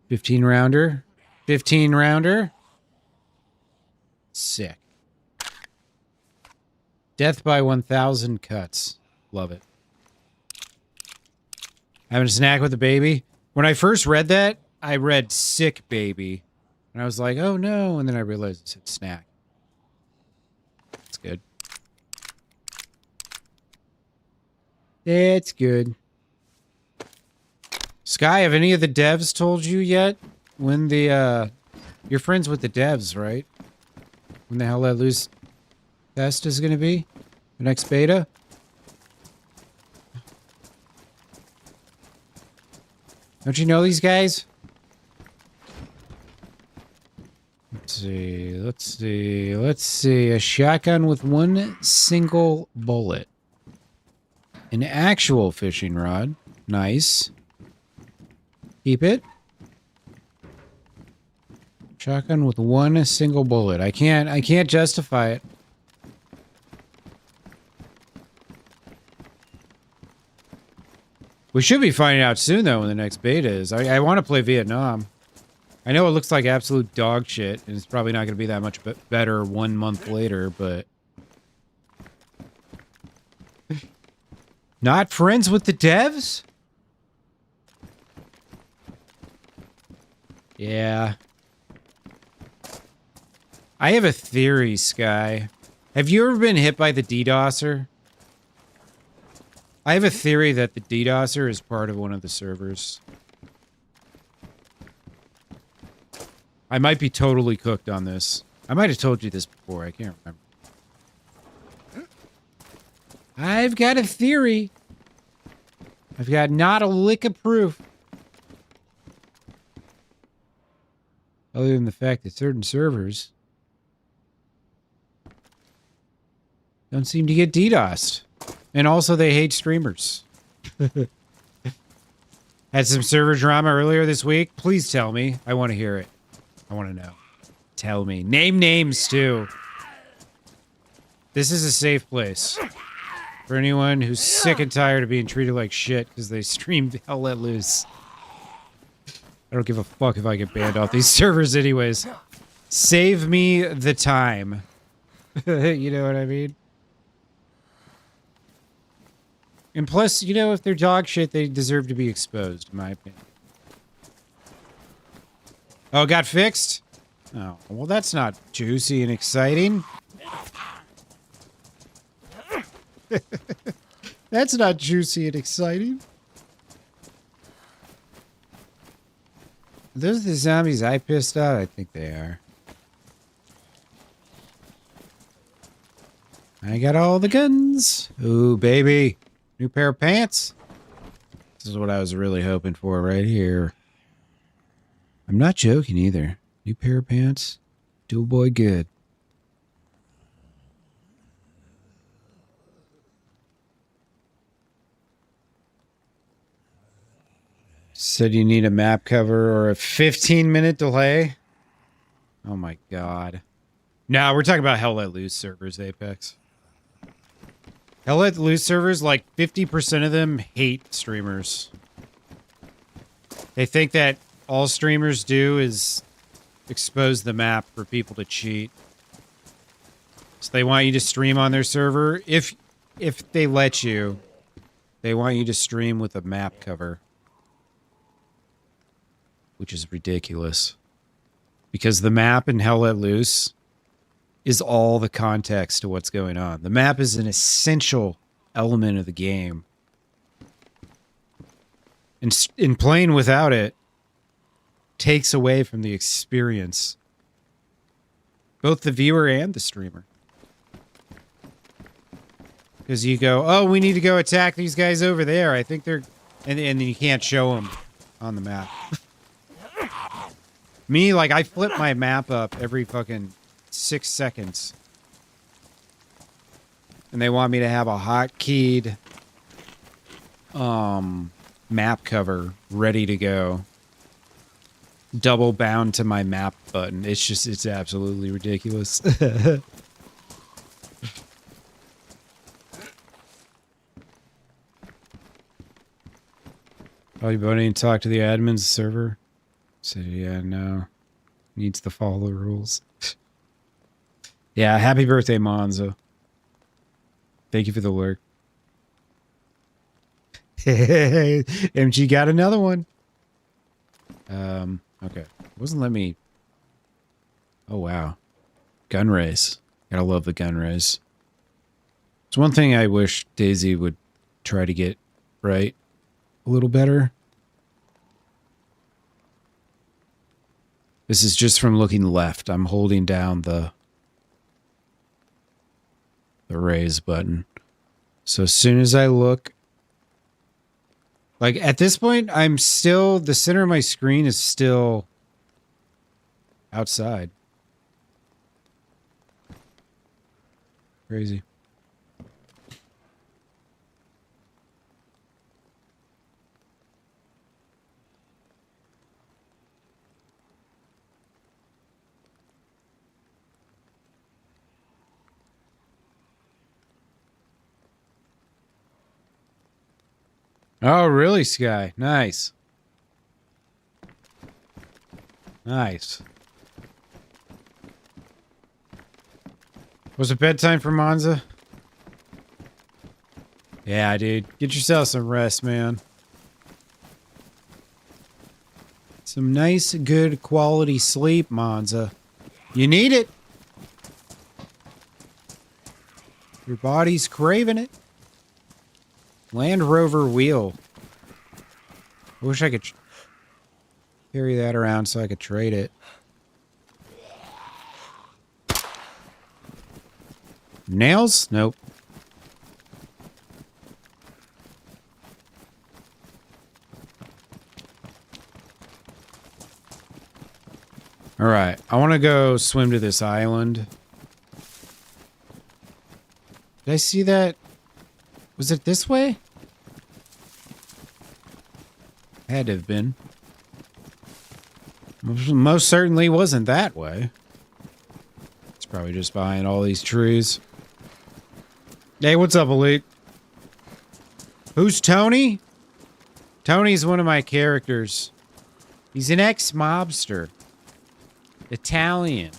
Speaker 1: 15 rounder. 15 rounder. Sick. Death by 1,000 cuts. Love it. Having a snack with the baby. When I first read that, I read sick baby. And I was like, oh no. And then I realized it said snack. That's good. That's good. Sky, have any of the devs told you yet? When the, you're friends with the devs, right? When the Hell Let Loose test is going to be? The next beta? Don't you know these guys? Let's see, let's see, let's see. A shotgun with one single bullet. An actual fishing rod. Nice. Keep it. Shotgun with one single bullet. I can't justify it. We should be finding out soon, though, when the next beta is. I want to play Vietnam. I know it looks like absolute dog shit, and it's probably not going to be that much better 1 month later, but... Not friends with the devs? Yeah. I have a theory, Sky. Have you ever been hit by the DDoSer? I have a theory that the DDoSer is part of one of the servers. I might be totally cooked on this. I might have told you this before. I can't remember. I've got a theory. I've got not a lick of proof. Other than the fact that certain servers don't seem to get DDoSed. And also they hate streamers. Had some server drama earlier this week. Please tell me. I want to hear it. I want to know. Tell me. Name names, too. This is a safe place. For anyone who's sick and tired of being treated like shit because they streamed Hell Let Loose. I don't give a fuck if I get banned off these servers anyways. Save me the time. You know what I mean? And plus, you know, if they're dog shit, they deserve to be exposed, in my opinion. Oh, it got fixed? Oh, well, that's not juicy and exciting. That's not juicy and exciting. Are those the zombies I pissed out? I think they are. I got all the guns. Ooh, baby. New pair of pants. This is what I was really hoping for right here. I'm not joking either. New pair of pants. Do a boy good. Said you need a map cover or a 15-minute delay? Oh my god. No, we're talking about Hell Let Loose servers, Apex. Hell Let Loose servers, like 50% of them hate streamers. They think that all streamers do is expose the map for people to cheat. So they want you to stream on their server. If they let you, they want you to stream with a map cover. Which is ridiculous. Because the map in Hell Let Loose is all the context to what's going on. The map is an essential element of the game. And in playing without it takes away from the experience. Both the viewer and the streamer. Because you go, oh, we need to go attack these guys over there. I think they're... And then you can't show them on the map. Me, like, I flip my map up every fucking 6 seconds. And they want me to have a hotkeyed map cover ready to go. Double bound to my map button. It's just, it's absolutely ridiculous. Oh, you buddy and talk to the admin's server? Said, yeah, no. Needs to follow the rules. Yeah, happy birthday, Monzo. Thank you for the lurk. MG got another one. Okay. It wasn't let me... Oh, wow. Gun race. Gotta love the gun race. It's one thing I wish DayZ would try to get right a little better. This is just from looking left. I'm holding down the raise button. So as soon as I look, like at this point, I'm still, the center of my screen is still outside. Crazy. Oh, really, Sky? Nice. Nice. Was it bedtime for Monza? Yeah, dude. Get yourself some rest, man. Some nice, good quality sleep, Monza. You need it. Your body's craving it. Land Rover wheel. I wish I could carry that around so I could trade it. Nails? Nope. Alright, I want to go swim to this island. Did I see that? Was it this way? Had to have been. Most certainly wasn't that way. It's probably just behind all these trees. Hey, what's up, Elite? Who's Toni? Tony's one of my characters. He's an ex-mobster. Italian.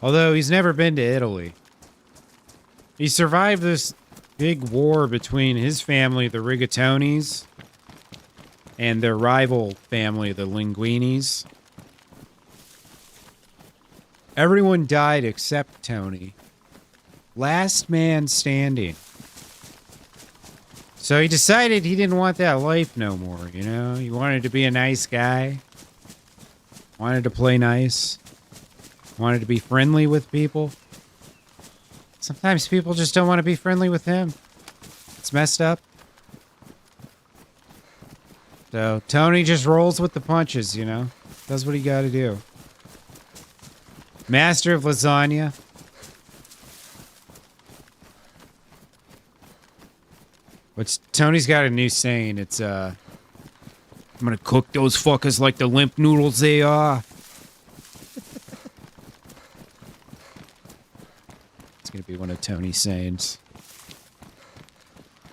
Speaker 1: Although he's never been to Italy. He survived this big war between his family, the Rigatonis, and their rival family, the Linguinis. Everyone died except Toni. Last man standing. So he decided he didn't want that life no more, you know? He wanted to be a nice guy. Wanted to play nice. Wanted to be friendly with people. Sometimes people just don't want to be friendly with him. It's messed up. So Toni just rolls with the punches, you know? Does what he gotta do. Master of lasagna. Tony's got a new saying. It's, I'm gonna cook those fuckers like the limp noodles they are. It's gonna be one of Tony's sayings.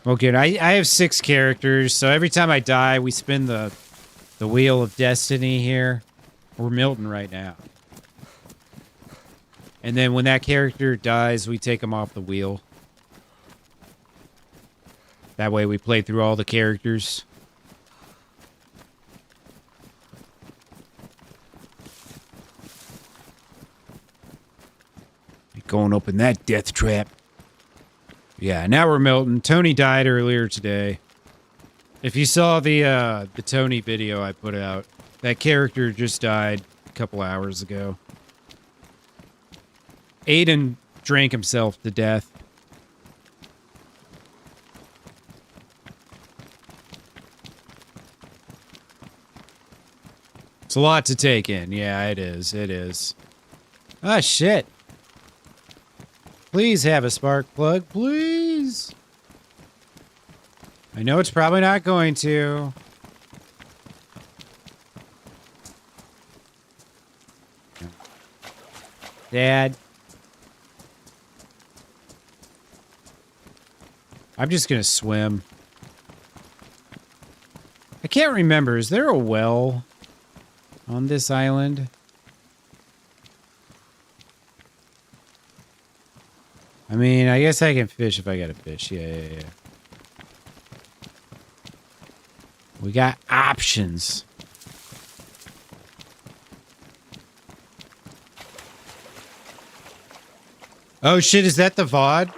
Speaker 1: Well, good. I have 6 characters, so every time I die, we spin the wheel of destiny here. We're Milton right now. And then when that character dies, we take him off the wheel. That way we play through all the characters. Going up in that death trap. Yeah, now we're Milton. Toni died earlier today. If you saw the Toni video I put out, that character just died a couple hours ago. Ate and drank himself to death. It's a lot to take in. Yeah, it is. It is. Ah, shit. Please have a spark plug, please. I know it's probably not going to. Dad. I'm just gonna swim. I can't remember. Is there a well on this island? I mean, I guess I can fish if I gotta fish. Yeah. We got options. Oh shit, is that the VOD?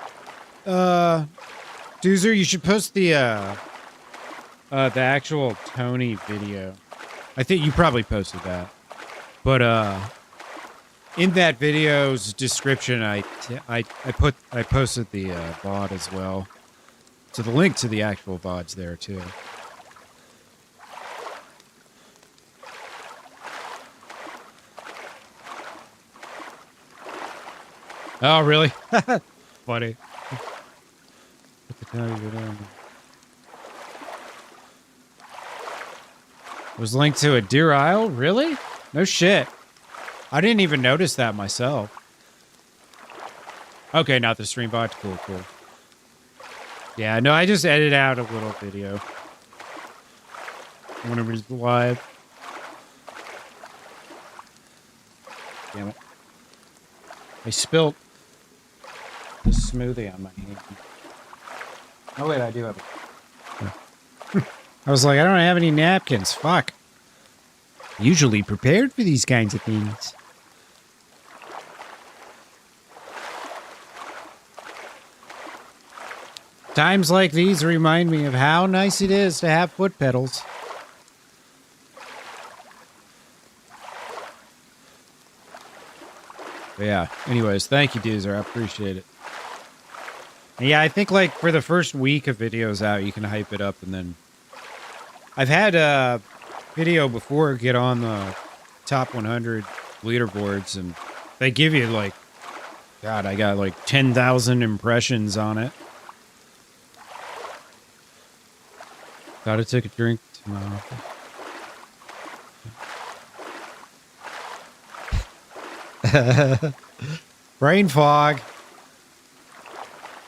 Speaker 1: Doozer, you should post the actual Toni video. I think you probably posted that. But in that video's description, I posted the VOD as well. So the link to the actual VOD's there too. Oh, really? Funny. What the hell are you doing? Was linked to a Deer Isle? Really? No shit. I didn't even notice that myself. Okay, not the stream bot. Cool. Yeah, no, I just edited out a little video. Whenever it's live. Damn it. I spilled the smoothie on my hand. Oh wait, I do have it. I was like, I don't have any napkins. Fuck. Usually prepared for these kinds of things. Times like these remind me of how nice it is to have foot pedals. But yeah, anyways, thank you, Deezer. I appreciate it. And yeah, I think like for the first week of videos out, you can hype it up, and then I've had a video before get on the top 100 leaderboards, and they give you like, God, I got like 10,000 impressions on it. Gotta take a drink tomorrow. Brain fog.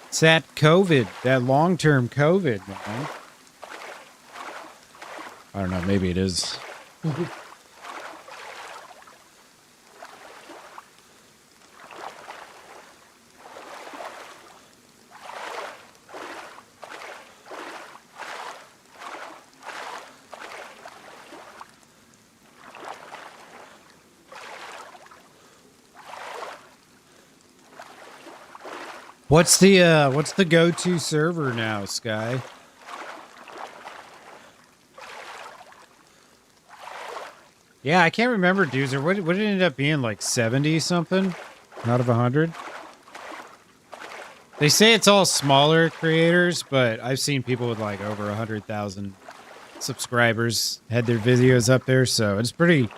Speaker 1: It's that COVID, that long-term COVID, man. I don't know, maybe it is. What's the go-to server now, Sky? Yeah, I can't remember, Doozer. What did it end up being, like 70 something out of 100? They say it's all smaller creators, but I've seen people with like over 100,000 subscribers had their videos up there, so it's pretty.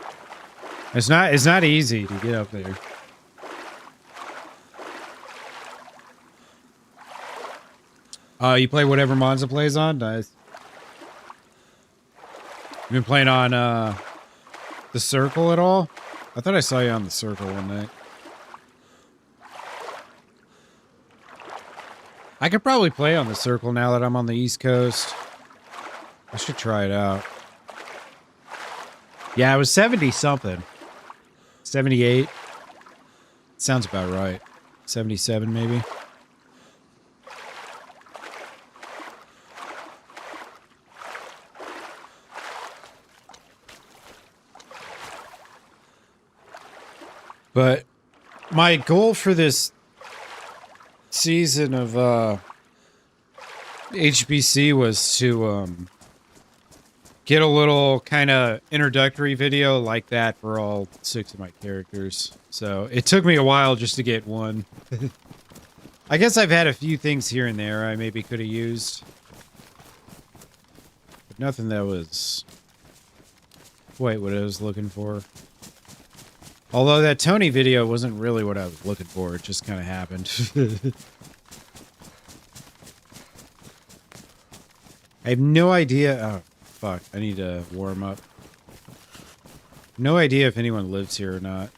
Speaker 1: It's not easy to get up there. You play whatever Monza plays on? Nice. You been playing on the Circle at all? I thought I saw you on the Circle one night. I could probably play on the Circle now that I'm on the East Coast. I should try it out. Yeah, it was 70 something. 78. Sounds about right. 77 maybe. But my goal for this season of HBC was to get a little kind of introductory video like that for all 6 of my characters. So it took me a while just to get one. I guess I've had a few things here and there I maybe could have used. But nothing that was quite what I was looking for. Although that Toni video wasn't really what I was looking for. It just kind of happened. I have no idea. Oh, fuck. I need to warm up. No idea if anyone lives here or not.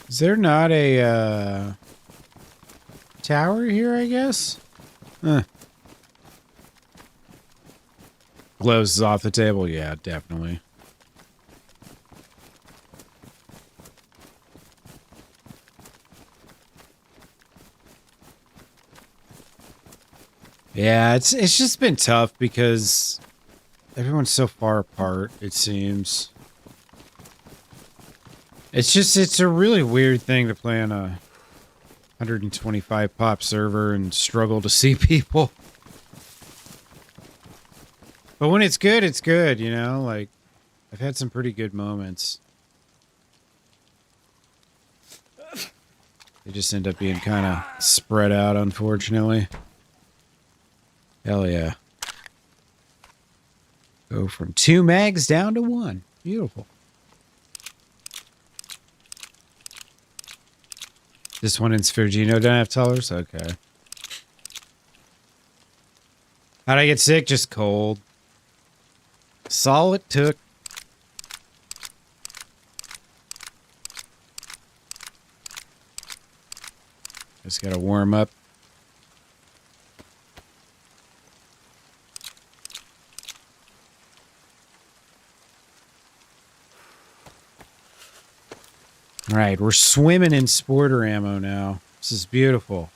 Speaker 1: Is there not a, tower here, I guess? Huh. Gloves is off the table? Yeah, definitely. Yeah, it's just been tough because everyone's so far apart, it seems. It's a really weird thing to play on a 125 pop server and struggle to see people. But when it's good, you know? Like, I've had some pretty good moments. They just end up being kind of spread out, unfortunately. Hell yeah. Go from 2 mags down to 1. Beautiful. This one in Sphyrgino don't have tellers? Okay. How'd I get sick? Just cold. That's all it took. Just gotta warm up. All right, we're swimming in sporter ammo now. This is beautiful.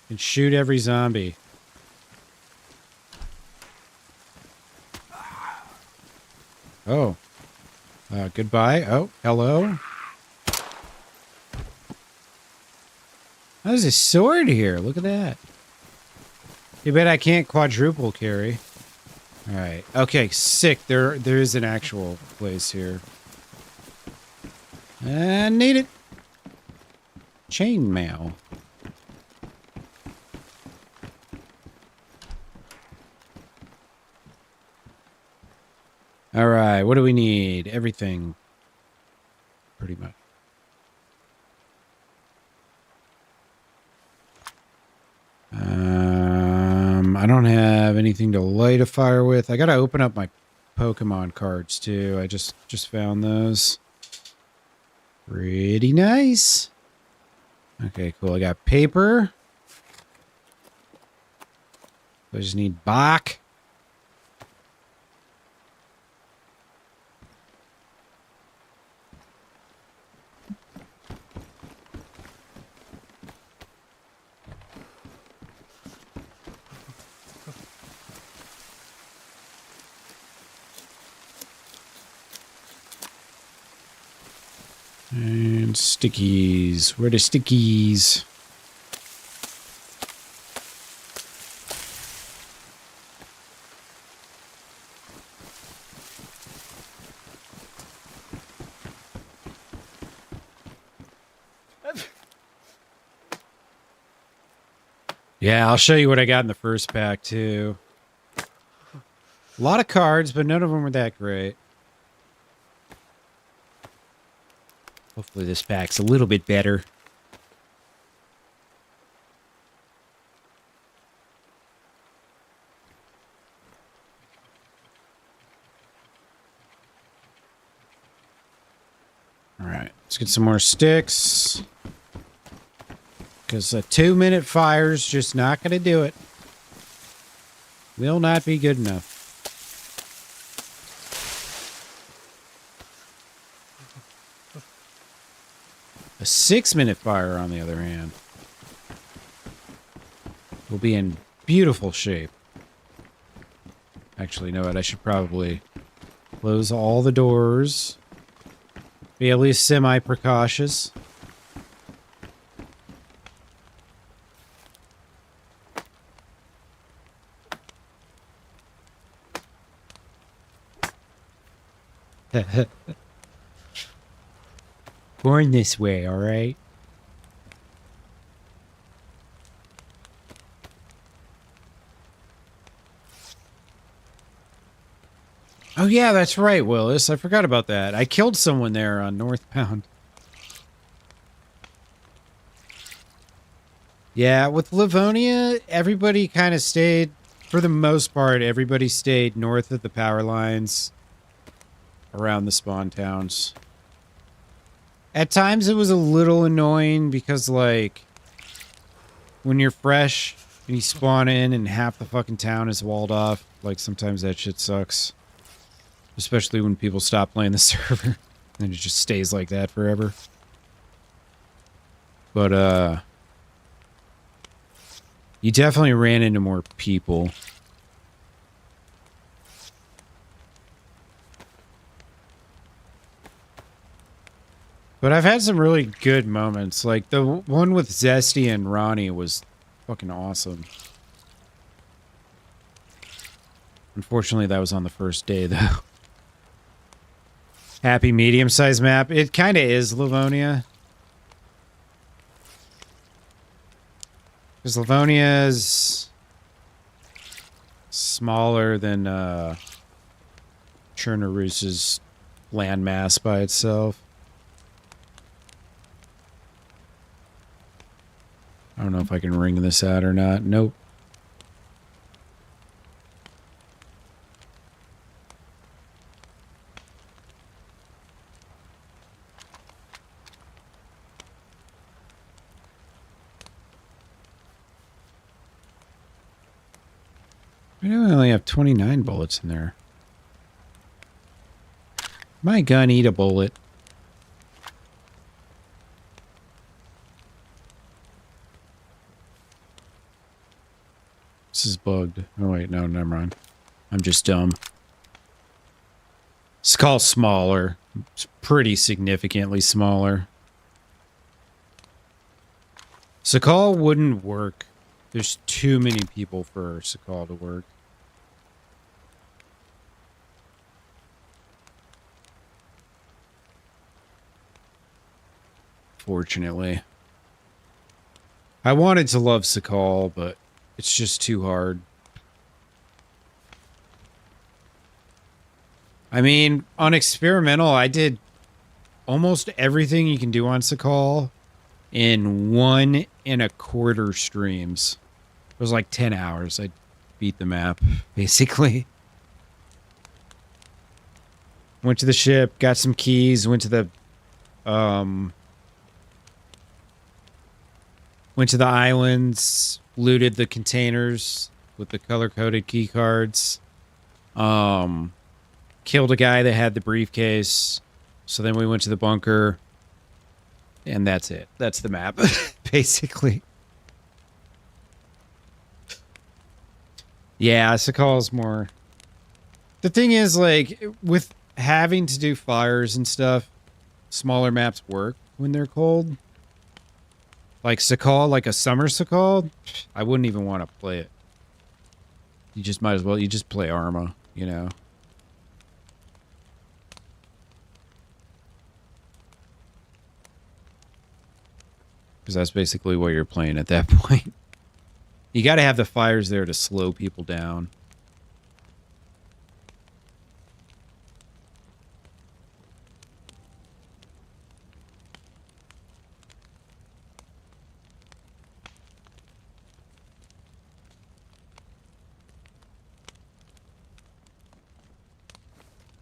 Speaker 1: Can shoot every zombie. Oh. Goodbye. Oh, hello. Oh, there's a sword here. Look at that. You bet I can't quadruple carry. All right. Okay, sick. There is an actual place here. I need it. Chainmail. All right, what do we need? Everything. Pretty much. I don't have anything to light a fire with. I gotta open up my Pokemon cards too. I just found those. Pretty nice. Okay, cool. I got paper. I just need Bach. And stickies. Where are the stickies? Yeah, I'll show you what I got in the first pack, too. A lot of cards, but none of them were that great. Hopefully this pack's a little bit better. All right, let's get some more sticks. Because a 2-minute fire's just not going to do it. Will not be good enough. A 6-minute fire, on the other hand, will be in beautiful shape. Actually, you know what? I should probably close all the doors. Be at least semi-precautious. Born this way, alright? Oh yeah, that's right, Willis. I forgot about that. I killed someone there on Northbound. Yeah, with Livonia, everybody kind of stayed, for the most part, everybody stayed north of the power lines around the spawn towns. At times it was a little annoying because, like, when you're fresh and you spawn in and half the fucking town is walled off, like, sometimes that shit sucks. Especially when people stop playing the server. And it just stays like that forever. But, you definitely ran into more people. But I've had some really good moments. Like, the one with Zesty and Ronnie was fucking awesome. Unfortunately, that was on the first day, though. Happy medium-sized map. It kind of is Livonia. Because Livonia is smaller than Chernarus's landmass by itself. I don't know if I can ring this out or not. Nope. I know I only have 29 bullets in there. My gun eat a bullet. This is bugged. Oh wait, no, never mind. I'm just dumb. Skull's smaller. It's pretty significantly smaller. Sakal wouldn't work. There's too many people for Sakal to work. Fortunately. I wanted to love Sakal, but it's just too hard. I mean, on experimental, I did almost everything you can do on Sakal in 1.25 streams. It was like 10 hours. I beat the map, basically. Went to the ship, got some keys, went to the islands, looted the containers with the color-coded key cards. Killed a guy that had the briefcase. So then we went to the bunker. And that's it. That's the map, basically. Yeah, Sakal's more... The thing is, like, with having to do fires and stuff, smaller maps work when they're cold. Like Sakal, like a summer Sakal, I wouldn't even want to play it. You just might as well, you just play Arma, you know? Because that's basically what you're playing at that point. You got to have the fires there to slow people down.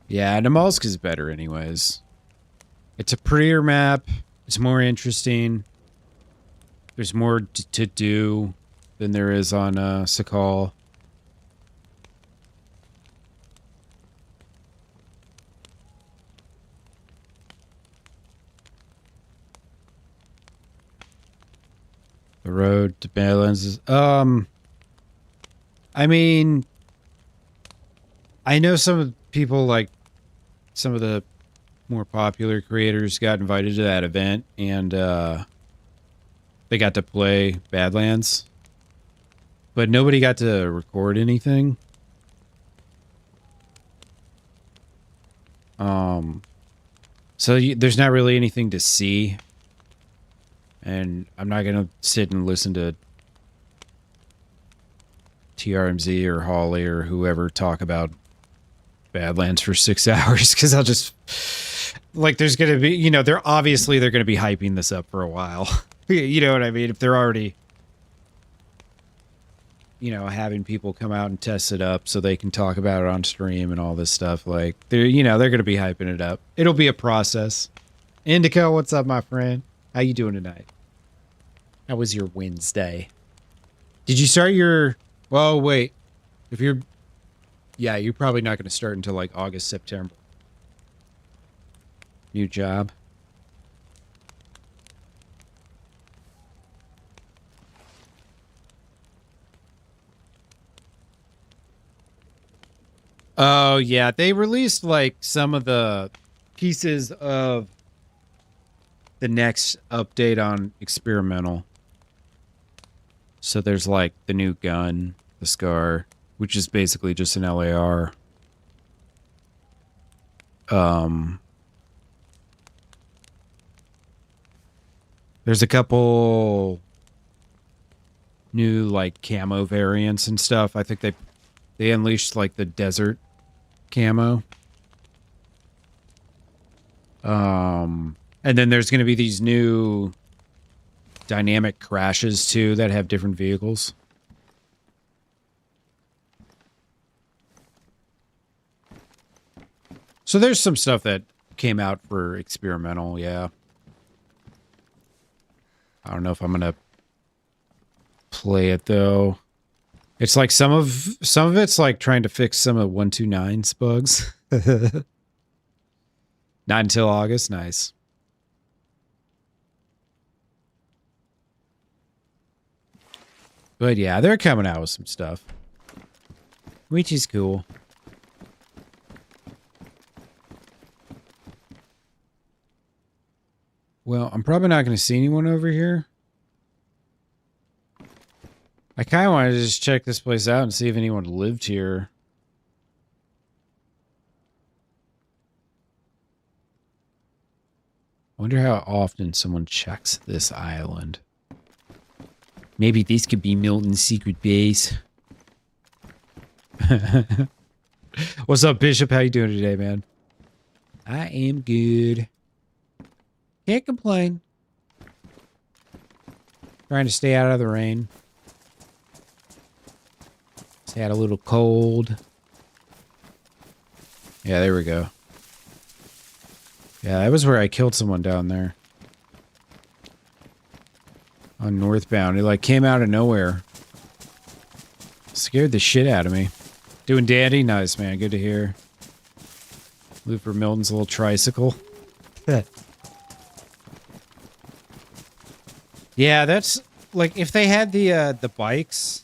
Speaker 1: Yeah, Namalsk is better anyways. It's a prettier map. It's more interesting. There's more to do than there is on Sakal. The road to balance is... I mean... I know some people, like some of the more popular creators, got invited to that event, and they got to play Badlands, but nobody got to record anything. So there's not really anything to see, and I'm not gonna sit and listen to TRMZ or Holly or whoever talk about Badlands for 6 hours, because I'll just, like, there's gonna be, you know, they're gonna be hyping this up for a while. You know what I mean? If they're already, you know, having people come out and test it up so they can talk about it on stream and all this stuff, like, they're going to be hyping it up. It'll be a process. Indico, what's up, my friend? How you doing tonight? How was your Wednesday? Did you start your... Well, wait. If you're... Yeah, you're probably not going to start until, like, August, September. New job. Oh, yeah. They released, like, some of the pieces of the next update on experimental. So there's, like, the new gun, the SCAR, which is basically just an LAR. There's a couple new, like, camo variants and stuff. I think they unleashed, like, the desert camo. And then there's going to be these new dynamic crashes too that have different vehicles. So there's some stuff that came out for experimental, yeah. I don't know if I'm going to play it though. It's like some of it's like trying to fix some of 129's bugs. Not until August. Nice. But yeah, they're coming out with some stuff, which is cool. Well, I'm probably not going to see anyone over here. I kind of wanted to just check this place out and see if anyone lived here. I wonder how often someone checks this island. Maybe this could be Milton's secret base. What's up, Bishop? How you doing today, man? I am good. Can't complain. Trying to stay out of the rain. Just had a little cold. Yeah, there we go. Yeah, that was where I killed someone down there. On northbound. It like came out of nowhere. Scared the shit out of me. Doing dandy? Nice, man. Good to hear. Loop for Milton's little tricycle. Yeah, that's like if they had the bikes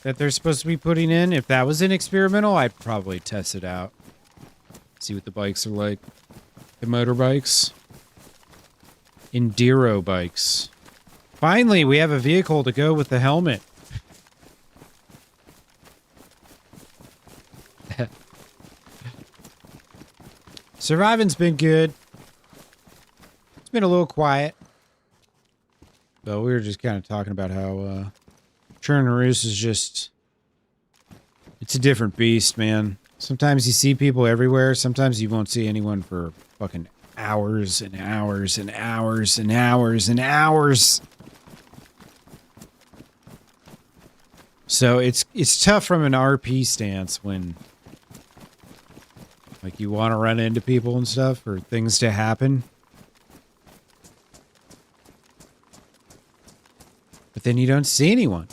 Speaker 1: that they're supposed to be putting in, if that was an experimental, I'd probably test it out. See what the bikes are like. The motorbikes. Enduro bikes. Finally, we have a vehicle to go with the helmet. Surviving's been good. It's been a little quiet. But we were just kind of talking about how Chernarus is just... It's a different beast, man. Sometimes you see people everywhere. Sometimes you won't see anyone for fucking hours and hours and hours and hours and hours. So it's tough from an RP stance when like you want to run into people and stuff or things to happen. But then you don't see anyone.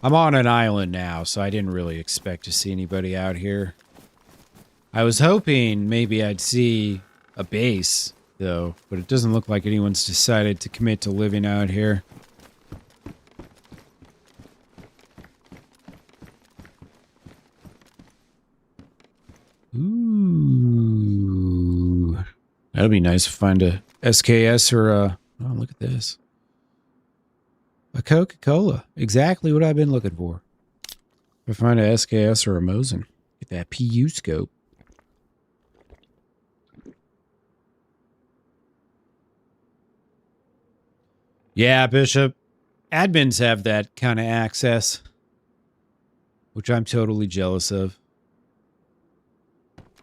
Speaker 1: I'm on an island now, so I didn't really expect to see anybody out here. I was hoping maybe I'd see a base, though, but it doesn't look like anyone's decided to commit to living out here. Ooh. That'd be nice to find a SKS or a... Oh, look at this. A Coca-Cola. Exactly what I've been looking for. If I find a SKS or a Mosin. Get that PU scope. Yeah, Bishop. Admins have that kind of access. Which I'm totally jealous of.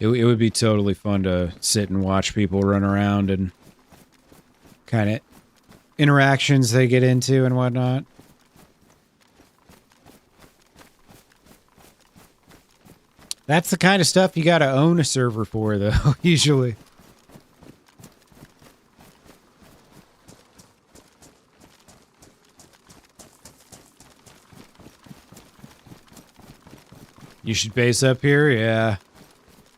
Speaker 1: It would be totally fun to sit and watch people run around and kind of interactions they get into and whatnot. That's the kind of stuff you gotta own a server for, though, usually. You should base up here? Yeah.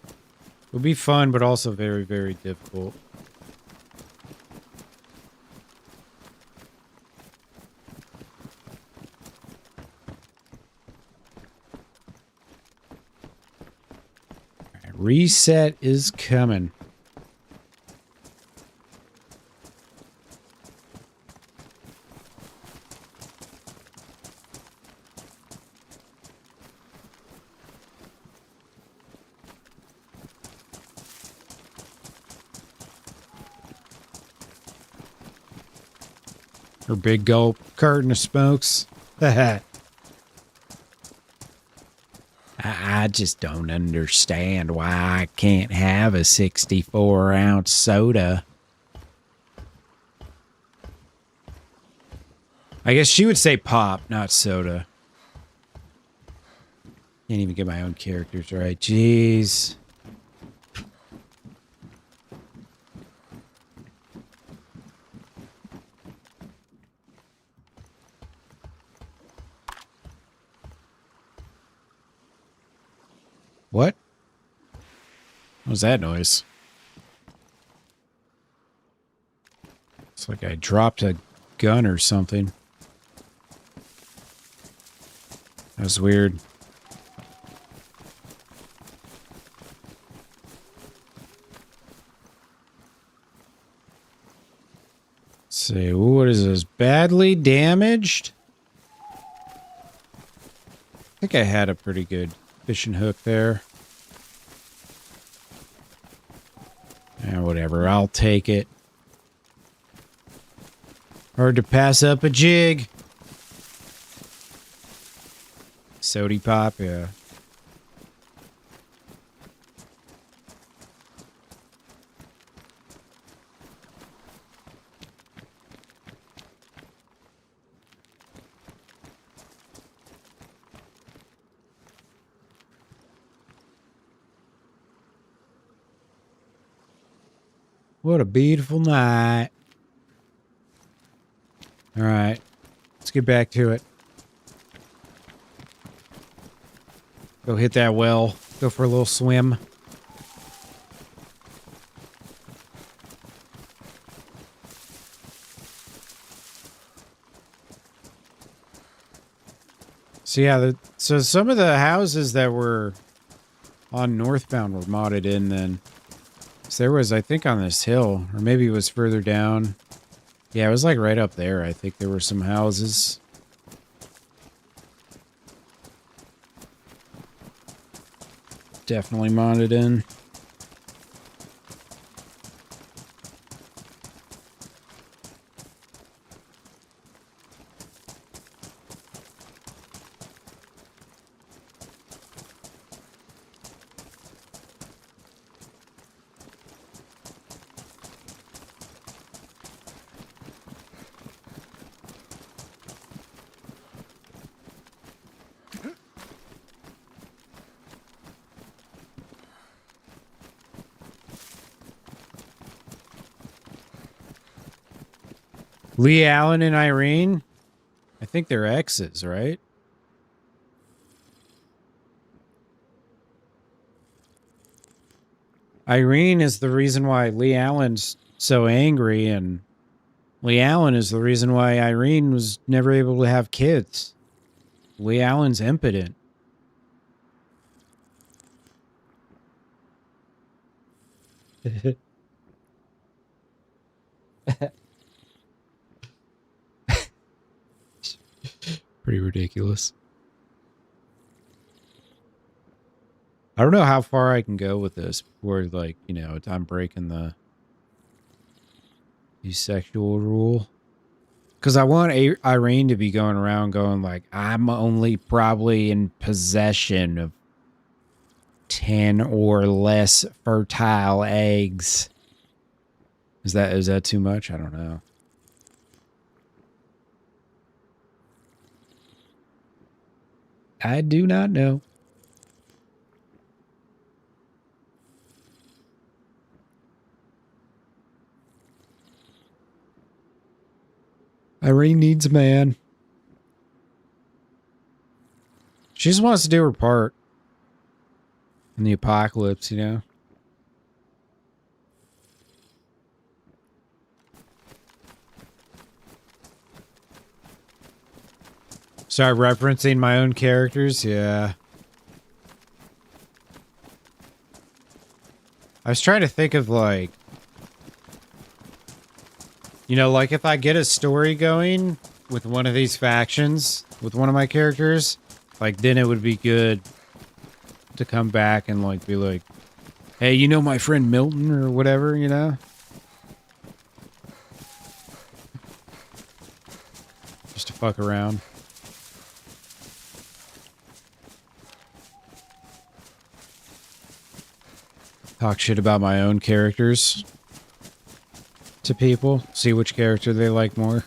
Speaker 1: It would be fun, but also very, very difficult. Right, reset is coming. Her big gulp carton of smokes. I just don't understand why I can't have a 64-ounce soda. I guess she would say pop, not soda. Can't even get my own characters right. Jeez. What? What was that noise? It's like I dropped a gun or something. That was weird. Let's see, what is this? Badly damaged? I think I had a pretty good fishing hook there. And whatever, I'll take it. Hard to pass up a jig. Sody pop, yeah. What a beautiful night. All right, let's get back to it. Go hit that well. Go for a little swim. So yeah, so some of the houses that were on northbound were modded in then. So there was, I think, on this hill, or maybe it was further down. Yeah, it was like right up there. I think there were some houses. Definitely modded in. Lee, Allan, and Irene? I think they're exes, right? Irene is the reason why Lee Allen's so angry, and Lee Allen is the reason why Irene was never able to have kids. Lee Allen's impotent. Pretty ridiculous. I don't know how far I can go with this before, like, you know, I'm breaking the asexual rule. Because I want Irene to be going around going like, I'm only probably in possession of 10 or less fertile eggs. Is that too much? I don't know. I do not know. Irene needs a man. She just wants to do her part in the apocalypse, you know? Start referencing my own characters? Yeah. I was trying to think of, like, you know, like if I get a story going with one of these factions, with one of my characters, like then it would be good to come back and like be like, hey, you know my friend Milton or whatever, you know? Just to fuck around. Talk shit about my own characters to people, see which character they like more.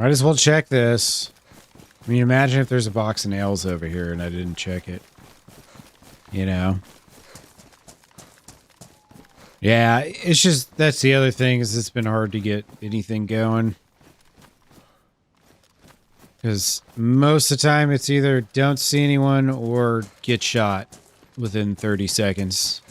Speaker 1: Might as well check this. I mean, imagine if there's a box of nails over here and I didn't check it. You know? Yeah, it's just, that's the other thing, is it's been hard to get anything going. Because most of the time it's either don't see anyone or get shot within 30 seconds.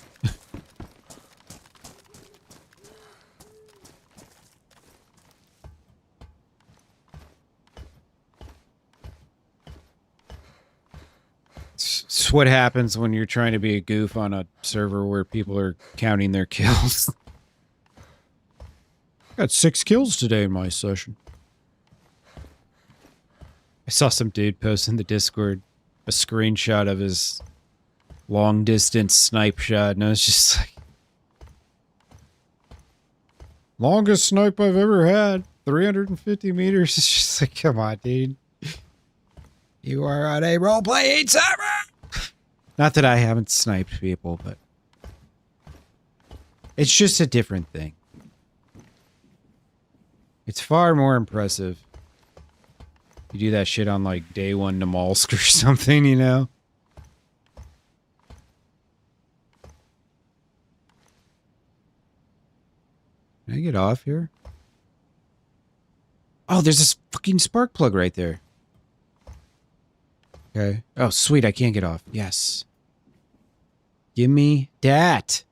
Speaker 1: It's what happens when you're trying to be a goof on a server where people are counting their kills. Got 6 kills today in my session. I saw some dude post in the Discord a screenshot of his long distance snipe shot, and I was just like, longest snipe I've ever had, 350 meters. It's just like, come on, dude. You are on a role-playing server! Not that I haven't sniped people, but it's just a different thing. It's far more impressive. You do that shit on like day 1 Namalsk or something, you know? Can I get off here? Oh, there's this fucking spark plug right there. Okay. Oh, sweet. I can't get off. Yes. Give me that.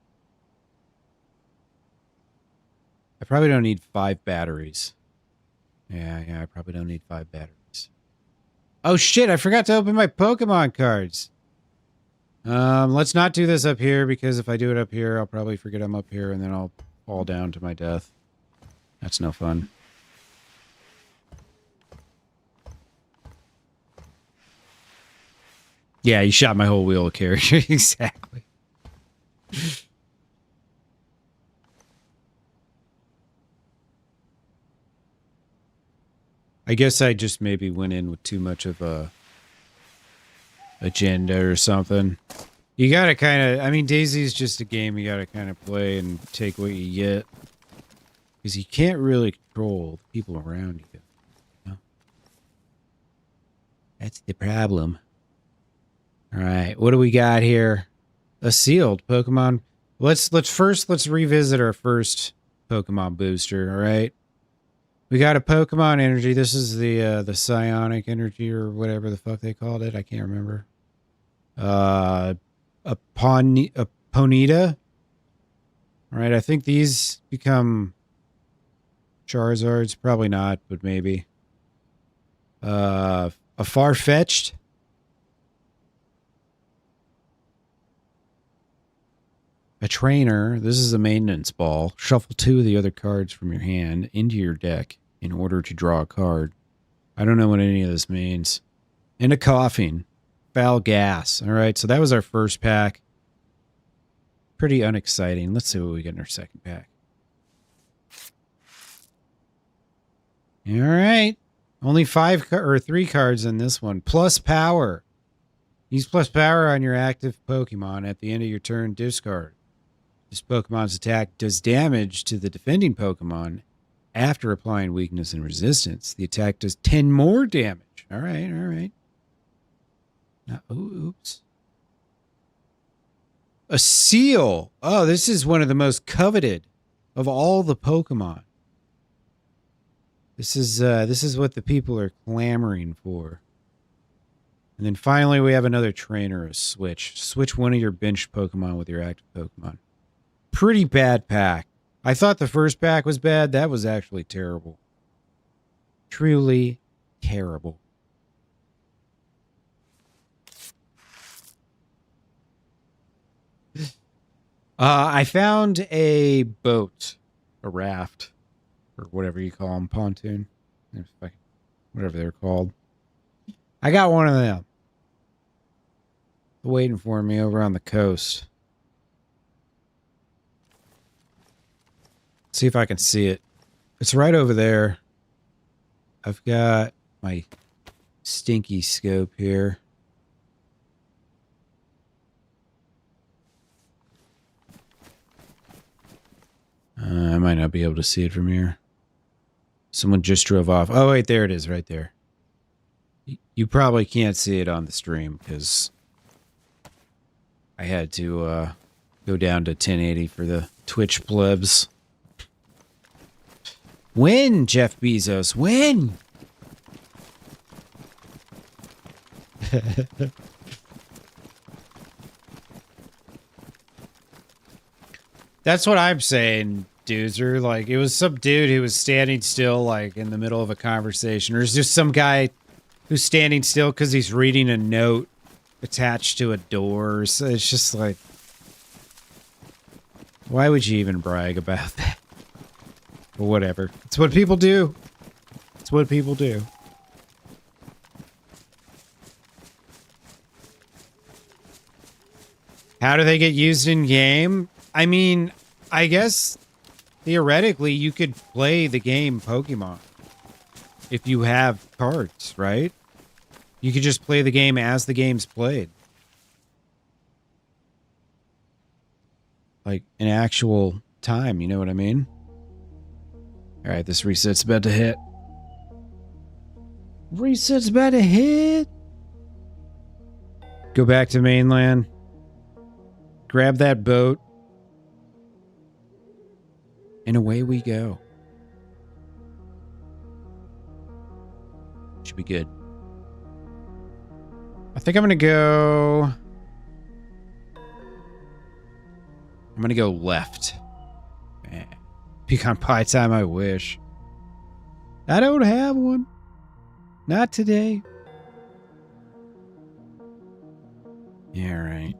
Speaker 1: I probably don't need 5 batteries. Yeah, I probably don't need 5 batteries. Oh, shit. I forgot to open my Pokemon cards. Let's not do this up here, because if I do it up here, I'll probably forget I'm up here, and then I'll fall down to my death. That's no fun. Yeah, you shot my whole wheel of character. Exactly. I guess I just maybe went in with too much of a agenda or something. You gotta kind of, I mean, DayZ is just a game you gotta kind of play and take what you get. Because you can't really control the people around you. That's the problem. All right, what do we got here? A sealed Pokemon. Let's revisit our first Pokemon booster. All right, we got a Pokemon energy. This is the psionic energy or whatever the fuck they called it. I can't remember. A Ponyta. All right, I think these become Charizards. Probably not, but maybe. A Farfetch'd. A trainer. This is a maintenance ball. Shuffle 2 of the other cards from your hand into your deck in order to draw a card. I don't know what any of this means. And a coughing. Foul gas. All right, so that was our first pack. Pretty unexciting. Let's see what we get in our second pack. All right. Only 3 cards in this one. Plus power. Use plus power on your active Pokemon at the end of your turn. Discard. This Pokemon's attack does damage to the defending Pokemon after applying weakness and resistance. The attack does 10 more damage. All right, all right. Now, oops. A seal. Oh, this is one of the most coveted of all the Pokemon. This is what the people are clamoring for. And then finally, we have another trainer, a switch. Switch one of your benched Pokemon with your active Pokemon. Pretty bad pack. I thought the first pack was bad. That was actually terrible. Truly terrible. I found a boat, a raft, or whatever you call them, pontoon, whatever they're called. I got one of them waiting for me over on the coast. See if I can see it. It's right over there. I've got my stinky scope here. I might not be able to see it from here. Someone just drove off. Oh, wait, there it is, right there. You probably can't see it on the stream because I had to go down to 1080 for the Twitch plebs. When, Jeff Bezos? When? That's what I'm saying, Doozer. Like, it was some dude who was standing still, like, in the middle of a conversation. Or is just some guy who's standing still because he's reading a note attached to a door. So it's just like, why would you even brag about that? But whatever. It's what people do. It's what people do. How do they get used in game? I mean, I guess theoretically you could play the game Pokemon if you have cards, right? You could just play the game as the game's played. Like in actual time, you know what I mean? All right, this reset's about to hit. Reset's about to hit. Go back to mainland. Grab that boat. And away we go. Should be good. I think I'm gonna go left. Man. Pecan pie time, I wish. I don't have one. Not today. Yeah, right.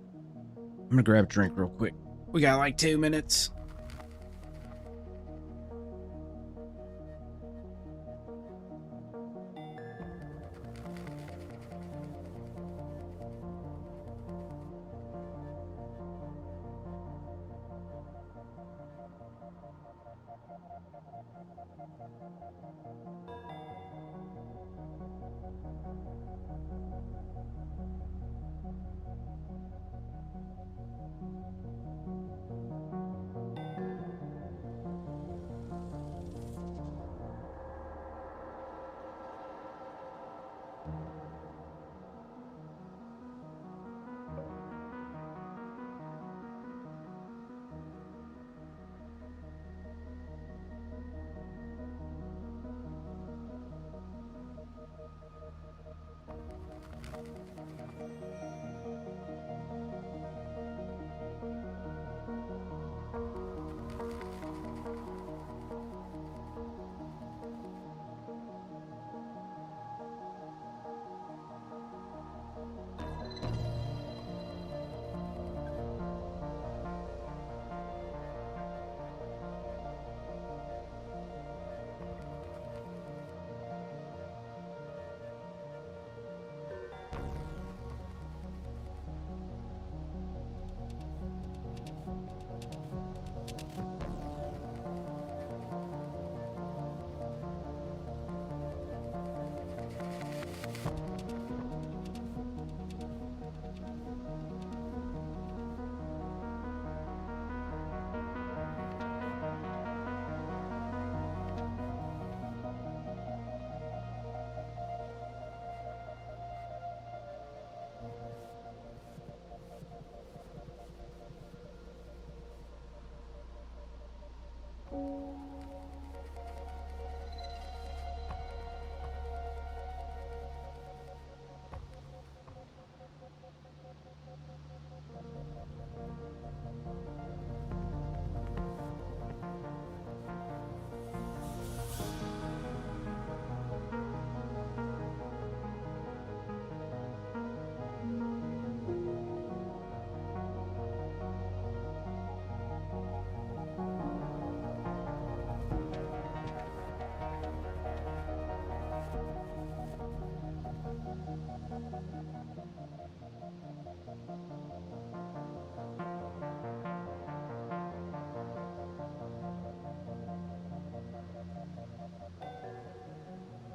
Speaker 1: I'm gonna grab a drink real quick. We got like 2 minutes.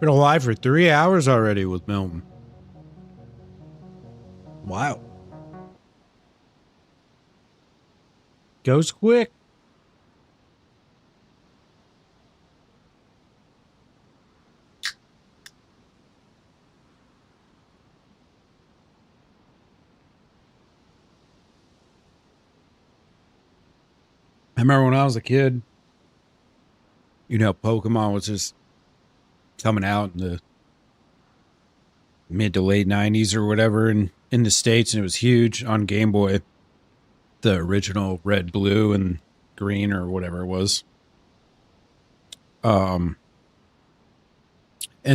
Speaker 1: Been alive for 3 hours already with Milton. Wow. Goes quick. I remember when I was a kid, you know, Pokemon was just coming out in the mid to late 90s or whatever in the States, and it was huge on Game Boy. The original red, blue, and green or whatever it was. And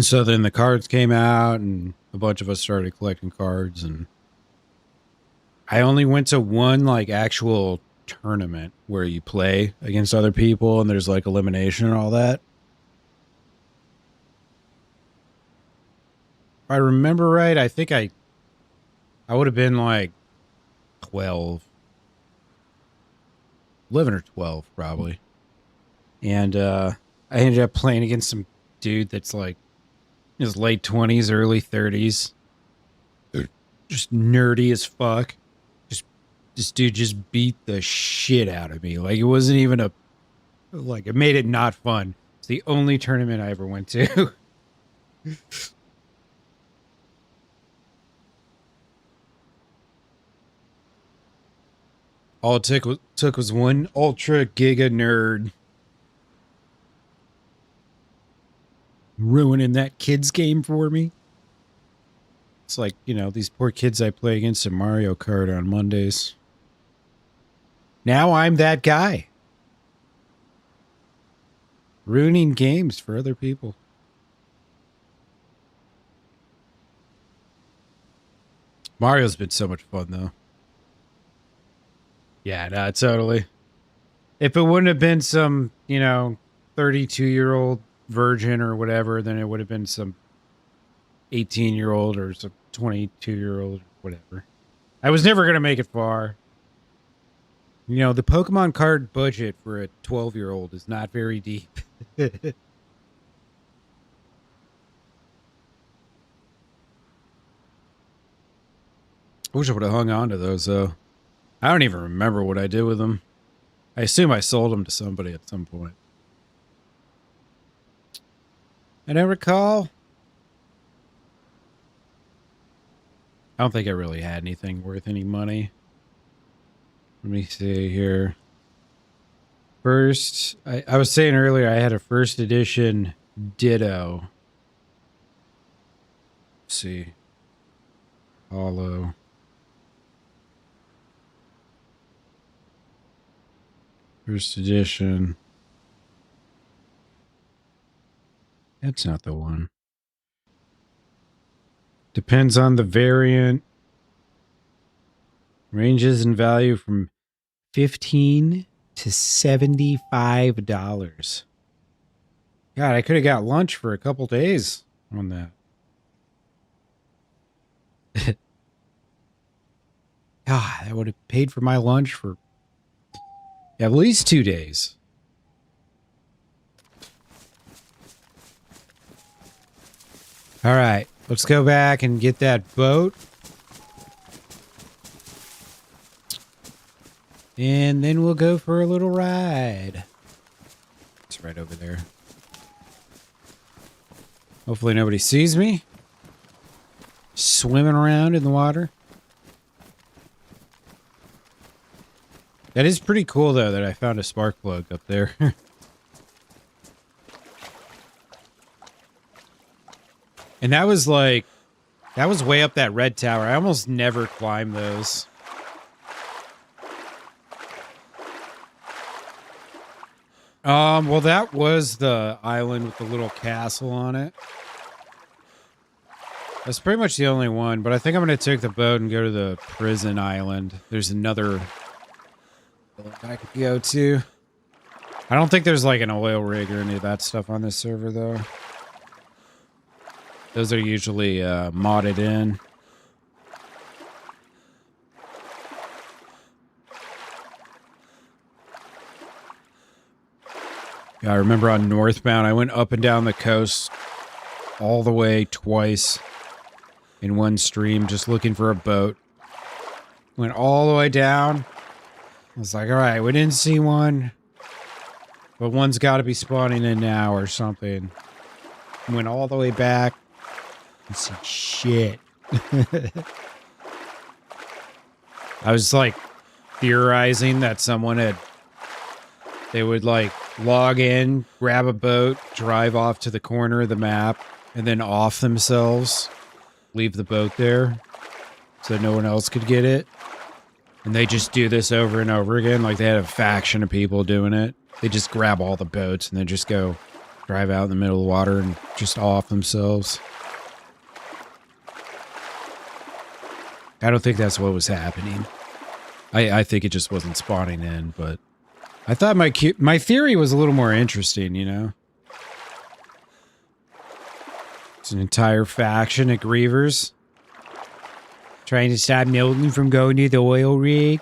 Speaker 1: so then the cards came out and a bunch of us started collecting cards, and I only went to one like actual tournament where you play against other people and there's like elimination and all that. If I remember right, I think I would have been like 11 or 12 probably. And I ended up playing against some dude that's like in his late 20s, early 30s. Just nerdy as fuck. This dude just beat the shit out of me. Like, it wasn't even it made it not fun. It's the only tournament I ever went to. All it took was one ultra giga nerd ruining that kid's game for me. It's like, you know, these poor kids I play against in Mario Kart on Mondays. Now I'm that guy. Ruining games for other people. Mario's been so much fun, though. Yeah, no, totally. If it wouldn't have been some, you know, 32-year-old virgin or whatever, then it would have been some 18-year-old or some 22-year-old, whatever. I was never going to make it far. You know, the Pokemon card budget for a 12-year-old is not very deep. I wish I would have hung on to those, though. I don't even remember what I did with them. I assume I sold them to somebody at some point. I don't recall. I don't think I really had anything worth any money. Let me see here. First, I was saying earlier I had a first edition Ditto. Let's see. Hollow. First edition. That's not the one. Depends on the variant. Ranges in value from $15 to $75. God, I could have got lunch for a couple days on that. God, that would have paid for my lunch for at least 2 days. All right, let's go back and get that boat. And then we'll go for a little ride. It's right over there. Hopefully nobody sees me swimming around in the water. That is pretty cool, though, that I found a spark plug up there. And that was like, that was way up that red tower. I almost never climb those. Well, that was the island with the little castle on it. That's pretty much the only one, but I think I'm going to take the boat and go to the prison island. There's another I could go to. I don't think there's like an oil rig or any of that stuff on this server, though. Those are usually modded in. Yeah, I remember on Northbound, I went up and down the coast all the way twice in one stream just looking for a boat. Went all the way down. I was like, all right, we didn't see one, but one's got to be spawning in now or something. Went all the way back. And see shit. I was like theorizing that they would like log in, grab a boat, drive off to the corner of the map, and then off themselves, leave the boat there so no one else could get it. And they just do this over and over again. Like they had a faction of people doing it. They just grab all the boats and then just go drive out in the middle of the water and just off themselves. I don't think that's what was happening. I think it just wasn't spawning in, but I thought my theory was a little more interesting, you know? It's an entire faction of grievers trying to stop Milton from going to the oil rig.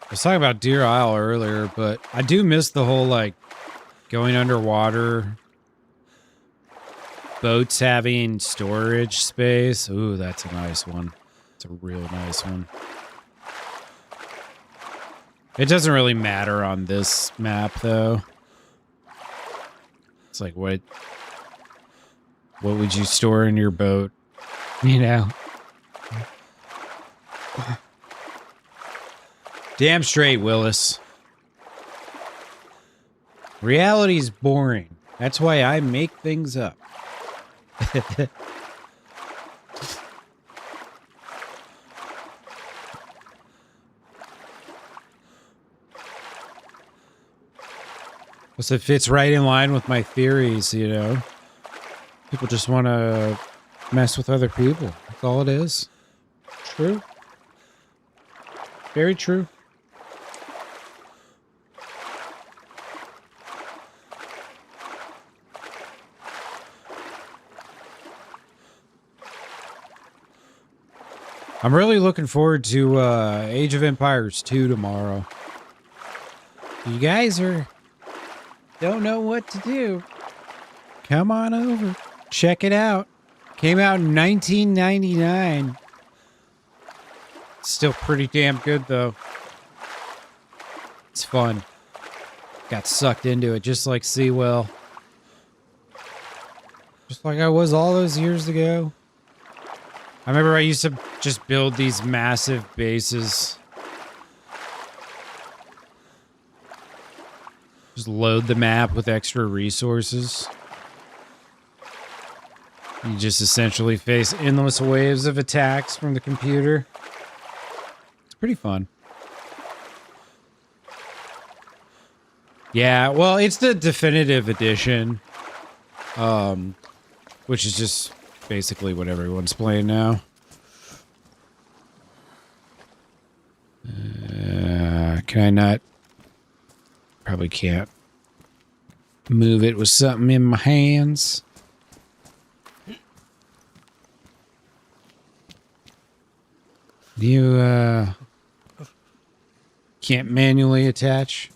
Speaker 1: I was talking about Deer Isle earlier, but I do miss the whole, like, going underwater, boats having storage space. Ooh, that's a nice one. It's a real nice one. It doesn't really matter on this map, though. It's like, what would you store in your boat? You know? Damn straight, Willis. Reality's boring. That's why I make things up. Plus, it fits right in line with my theories, you know? People just want to mess with other people. That's all it is. True. Very true. I'm really looking forward to Age of Empires 2 tomorrow. You guys don't know what to do. Come on over. Check it out. Came out in 1999. Still pretty damn good, though. It's fun. Got sucked into it just like Seawell. Just like I was all those years ago. I remember I used to just build these massive bases. Just load the map with extra resources. You just essentially face endless waves of attacks from the computer. It's pretty fun. Yeah, well, it's the definitive edition. Which is just basically what everyone's playing now. Can I not? Probably can't move it with something in my hands. You, can't manually attach?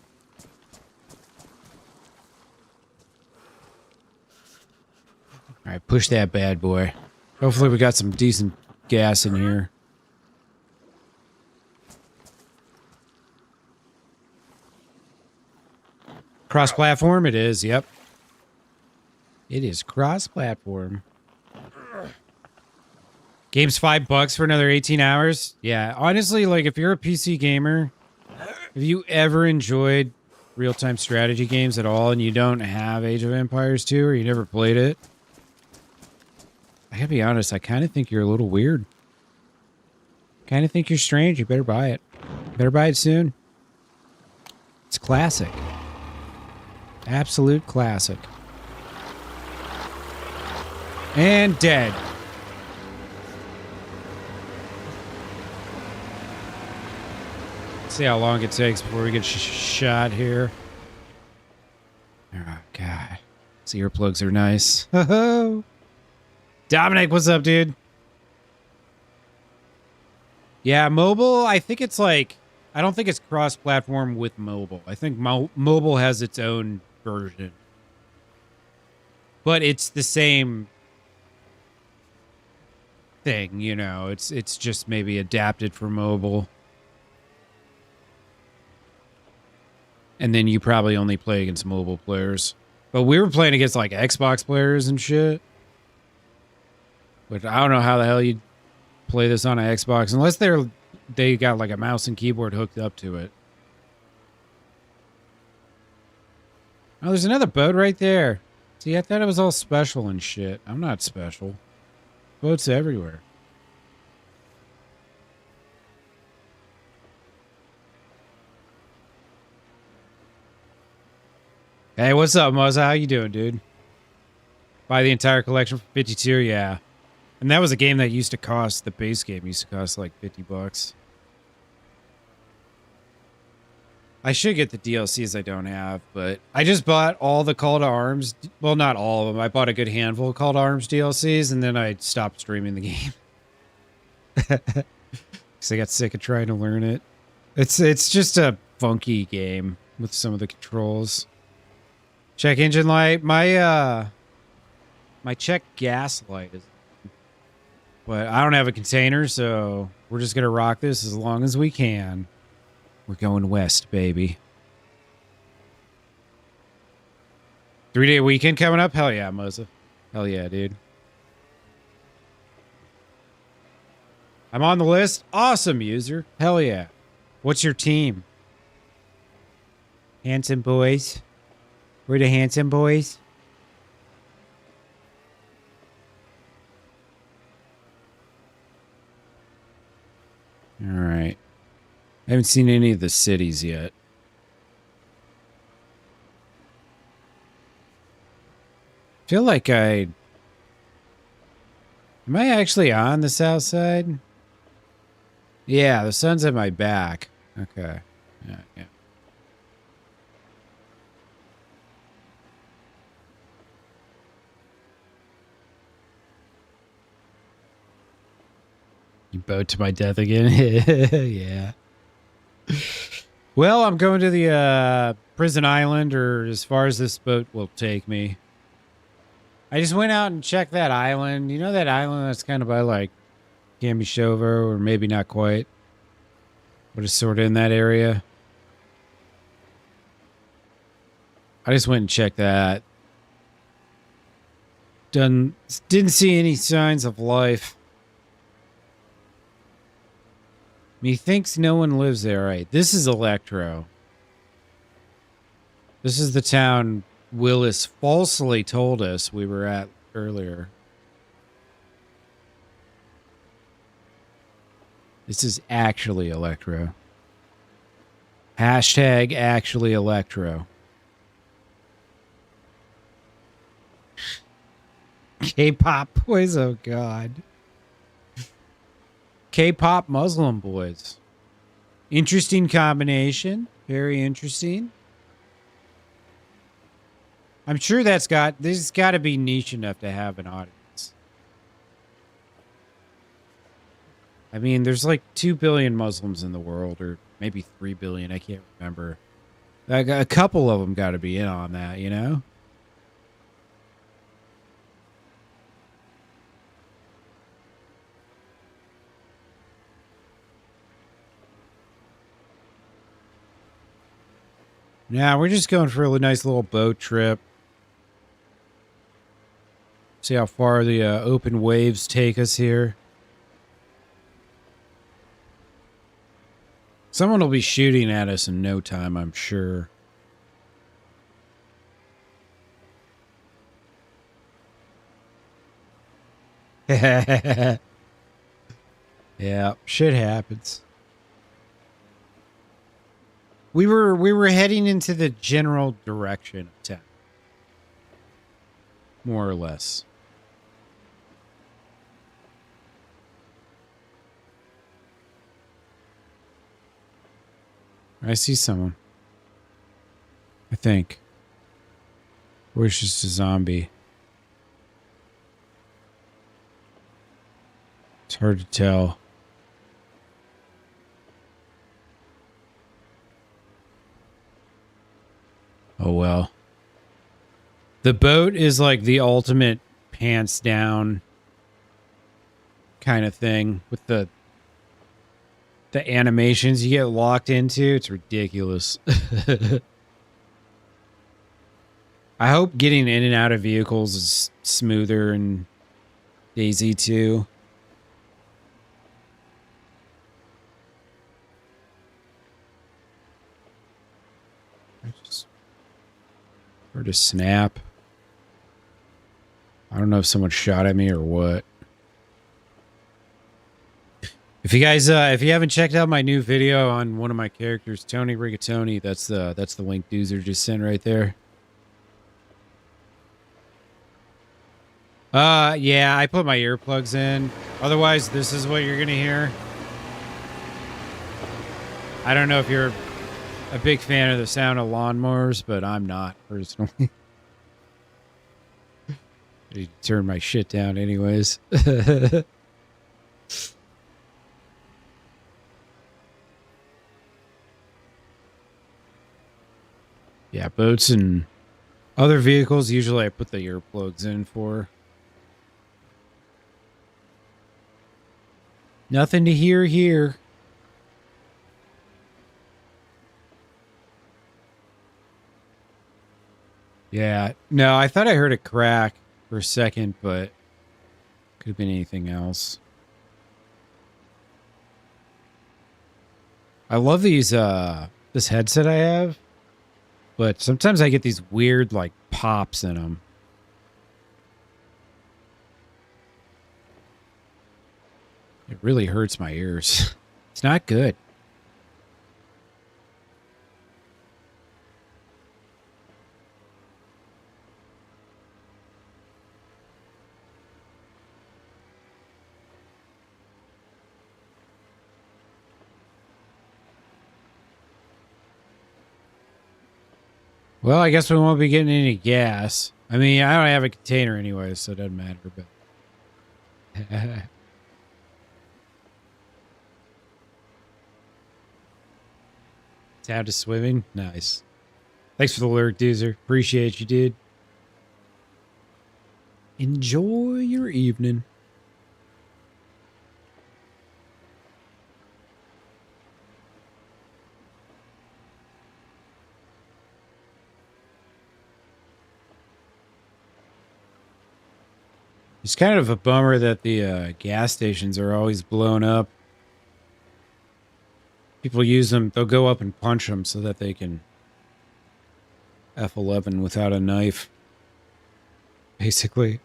Speaker 1: Alright, push that bad boy. Hopefully we got some decent gas in here. Cross-platform? It is, yep. It is cross-platform. Game's $5 for another 18 hours? Yeah, honestly, like, if you're a PC gamer, if you ever enjoyed real-time strategy games at all and you don't have Age of Empires 2 or you never played it, I gotta be honest, I kind of think you're a little weird. Kind of think you're strange. You better buy it. Better buy it soon. It's classic. Absolute classic. And dead. Let's see how long it takes before we get shot here. These earplugs are nice. Dominic, what's up, dude? Yeah, mobile, I think it's like... I don't think it's cross-platform with mobile. I think mobile has its own version. But it's the same thing, you know. It's just maybe adapted for mobile. And then you probably only play against mobile players. But we were playing against like Xbox players and shit. Which I don't know how the hell you play this on an Xbox unless they got like a mouse and keyboard hooked up to it. Oh, there's another boat right there. See, I thought it was all special and shit. I'm not special. Boats everywhere. Hey, what's up, Muzza? How you doing, dude? Buy the entire collection for 52, yeah. And that was a game that used to cost, the base game used to cost like 50 bucks. I should get the DLCs I don't have, but I just bought all the Call to Arms. Well, not all of them. I bought a good handful of Call to Arms DLCs, and then I stopped streaming the game. Because I got sick of trying to learn it. It's just a funky game with some of the controls. Check engine light. My check gas light is... But I don't have a container, so we're just going to rock this as long as we can. We're going west, baby. 3-day weekend coming up? Hell yeah, Moza. Hell yeah, dude. I'm on the list. Awesome, user. Hell yeah. What's your team? Handsome boys. We're the handsome boys. All right. I haven't seen any of the cities yet. Feel like am I actually on the south side? Yeah, the sun's at my back. Okay. Yeah. You boat to my death again? Yeah. Well, I'm going to the prison island, or as far as this boat will take me. I just went out and checked that island. You know that island that's kind of by, like, Camishovo, or maybe not quite. But it's sort of in that area. I just went and checked that. Didn't see any signs of life. Methinks no one lives there, right? This is Electro. This is the town Willis falsely told us we were at earlier. This is actually Electro. Hashtag actually Electro. K-pop boys, oh god. K-pop Muslim boys. Interesting combination. Very interesting. I'm sure this has got to be niche enough to have an audience. I mean, there's like 2 billion Muslims in the world, or maybe 3 billion. I can't remember. A couple of them got to be in on that, you know? Now we're just going for a nice little boat trip. See how far the open waves take us here. Someone will be shooting at us in no time, I'm sure. Yeah, shit happens. We were heading into the general direction of town. More or less. I see someone. I think. Or it's just a zombie. It's hard to tell. Oh well. The boat is like the ultimate pants down kind of thing with the animations you get locked into. It's ridiculous. I hope getting in and out of vehicles is smoother in DayZ 2. I just heard a snap. I don't know if someone shot at me or what. If you guys, if you haven't checked out my new video on one of my characters, Toni Rigatoni, that's the link Doozer just sent right there. Yeah, I put my earplugs in. Otherwise, this is what you're gonna hear. I don't know if you're a big fan of the sound of lawnmowers, but I'm not personally. I turn my shit down anyways. Yeah, boats and other vehicles, usually I put the earplugs in for. Nothing to hear here. Yeah, no, I thought I heard a crack for a second, but could have been anything else. I love these, this headset I have, but sometimes I get these weird, like, pops in them. It really hurts my ears. It's not good. Well, I guess we won't be getting any gas. I mean, I don't have a container anyway, so it doesn't matter, but... Down to swimming? Nice. Thanks for the lurk, Doozer. Appreciate you, dude. Enjoy your evening. It's kind of a bummer that the gas stations are always blown up. People use them, they'll go up and punch them so that they can F11 without a knife. Basically.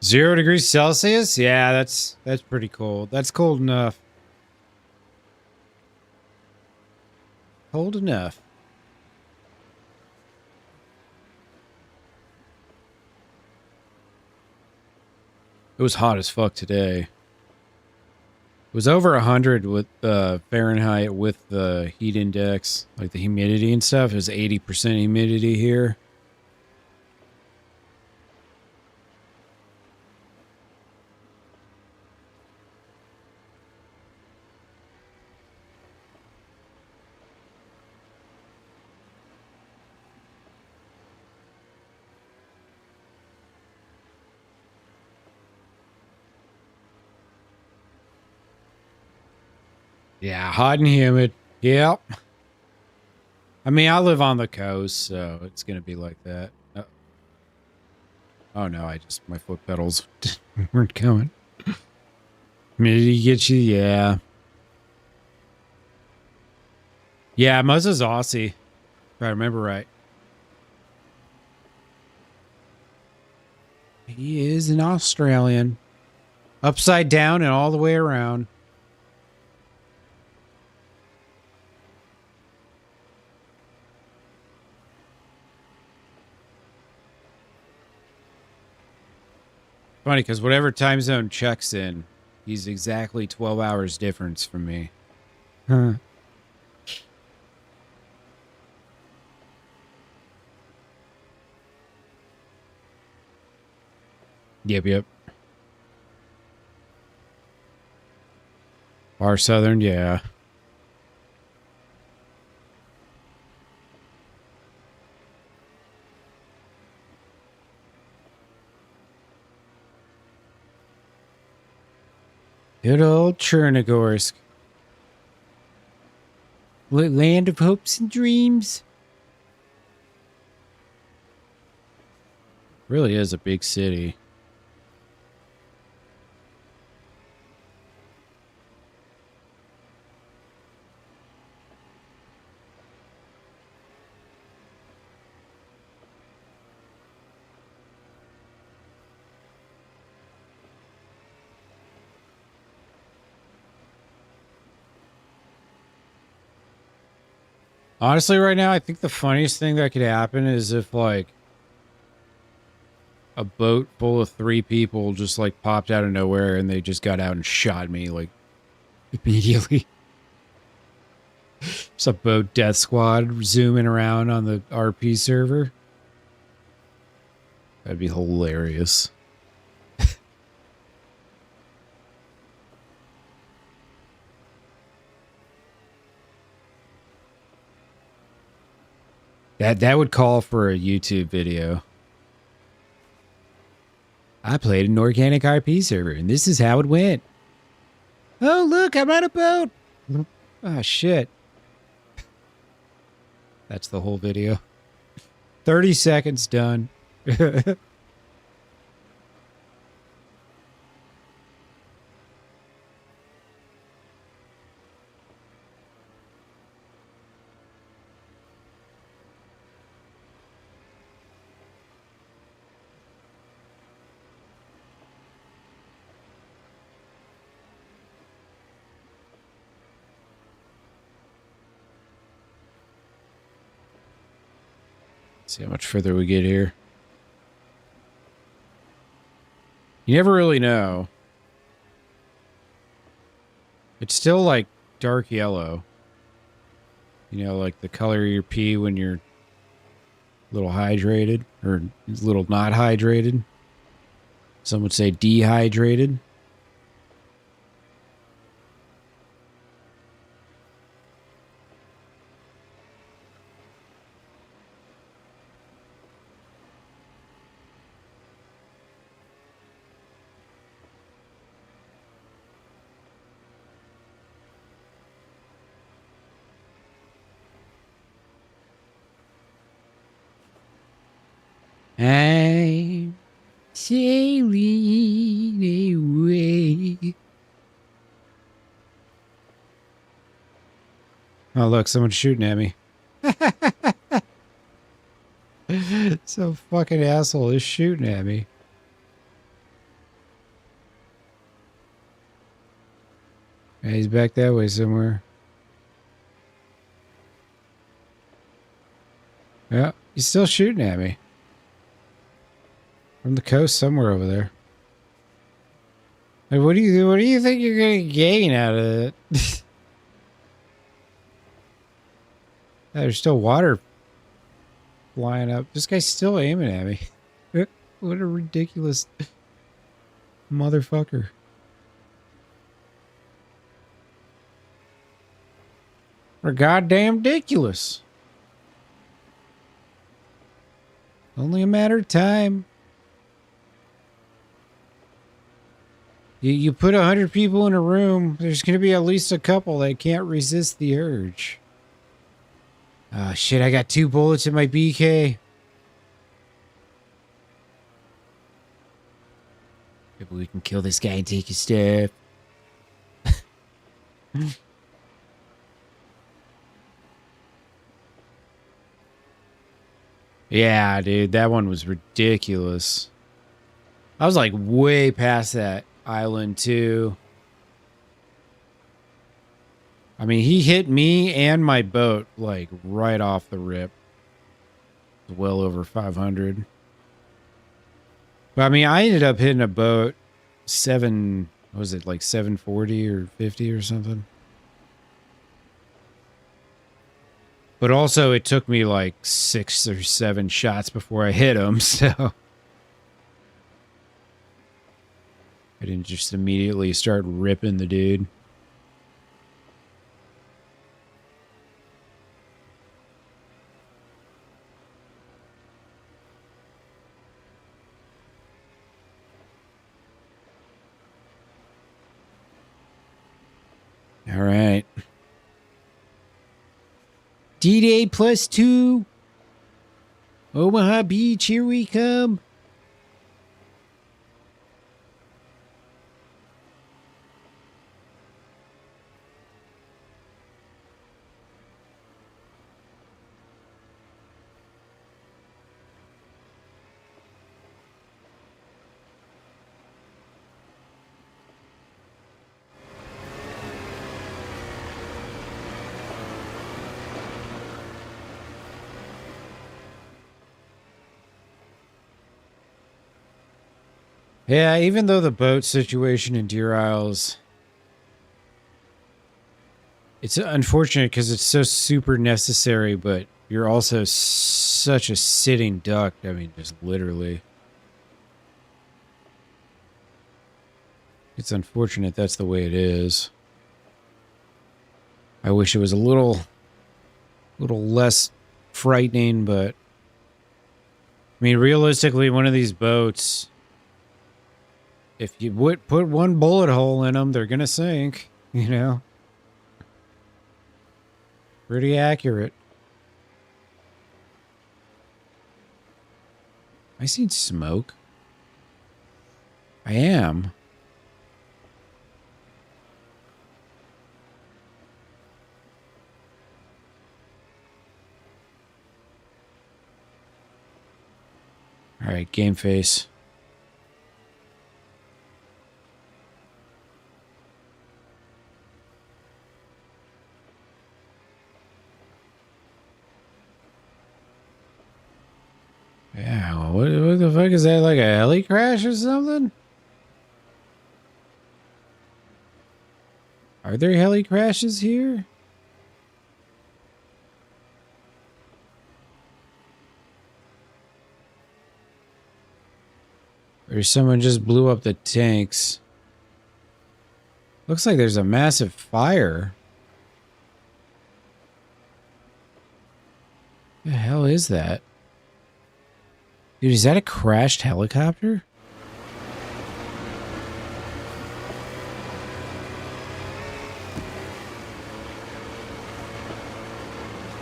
Speaker 1: 0 degrees Celsius? Yeah, that's pretty cold. That's cold enough. Cold enough. It was hot as fuck today. It was over 100 with Fahrenheit with the heat index, like the humidity and stuff. It was 80% humidity here. Yeah, hot and humid. Yep. I mean, I live on the coast, so it's going to be like that. Oh, no, my foot pedals weren't going. Humidity gets you, yeah. Yeah, Muzza's Aussie, if I remember right. He is an Australian. Upside down and all the way around. Funny, because whatever time zone Chuck's in, he's exactly 12 hours difference from me. Huh. Yep, yep. Far southern, yeah. Good old Chernarus. Land of hopes and dreams. Really is a big city. Honestly, right now, I think the funniest thing that could happen is if, like, a boat full of 3 people just, like, popped out of nowhere and they just got out and shot me, like, immediately. Just a boat death squad zooming around on the RP server. That'd be hilarious. That would call for a YouTube video. I played an organic RP server, and this is how it went. Oh, look, I'm on a boat. Oh, shit. That's the whole video. 30 seconds done. See how much further we get here. You never really know. It's still like dark yellow. You know, like the color of your pee when you're a little hydrated or a little not hydrated. Some would say dehydrated. I'm sailing away. Oh, look, someone's shooting at me. Some fucking asshole is shooting at me. Yeah, he's back that way somewhere. Yeah, he's still shooting at me. From the coast somewhere over there. Like, what do you think you're gonna gain out of it? There's still water flying up. This guy's still aiming at me. What a ridiculous motherfucker. We're goddamn ridiculous. Only a matter of time. You put 100 people in a room, there's going to be at least a couple that can't resist the urge. Oh, shit, I got 2 bullets in my BK. Maybe we can kill this guy and take his stuff. Yeah, dude, that one was ridiculous. I was like way past that island too. I mean, he hit me and my boat like right off the rip. Well over 500. But I mean, I ended up hitting a boat what was it, like 740 or 50 or something? But also it took me like 6 or 7 shots before I hit him, so I didn't just immediately start ripping the dude. All right. D-Day +2. Omaha Beach, here we come. Yeah, even though the boat situation in Deer Isles, it's unfortunate because it's so super necessary, but you're also such a sitting duck. I mean, just literally. It's unfortunate that's the way it is. I wish it was a little less frightening, but I mean, realistically, one of these boats, if you would put one bullet hole in them, they're going to sink, you know? Pretty accurate. I seen smoke. I am. All right, game face. Yeah, what the fuck is that? Like a heli crash or something? Are there heli crashes here? Or someone just blew up the tanks? Looks like there's a massive fire. The hell is that? Dude, is that a crashed helicopter?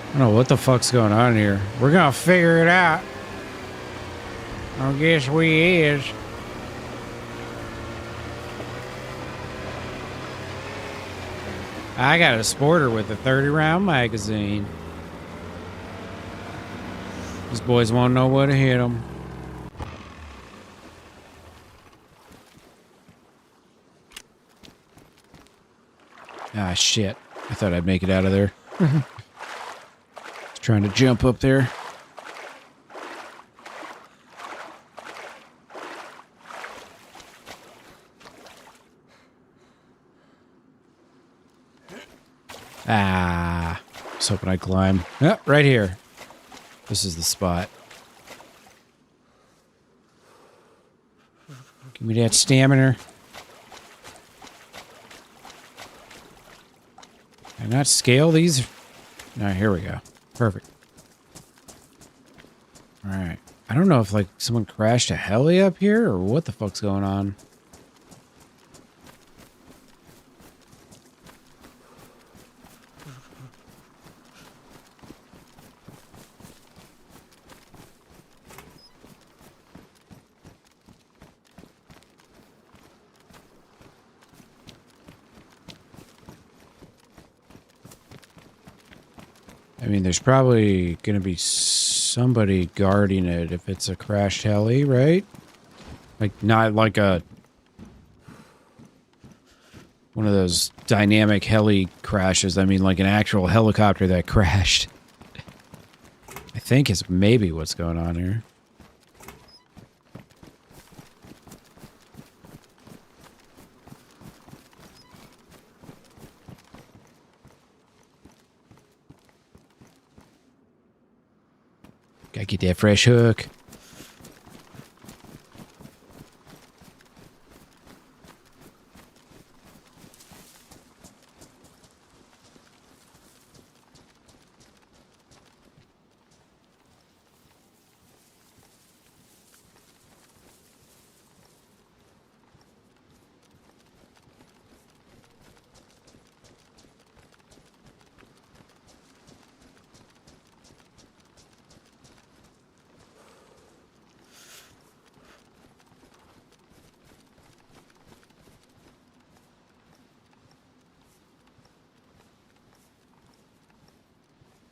Speaker 1: I don't know what the fuck's going on here. We're gonna figure it out. I guess we is. I got a sporter with a 30-round magazine. These boys won't know where to hit them. Ah, shit. I thought I'd make it out of there. Trying to jump up there. Ah, I was hoping I'd climb. Yep, right here. This is the spot. Give me that stamina. Can I not scale these? No, here we go. Perfect. Alright. I don't know if, like, someone crashed a heli up here or what the fuck's going on. I mean, there's probably going to be somebody guarding it if it's a crashed heli, right? Like, not like a... one of those dynamic heli crashes. I mean, like an actual helicopter that crashed. I think is maybe what's going on here. Gotta get that fresh hook.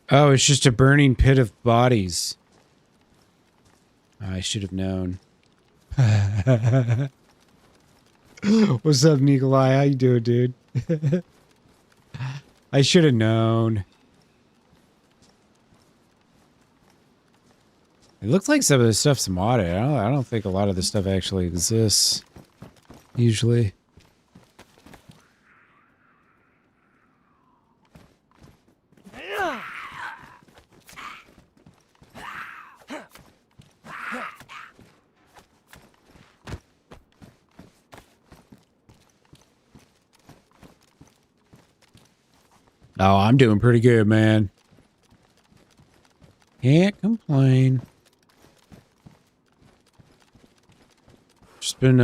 Speaker 1: Oh, it's just a burning pit of bodies. I should have known. What's up, Nikolai? How you doing, dude? I should have known. It looks like some of this stuff's modded. I don't think a lot of this stuff actually exists. Usually. Oh, I'm doing pretty good, man. Can't complain. Just been,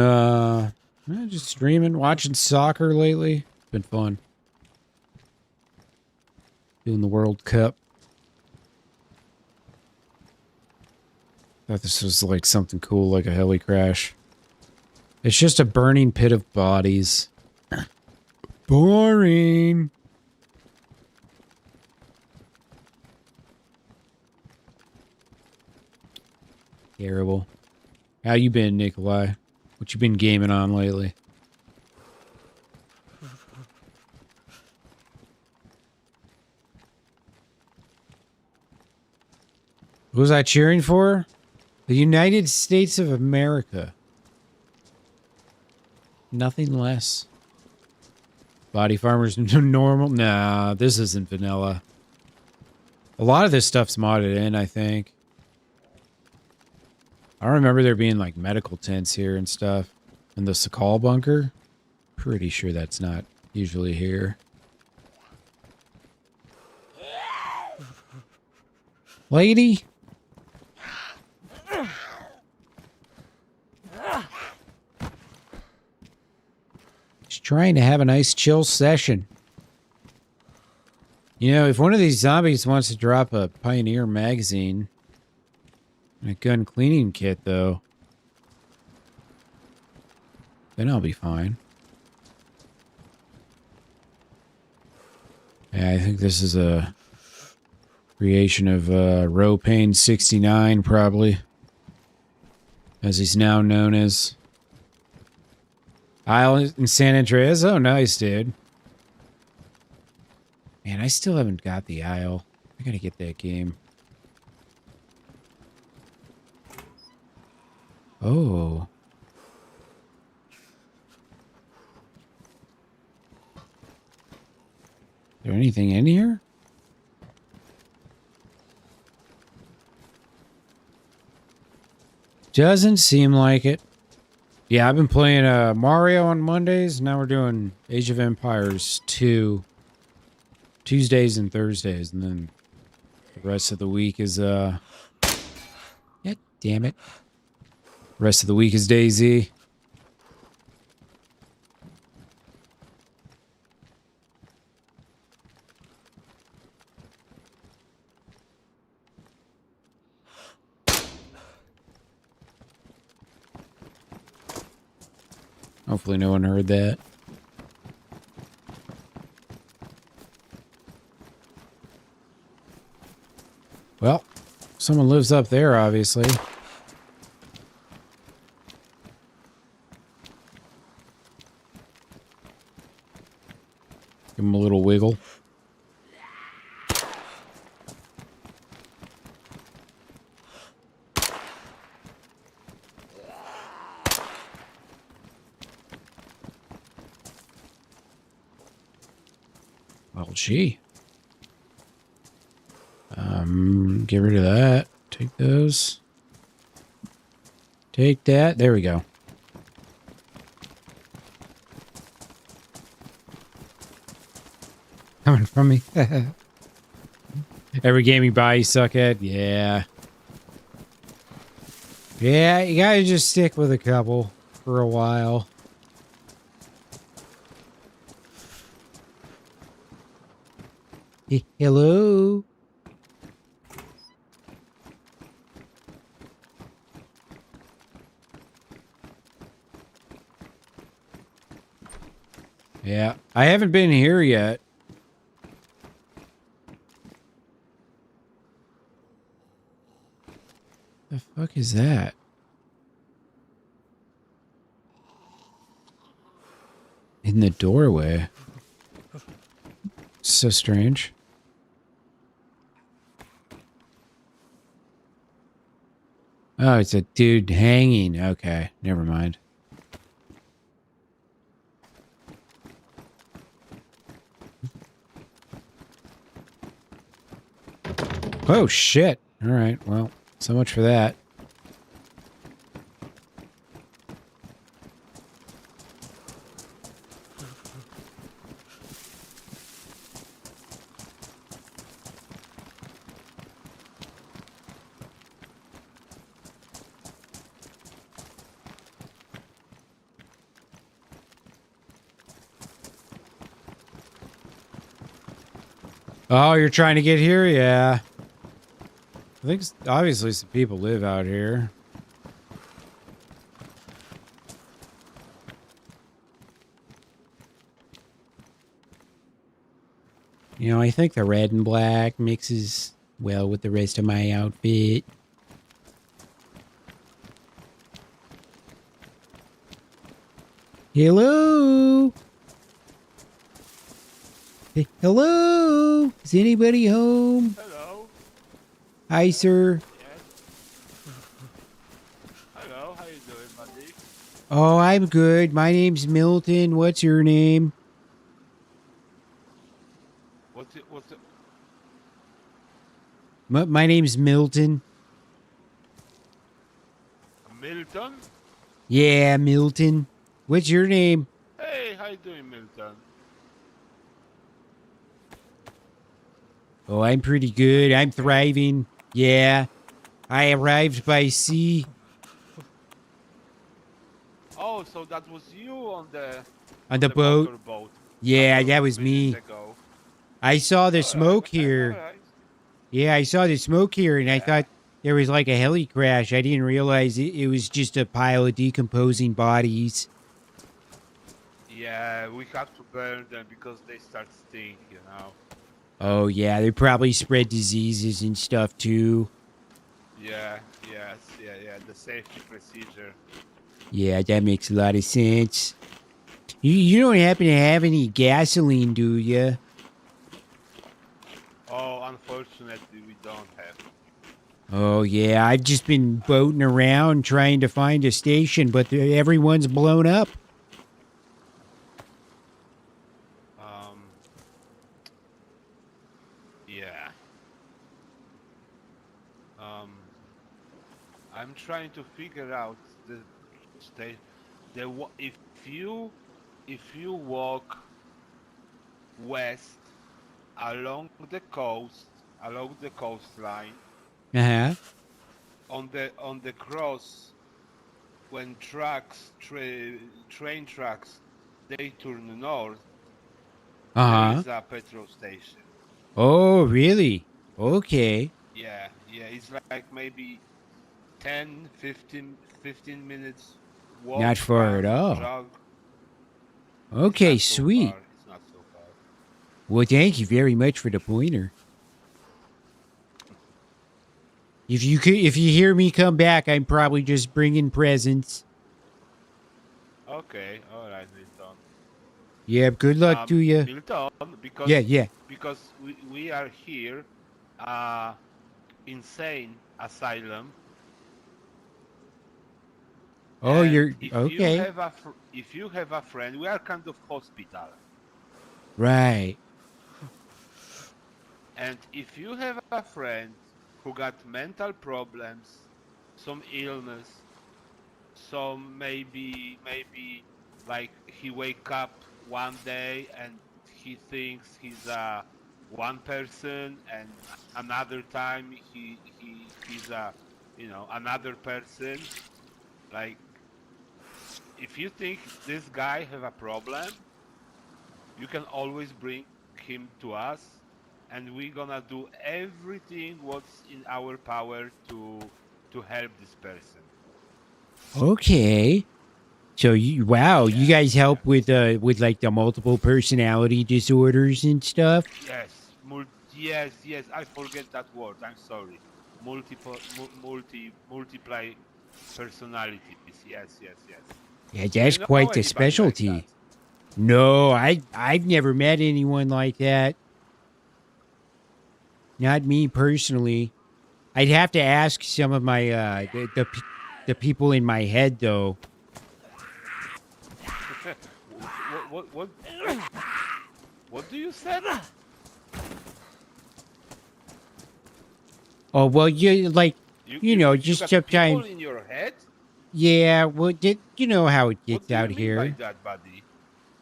Speaker 1: just streaming, watching soccer lately. Been fun. Doing the World Cup. Thought this was like something cool, like a heli crash. It's just a burning pit of bodies. Boring. Terrible. How you been, Nikolai? What you been gaming on lately? What was I cheering for? The United States of America. Nothing less. Body farmers normal? Nah, this isn't vanilla. A lot of this stuff's modded in, I think. I remember there being like medical tents here and stuff. And the Sakal bunker. Pretty sure that's not usually here. Lady? Just trying to have a nice chill session. You know, if one of these zombies wants to drop a Pioneer magazine and a gun cleaning kit, though, then I'll be fine. Yeah, I think this is a creation of Ropain69, probably. As he's now known as. Isle in San Andreas? Oh, nice, dude. Man, I still haven't got the Isle. I gotta get that game. Oh. Is there anything in here? Doesn't seem like it. Yeah, I've been playing Mario on Mondays. Now we're doing Age of Empires 2 Tuesdays and Thursdays, and then the rest of the week is yeah, damn it. The rest of the week is DayZ. Hopefully no one heard that. Well, someone lives up there, obviously. Give him a little wiggle. Well, gee. Get rid of that. Take those. Take that. There we go. Coming from me. Every game you buy, you suck at. Yeah. Yeah, you gotta just stick with a couple for a while. Hello? Yeah, I haven't been here yet. Fuck is that? In the doorway. So strange. Oh, it's a dude hanging. Okay, never mind. Oh, shit. All right, well, so much for that. Oh, you're trying to get here? Yeah. I think obviously some people live out here. You know, I think the red and black mixes well with the rest of my outfit. Hello? Hey, hello? Is anybody home?
Speaker 3: Hello.
Speaker 1: Hi, sir.
Speaker 3: Yes. Hello. How you doing, buddy?
Speaker 1: Oh, I'm good. My name's Milton. What's your name?
Speaker 3: What's it? What's it?
Speaker 1: My name's Milton.
Speaker 3: Milton?
Speaker 1: Yeah, Milton. What's your name?
Speaker 3: Hey, how you doing, Milton?
Speaker 1: Oh, I'm pretty good. I'm thriving. Yeah. I arrived by sea.
Speaker 3: Oh, so that was you on
Speaker 1: On the boat?
Speaker 3: motorboat.
Speaker 1: Yeah,
Speaker 3: Couple
Speaker 1: that was me.
Speaker 3: minutes ago.
Speaker 1: I saw the
Speaker 3: Alright,
Speaker 1: smoke
Speaker 3: man,
Speaker 1: here.
Speaker 3: alright.
Speaker 1: Yeah, I saw the smoke here, and I
Speaker 3: Yeah.
Speaker 1: thought there was like a heli crash. I didn't realize it was just a pile of decomposing bodies.
Speaker 3: Yeah, we have to burn them because they start stinking, you know.
Speaker 1: Oh, yeah, they probably spread diseases and stuff, too.
Speaker 3: Yeah, yes, yeah, the safety procedure.
Speaker 1: Yeah, that makes a lot of sense. You don't happen to have any gasoline, do you?
Speaker 3: Oh, unfortunately, we don't have.
Speaker 1: Oh, yeah, I've just been boating around trying to find a station, but everyone's blown up.
Speaker 3: Yeah. I'm trying to figure out the state. If you walk west along the coast, along the coastline,
Speaker 1: Uh-huh.
Speaker 3: on the cross, when train tracks, they turn north, there
Speaker 1: Uh-huh.
Speaker 3: is a petrol station.
Speaker 1: Oh, really? Okay.
Speaker 3: Yeah, it's like maybe 10, 15 minutes walk.
Speaker 1: Not far at all.
Speaker 3: Jog.
Speaker 1: Okay,
Speaker 3: It's not so
Speaker 1: sweet.
Speaker 3: far. It's not so far.
Speaker 1: Well, thank you very much for the pointer. If you hear me come back, I'm probably just bringing presents.
Speaker 3: Okay, all right, Milton.
Speaker 1: Yeah, good luck to you.
Speaker 3: Milton, because
Speaker 1: Yeah.
Speaker 3: because we are here, insane asylum.
Speaker 1: Oh,
Speaker 3: and
Speaker 1: you're
Speaker 3: if
Speaker 1: okay.
Speaker 3: if you have a friend, we are kind of hospital.
Speaker 1: Right.
Speaker 3: And if you have a friend who got mental problems, some illness, some maybe like he wake up one day and he thinks he's one person, and another time he's another person. Like, if you think this guy have a problem, you can always bring him to us, and we're gonna do everything what's in our power to help this person.
Speaker 1: Okay. So you guys help with like the multiple personality disorders and stuff?
Speaker 3: Yes, yes, I forget that word. I'm sorry. multiply personalities. Yes, yes, yes.
Speaker 1: Yeah,
Speaker 3: Do you
Speaker 1: that's
Speaker 3: know
Speaker 1: quite the
Speaker 3: anybody like that?
Speaker 1: specialty. No, I've never met anyone like that. Not me personally. I'd have to ask some of my the people in my head though.
Speaker 3: What what do you say?
Speaker 1: Oh well, you like
Speaker 3: You
Speaker 1: just
Speaker 3: got people
Speaker 1: sometimes.
Speaker 3: in your head?
Speaker 1: Yeah, well, you know how it
Speaker 3: What
Speaker 1: gets
Speaker 3: do you
Speaker 1: out
Speaker 3: mean by
Speaker 1: here.
Speaker 3: that, buddy?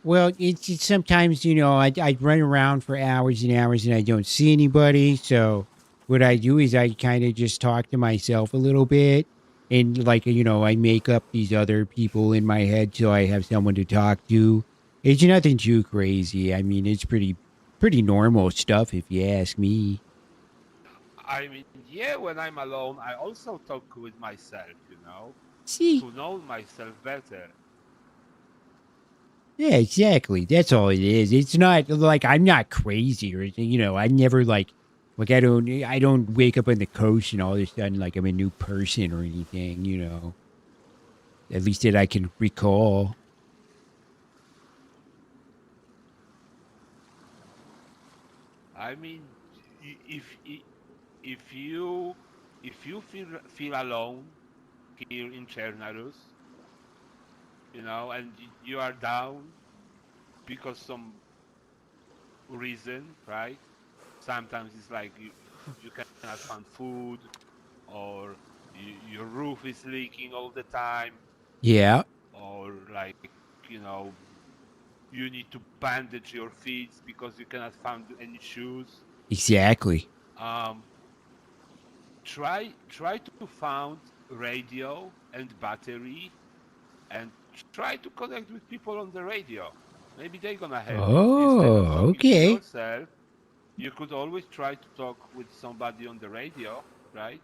Speaker 1: Well, it's sometimes I run around for hours and hours and I don't see anybody. So what I do is I kind of just talk to myself a little bit, and like I make up these other people in my head so I have someone to talk to. It's nothing too crazy. I mean, it's pretty normal stuff if you ask me.
Speaker 3: I mean, yeah, when I'm alone, I also talk with myself,
Speaker 1: See,
Speaker 3: to know myself better.
Speaker 1: yeah, exactly. That's all it is. It's not like I'm not crazy or anything. I never I don't wake up on the coast and all of a sudden like I'm a new person or anything. At least that I can recall.
Speaker 3: I mean, y- if i- if you if you feel alone here in Chernarus, and you are down because some reason, right? Sometimes it's like you cannot find food, or your roof is leaking all the time,
Speaker 1: Yeah,
Speaker 3: or like you know you need to bandage your feet because you cannot find any shoes.
Speaker 1: exactly.
Speaker 3: Um, try to find radio and battery, and try to connect with people on the radio. Maybe they're gonna help you instead of
Speaker 1: Oh,
Speaker 3: talking to
Speaker 1: okay.
Speaker 3: yourself. You could always try to talk with somebody on the radio, right?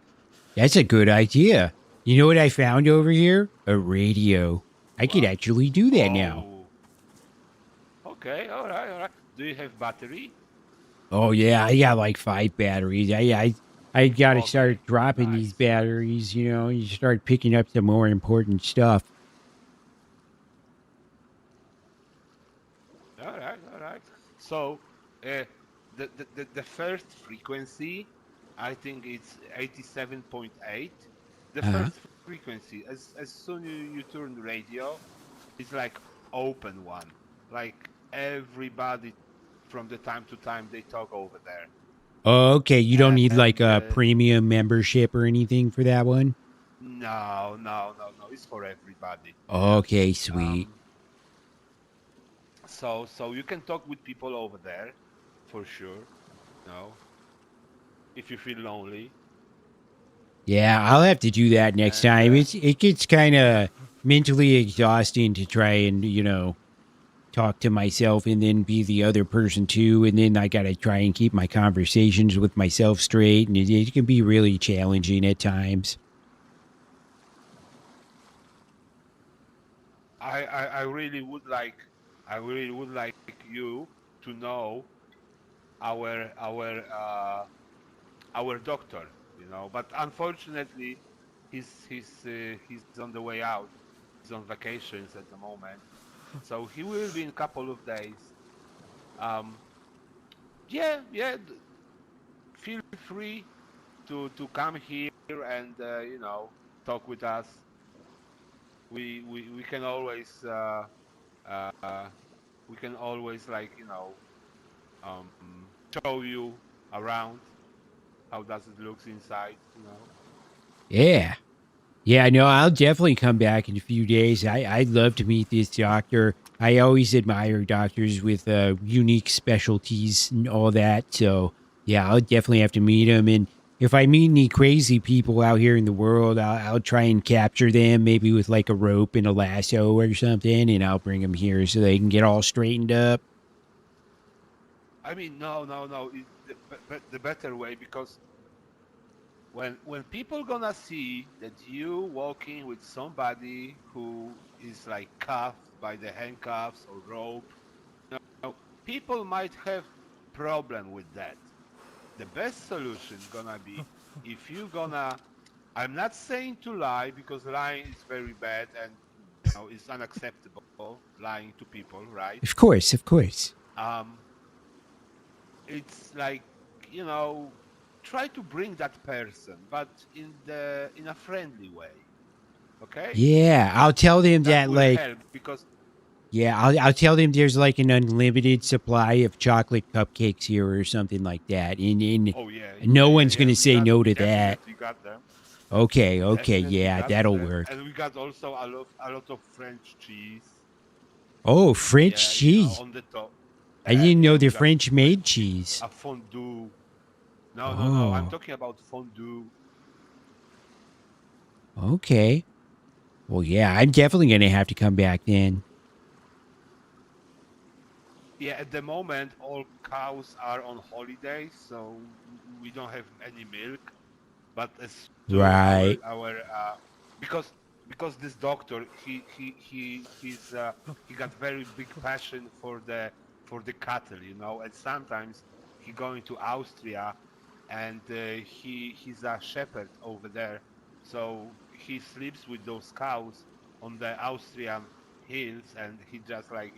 Speaker 1: That's a good idea. You know what I found over here? A radio. I could
Speaker 3: What?
Speaker 1: actually do that now.
Speaker 3: Oh, okay, all right, all right. Do you have battery?
Speaker 1: Oh yeah, I got like 5 batteries. I got to
Speaker 3: Okay,
Speaker 1: start dropping these
Speaker 3: nice.
Speaker 1: batteries. You start picking up some more important stuff.
Speaker 3: All right, all right. So, uh, the first frequency, I think it's 87.8. The
Speaker 1: Uh,
Speaker 3: first frequency, as soon you turn the radio, it's like open one. Like everybody from the time to time they talk over there.
Speaker 1: okay, you don't need like
Speaker 3: And
Speaker 1: a premium membership or anything for that one.
Speaker 3: no, no, no, no, it's for everybody. Yeah.
Speaker 1: Okay, sweet.
Speaker 3: Um. So you can talk with people over there, for sure. No, if you feel lonely.
Speaker 1: Yeah, I'll have to do that next
Speaker 3: And
Speaker 1: time. It gets kind of mentally exhausting to try and talk to myself and then be the other person too, and then I got to try and keep my conversations with myself straight, and it can be really challenging at times.
Speaker 3: I really would like, you to know our our uh, our doctor, But unfortunately, he's on the way out. He's on vacations at the moment, so he will be in a couple of days. Um, yeah, yeah. Feel free to come here and talk with us. We can always uh, like um, show you around how does it looks inside.
Speaker 1: Yeah. Yeah, no, I'll definitely come back in a few days. I'd love to meet this doctor. I always admire doctors with unique specialties and all that. So, yeah, I'll definitely have to meet him. And if I meet any crazy people out here in the world, I'll try and capture them, maybe with like a rope and a lasso or something, and I'll bring them here so they can get all straightened up.
Speaker 3: I mean, no, no, no. It's the better way, because when people gonna see that you walking with somebody who is like cuffed by the handcuffs or rope, people might have problem with that. The best solution gonna be if you gonna, I'm not saying to lie because lying is very bad and it's unacceptable. Lying to people, right?
Speaker 1: Of course, of course.
Speaker 3: Um, it's like try to bring that person, but in a friendly way. Okay,
Speaker 1: Yeah, I'll tell them
Speaker 3: that
Speaker 1: that
Speaker 3: will
Speaker 1: like
Speaker 3: help because
Speaker 1: yeah, I'll tell them there's like an unlimited supply of chocolate cupcakes here or something like that. And
Speaker 3: oh yeah,
Speaker 1: no
Speaker 3: yeah, yeah,
Speaker 1: one's
Speaker 3: yeah.
Speaker 1: gonna
Speaker 3: We
Speaker 1: say
Speaker 3: got
Speaker 1: no to that.
Speaker 3: definitely got them.
Speaker 1: Okay, okay,
Speaker 3: Definitely
Speaker 1: yeah,
Speaker 3: got
Speaker 1: that'll
Speaker 3: them,
Speaker 1: work.
Speaker 3: and we got also a lot of French cheese.
Speaker 1: Oh, French
Speaker 3: Yeah,
Speaker 1: cheese.
Speaker 3: on the top.
Speaker 1: I didn't know
Speaker 3: Yeah,
Speaker 1: the
Speaker 3: we got
Speaker 1: French made
Speaker 3: French cheese,
Speaker 1: cheese.
Speaker 3: a fondue. No, no, no. I'm
Speaker 1: Oh,
Speaker 3: talking about fondue.
Speaker 1: okay. Well, yeah, I'm definitely gonna have to come back then.
Speaker 3: Yeah, at the moment, all cows are on holiday, so we don't have any milk. But as soon
Speaker 1: Right.
Speaker 3: because this doctor he got very big passion for the cattle, and sometimes he going to Austria, and he's a shepherd over there, so he sleeps with those cows on the Austrian hills, and he just like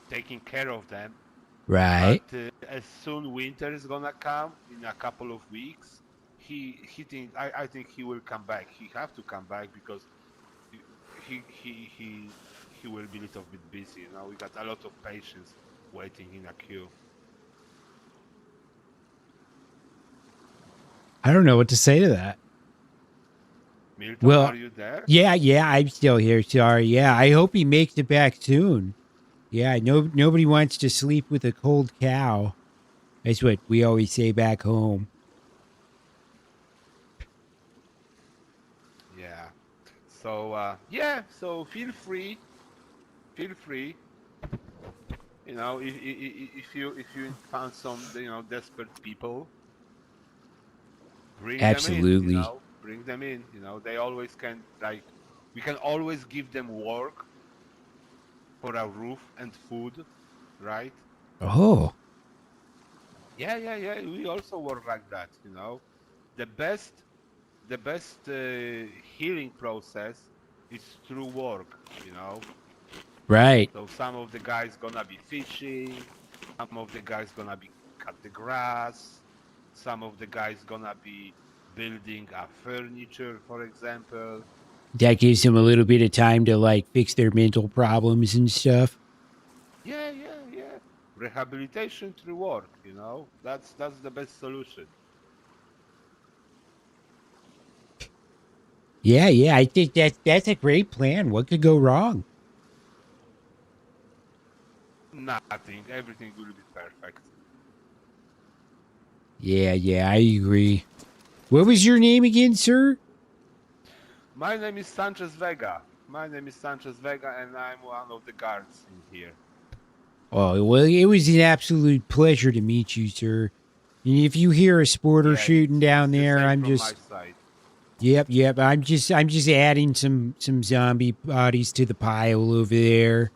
Speaker 3: taking care of them. But
Speaker 1: Right.
Speaker 3: as soon winter is gonna come in a couple of weeks, I think he will come back. He have to come back because he he will be a little bit busy. We got a lot of patients waiting in a queue.
Speaker 1: I don't know what to say to that.
Speaker 3: Milton,
Speaker 1: Well,
Speaker 3: are you there?
Speaker 1: yeah, I'm still here. Sorry. Yeah, I hope he makes it back soon. Yeah, nobody wants to sleep with a cold cow. That's what we always say back home.
Speaker 3: Yeah. So yeah. So feel free. If you found some desperate people, bring them in.
Speaker 1: Absolutely.
Speaker 3: Bring them in. They always can we can always give them work for a roof and food, right?
Speaker 1: Oh,
Speaker 3: Yeah, yeah, yeah. We also work like that. The best healing process is through work.
Speaker 1: right.
Speaker 3: So some of the guys gonna be fishing, some of the guys gonna be cut the grass, some of the guys gonna be building a furniture, for example.
Speaker 1: That gives them a little bit of time to like fix their mental problems and stuff.
Speaker 3: Yeah, yeah, yeah. Rehabilitation through work. That's the best solution.
Speaker 1: Yeah, yeah. I think that's a great plan. What could go wrong?
Speaker 3: Nothing. Everything will be perfect.
Speaker 1: Yeah, yeah. I agree. What was your name again, sir?
Speaker 3: My name is Sanchez Vega. And I'm one of the guards in here.
Speaker 1: Oh, well, it was an absolute pleasure to meet you, sir. And if you hear a sporter
Speaker 3: Yeah,
Speaker 1: shooting down
Speaker 3: it's the
Speaker 1: there,
Speaker 3: same
Speaker 1: I'm
Speaker 3: from my
Speaker 1: just
Speaker 3: side.
Speaker 1: yep. I'm just adding some zombie bodies to the pile over there.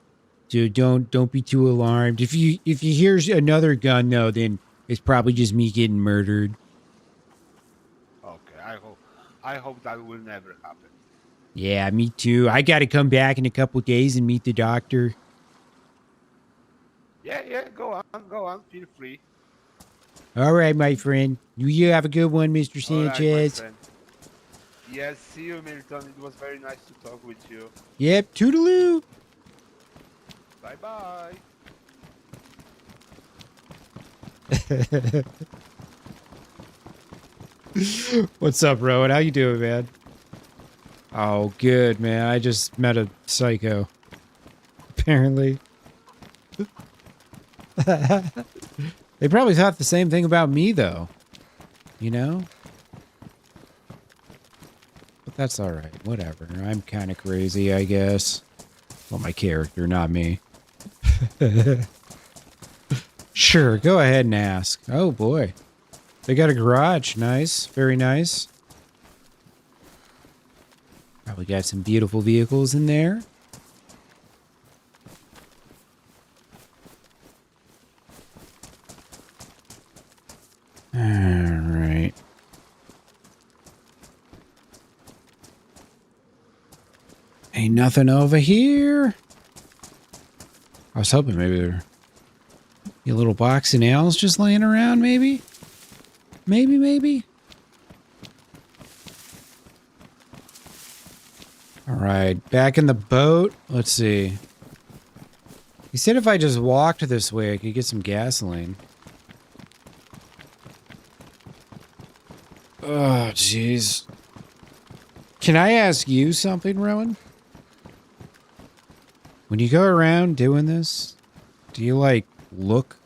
Speaker 1: So don't be too alarmed. If you hear another gun though, then it's probably just me getting murdered.
Speaker 3: Okay, I hope that will never happen.
Speaker 1: Yeah, me too. I got to come back in a couple days and meet the doctor.
Speaker 3: Yeah, yeah, go on, feel free.
Speaker 1: All right, my friend. You have a good one, Mr.
Speaker 3: All right, my
Speaker 1: Sanchez.
Speaker 3: friend. Yes, see you, Milton. It was very nice to talk with you.
Speaker 1: Yep, toodaloo.
Speaker 3: Bye bye.
Speaker 1: What's up, Rowan? How you doing, man? Oh, good, man. I just met a psycho. Apparently. They probably thought the same thing about me, though. You know? But that's alright. Whatever. I'm kind of crazy, I guess. Well, my character, not me. Sure, go ahead and ask. Oh, boy. They got a garage. Nice. Very nice. Probably got some beautiful vehicles in there. Alright. Nothing over here. I was hoping maybe there'd be a little box of nails just laying around, maybe? Maybe? Alright, back in the boat. Let's see. He said if I just walked this way, I could get some gasoline. Oh, jeez. Can I ask you something, Rowan? When you go around doing this, do you, like, look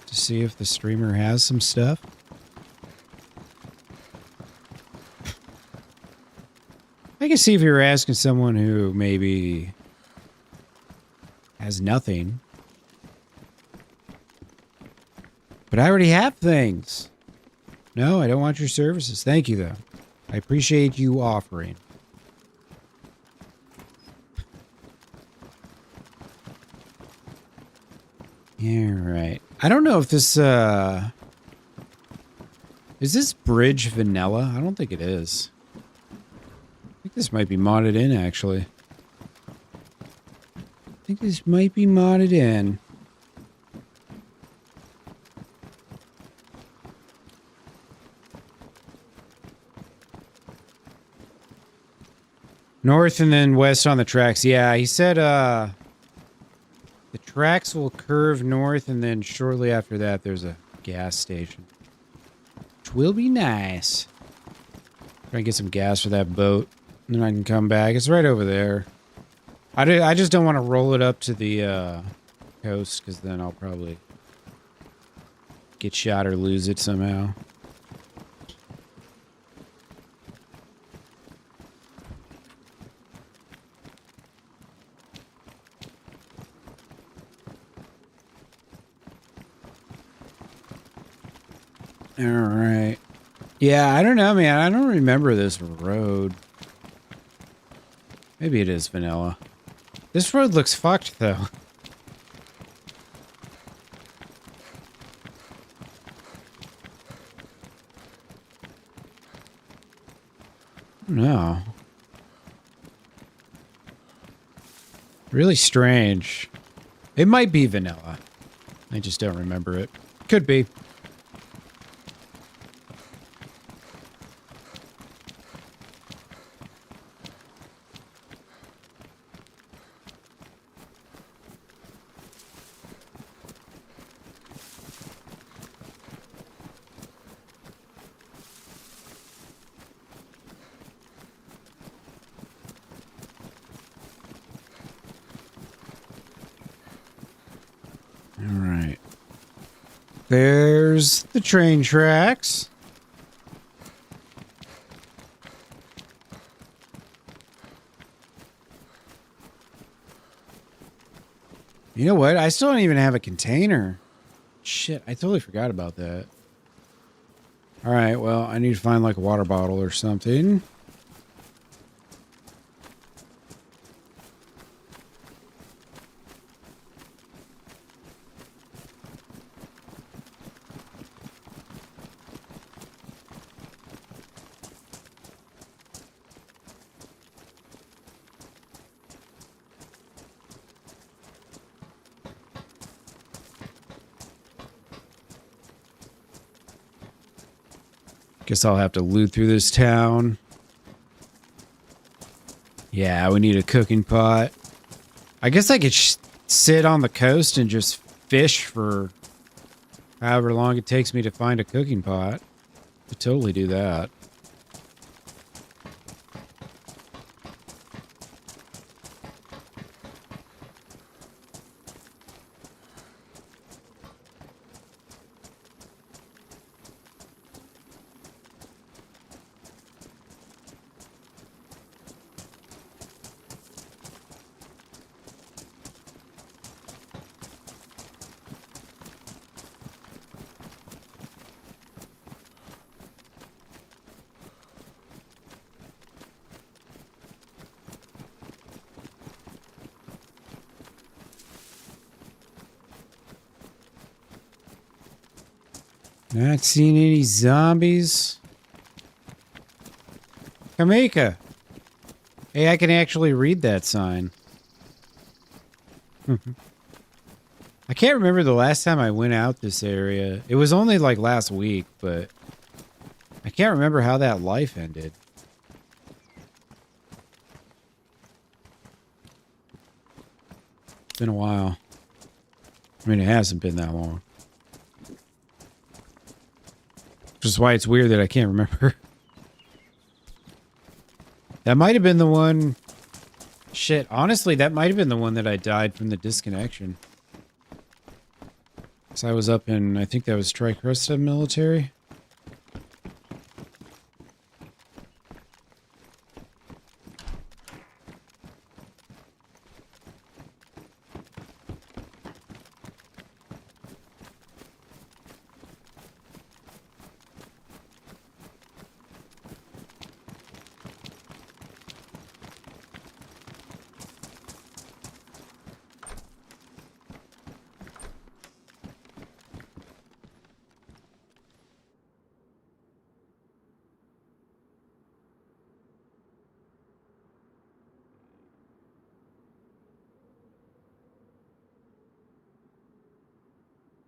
Speaker 1: to see if the streamer has some stuff? I can see if you're asking someone who maybe has nothing. But I already have things. No, I don't want your services. Thank you, though. I appreciate you offering. Yeah, right. I don't know if this, is this bridge vanilla? I don't think it is. I think this might be modded in, actually. I think this might be modded in. North and then west on the tracks. Yeah, he said, the tracks will curve north and then shortly after that there's a gas station. Which will be nice. Try and get some gas for that boat. And then I can come back. It's right over there. I just don't want to roll it up to the coast because then I'll probably get shot or lose it somehow. All right. Yeah, I don't know, man. I don't remember this road. Maybe it is vanilla. This road looks fucked, though. No. Really strange. It might be vanilla. I just don't remember it. Could be. There's the train tracks. You know what? I still don't even have a container. Shit, I totally forgot about that. Alright, well, I need to find like a water bottle or something. Guess I'll have to loot through this town. Yeah, we need a cooking pot. I guess I could sit on the coast and just fish for however long it takes me to find a cooking pot. Could totally do that. Not seeing any zombies. Kamika. Hey, I can actually read that sign. I can't remember the last time I went out this area. It was only like last week, but I can't remember how that life ended. It's been a while. I mean, it hasn't been that long. Which is why it's weird that I can't remember. That might have been the one... Shit, honestly, that might have been the one that I died from the disconnection. Because I was up in, I think that was Tricrusta military.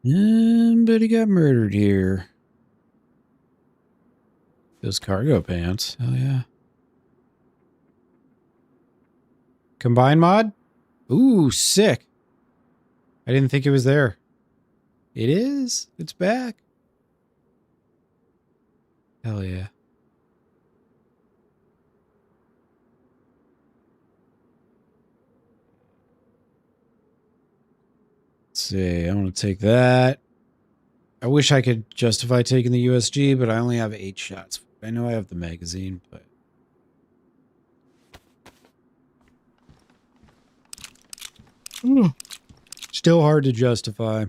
Speaker 1: Somebody got murdered here. Those cargo pants. Hell yeah. Combine mod? Ooh, sick. I didn't think it was there. It is? It's back. Hell yeah. Let's see. I want to take that. I wish I could justify taking the USG, but I only have 8 shots. I know I have the magazine, but... Still hard to justify.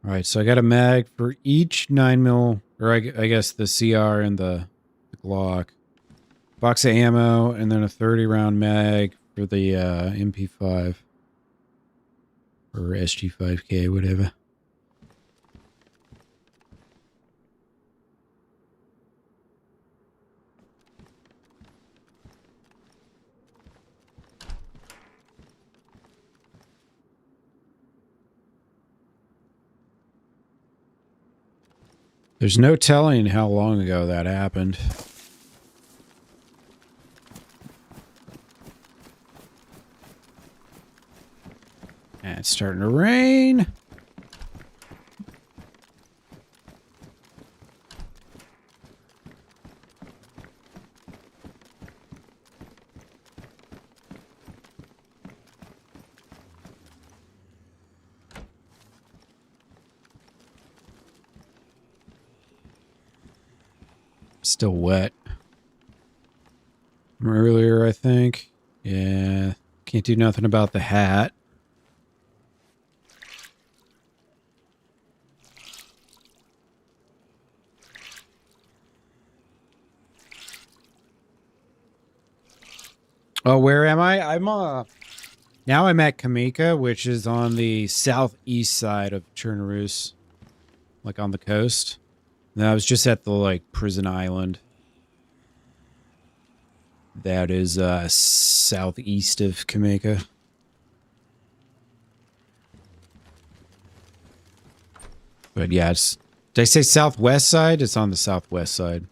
Speaker 1: All right, so I got a mag for each 9mm, or I guess the CR and the Glock. Box of ammo, and then a 30-round mag for the MP5. Or SG5K, whatever. There's no telling how long ago that happened. And it's starting to rain. Still wet. From earlier, I think. Yeah. Can't do nothing about the hat. Oh, where am I? Now I'm at Kamika, which is on the southeast side of Chernarus. Like on the coast. And I was just at the, like, prison island. That is, southeast of Kamika. But yeah, it's... Did I say southwest side? It's on the southwest side.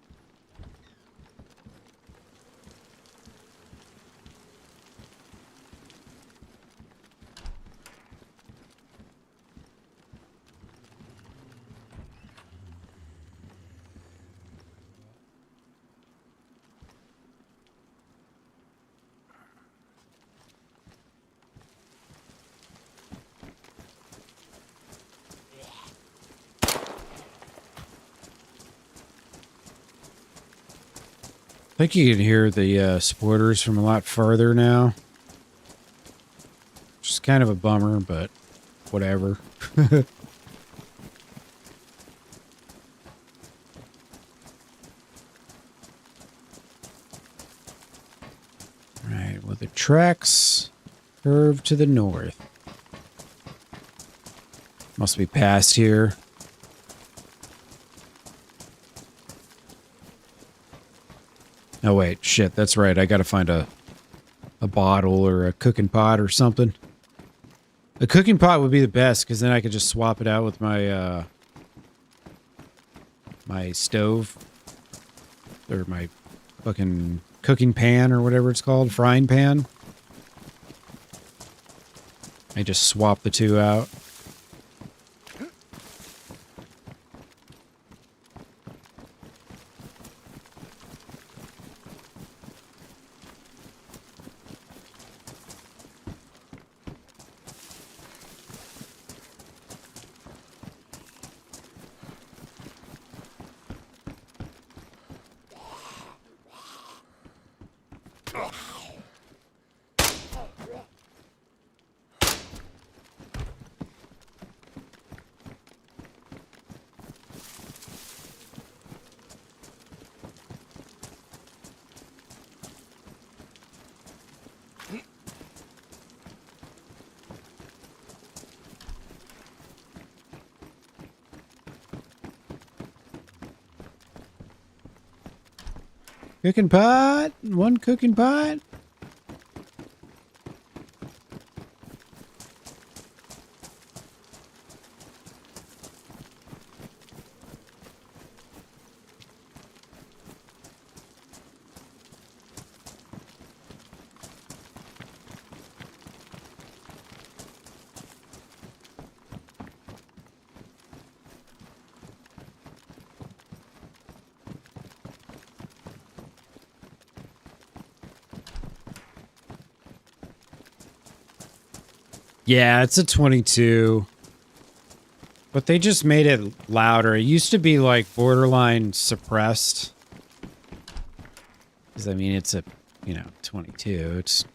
Speaker 1: I think you can hear the supporters from a lot farther now. Which is kind of a bummer, but whatever. tracks curve to the north. Must be past here. Oh wait, shit, that's right. I gotta find a bottle or a cooking pot or something. A cooking pot would be the best, because then I could just swap it out with my my stove. Or my fucking cooking pan or whatever it's called. Frying pan. I just swap the two out. Cooking pot? One cooking pot? Yeah, it's a 22. But they just made it louder. It used to be like borderline suppressed. Because I mean, it's a, 22. It's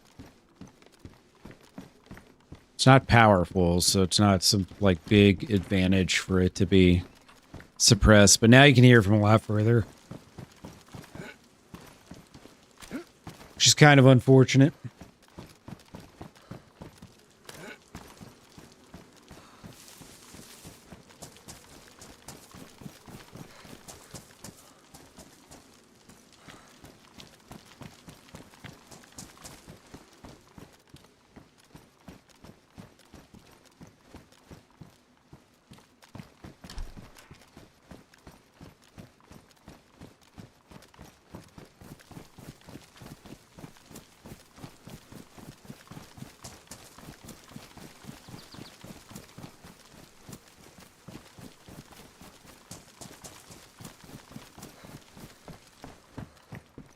Speaker 1: not powerful, so it's not some like big advantage for it to be suppressed. But now you can hear it from a lot further. Which is kind of unfortunate.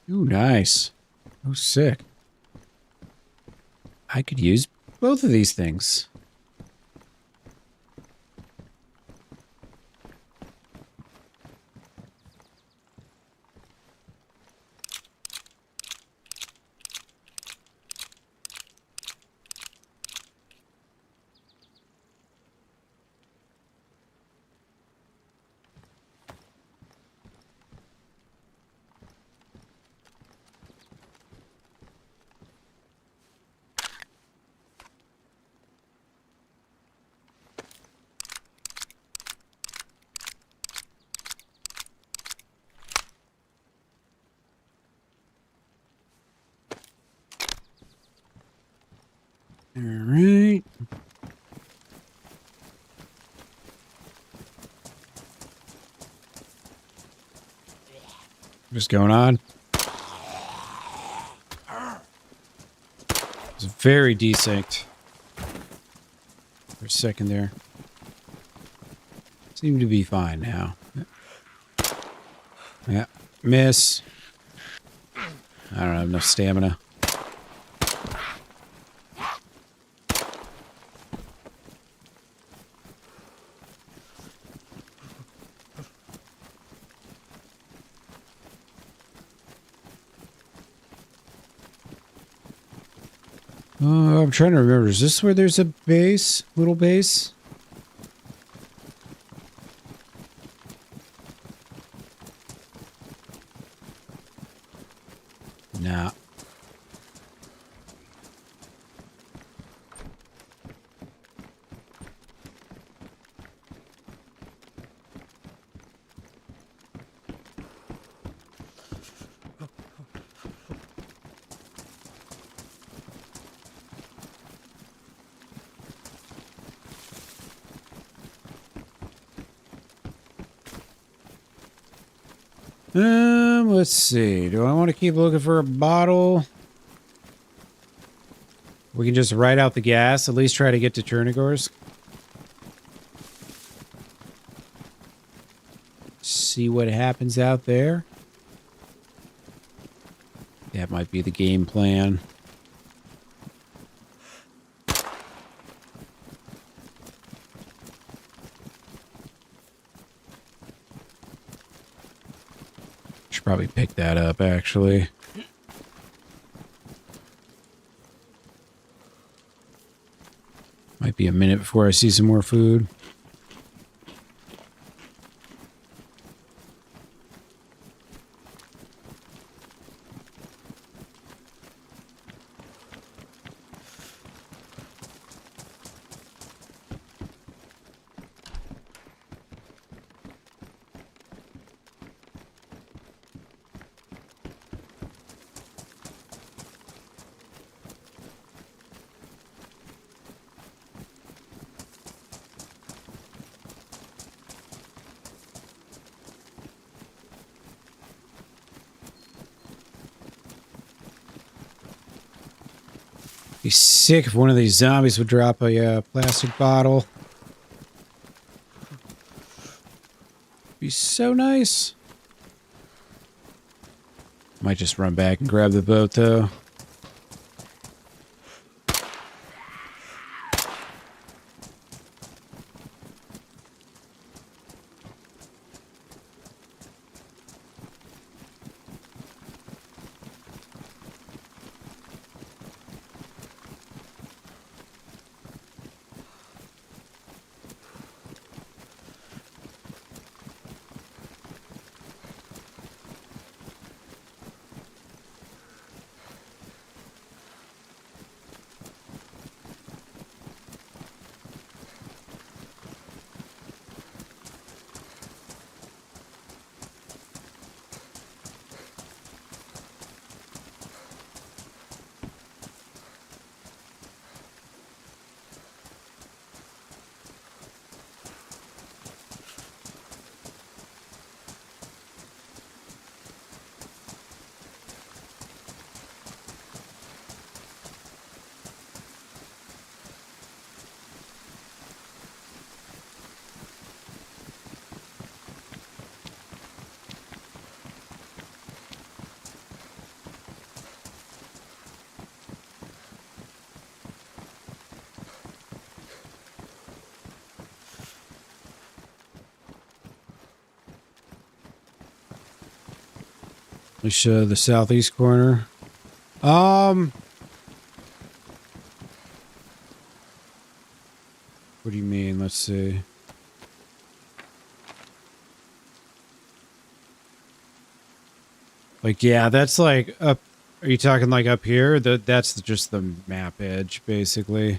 Speaker 1: Ooh, nice. Oh, sick. I could use both of these things. All right. What's going on? It's very desynced for a second there. Seem to be fine now. Yeah. Miss. I don't have enough stamina. I'm trying to remember. Is this where there's a base? Little base? Nah. Let's see. Do I want to keep looking for a bottle? We can just ride out the gas. At least try to get to Chernarus. See what happens out there. That might be the game plan. Should probably pick that up, actually. Might be a minute before I see some more food. Be sick if one of these zombies would drop a plastic bottle. Be so nice. Might just run back and grab the boat, though. Let's show the southeast corner. What do you mean? Let's see. Like, yeah, that's like up. Are you talking like up here? That's just the map edge, basically.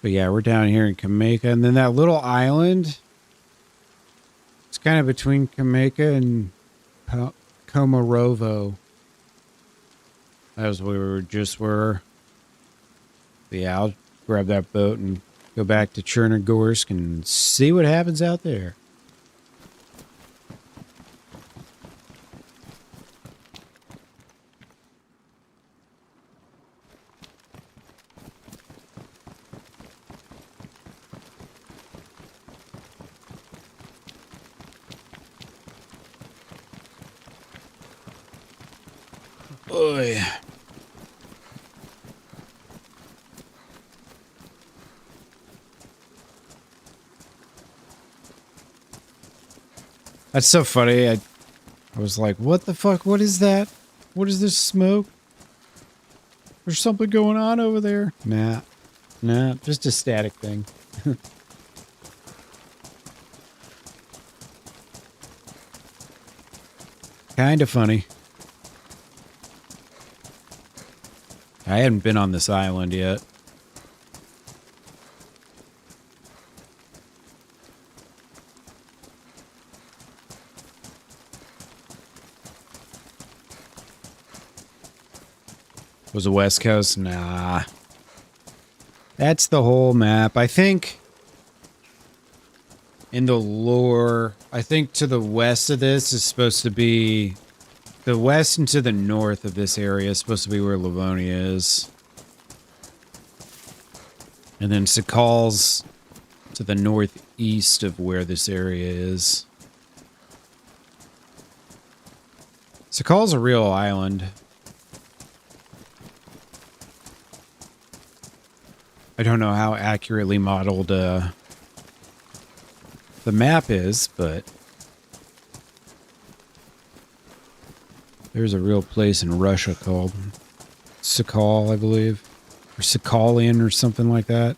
Speaker 1: But yeah, we're down here in Kameka, and then that little island. It's kind of between Kameka and Komarovo. That was where we just were. But yeah, I'll grab that boat and go back to Chernarus and see what happens out there. Oh, yeah. That's so funny. I was like, what the fuck? What is that? What is this smoke? There's something going on over there. Nah, just a static thing. Kind of funny. I hadn't been on this island yet. Was the West Coast? Nah. That's the whole map. I think in the lore, I think to the west of this is supposed to be... The west and to the north of this area is supposed to be where Livonia is. And then Sakal's to the northeast of where this area is. Sakal's a real island. I don't know how accurately modeled the map is, but there's a real place in Russia called Sakal, I believe. Or Sakalian or something like that.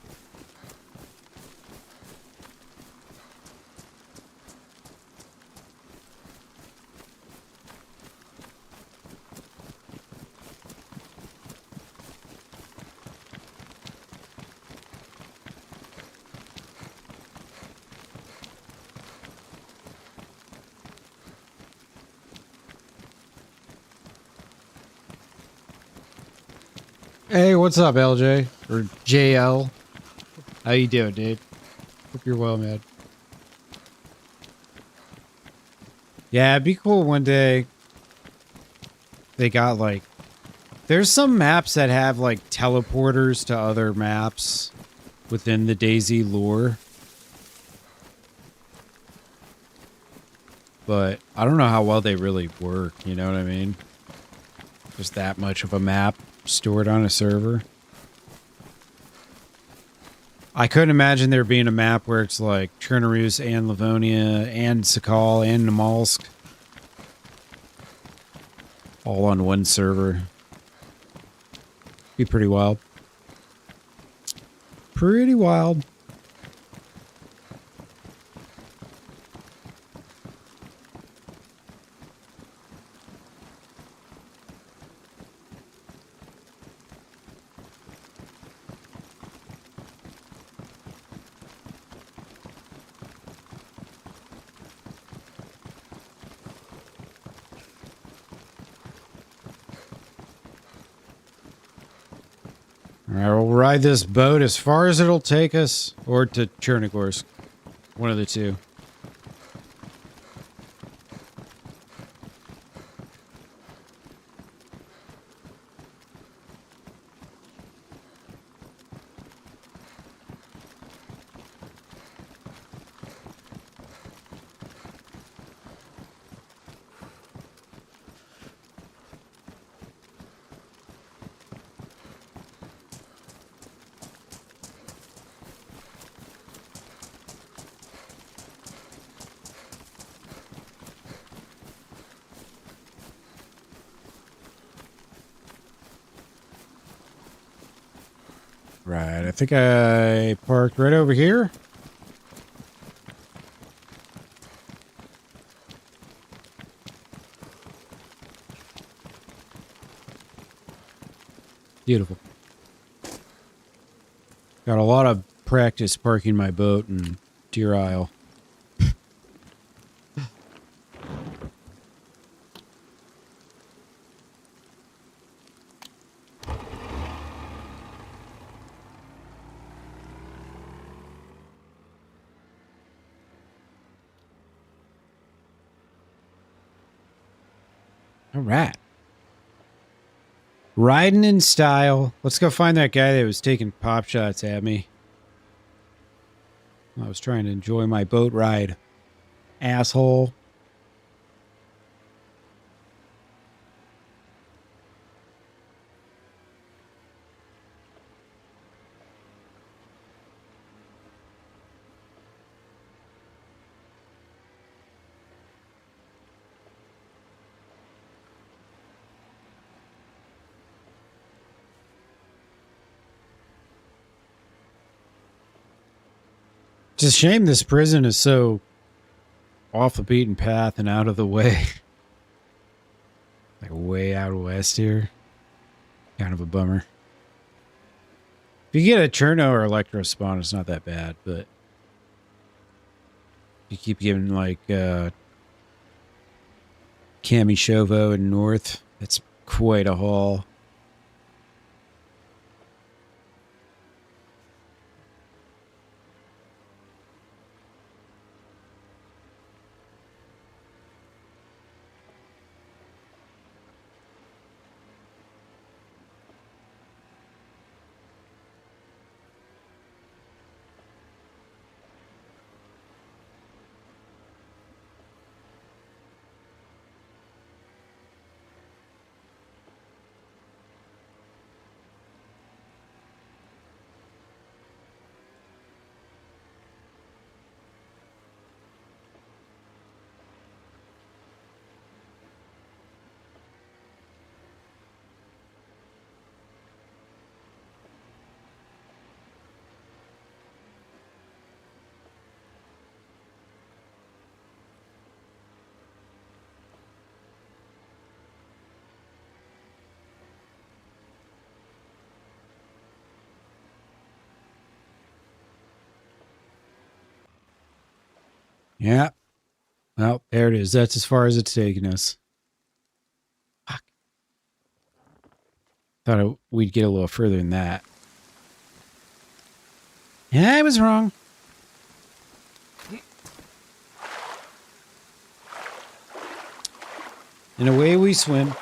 Speaker 1: Hey, what's up, LJ? Or JL? How you doing, dude? Hope you're well, man. Yeah, it'd be cool one day. They got, like... There's some maps that have, like, teleporters to other maps within the DayZ lore. But I don't know how well they really work, you know what I mean? Just that much of a map stored on a server. I couldn't imagine there being a map where it's like Chernarus and Livonia and Sakal and Namalsk all on one server. Be pretty wild. Pretty wild. Alright, we'll ride this boat as far as it'll take us, or to Chernigorsk. One of the two. Right, I think I parked right over here. Beautiful. Got a lot of practice parking my boat in Deer Isle. All right. Riding in style. Let's go find that guy that was taking pop shots at me. I was trying to enjoy my boat ride. Asshole. It's a shame this prison is so off the beaten path and out of the way. Like way out west here. Kind of a bummer. If you get a Cherno or Electro spawn, it's not that bad, but you keep getting like Kamishovo and North, it's quite a haul. Yeah. Well, there it is. That's as far as it's taken us. Fuck. Thought we'd get a little further than that. Yeah, I was wrong. And away we swim.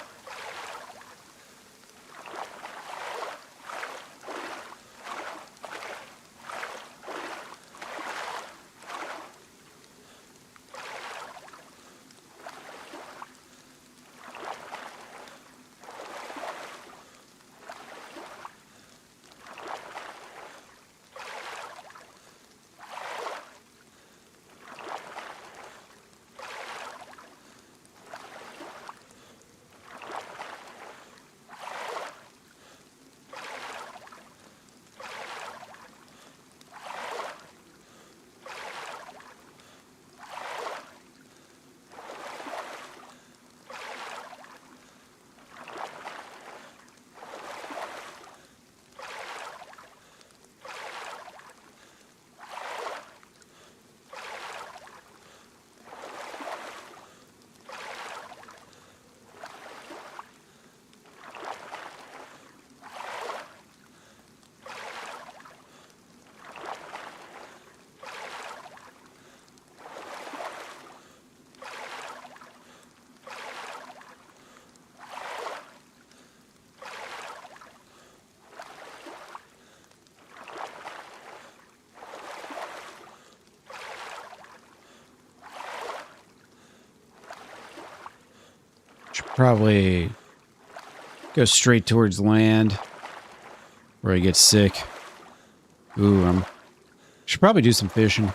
Speaker 1: Should probably go straight towards land where I get sick. Ooh, should probably do some fishing.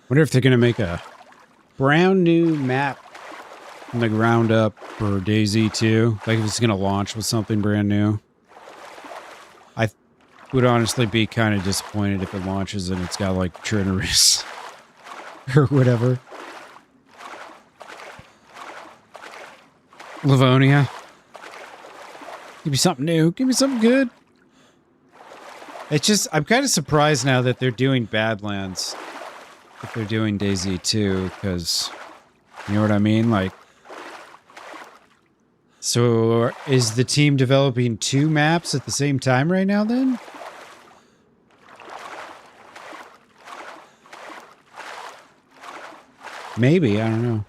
Speaker 1: Wonder if they're going to make a brand new map from the ground up for DayZ 2. Like if it's going to launch with something brand new. I would honestly be kind of disappointed if it launches and it's got like Chernarus or whatever. Livonia. Give me something new. Give me something good. It's just, I'm kind of surprised now that they're doing Badlands. If they're doing DayZ 2, because, you know what I mean? Like, so is the team developing 2 maps at the same time right now then? Maybe, I don't know.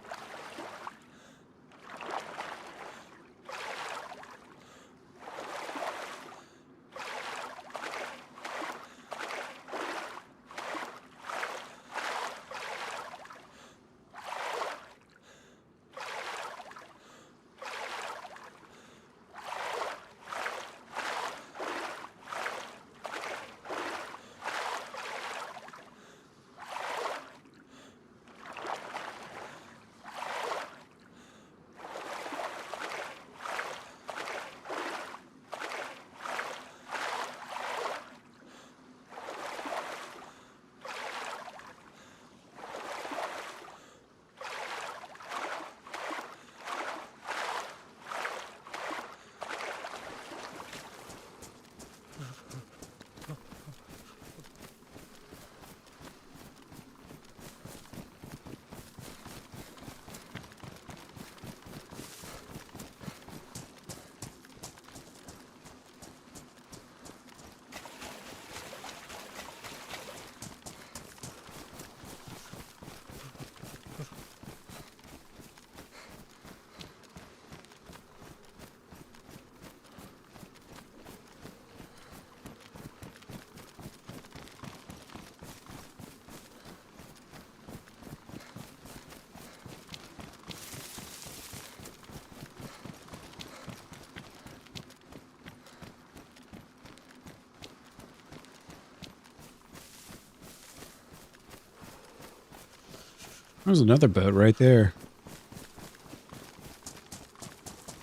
Speaker 1: There's another boat right there.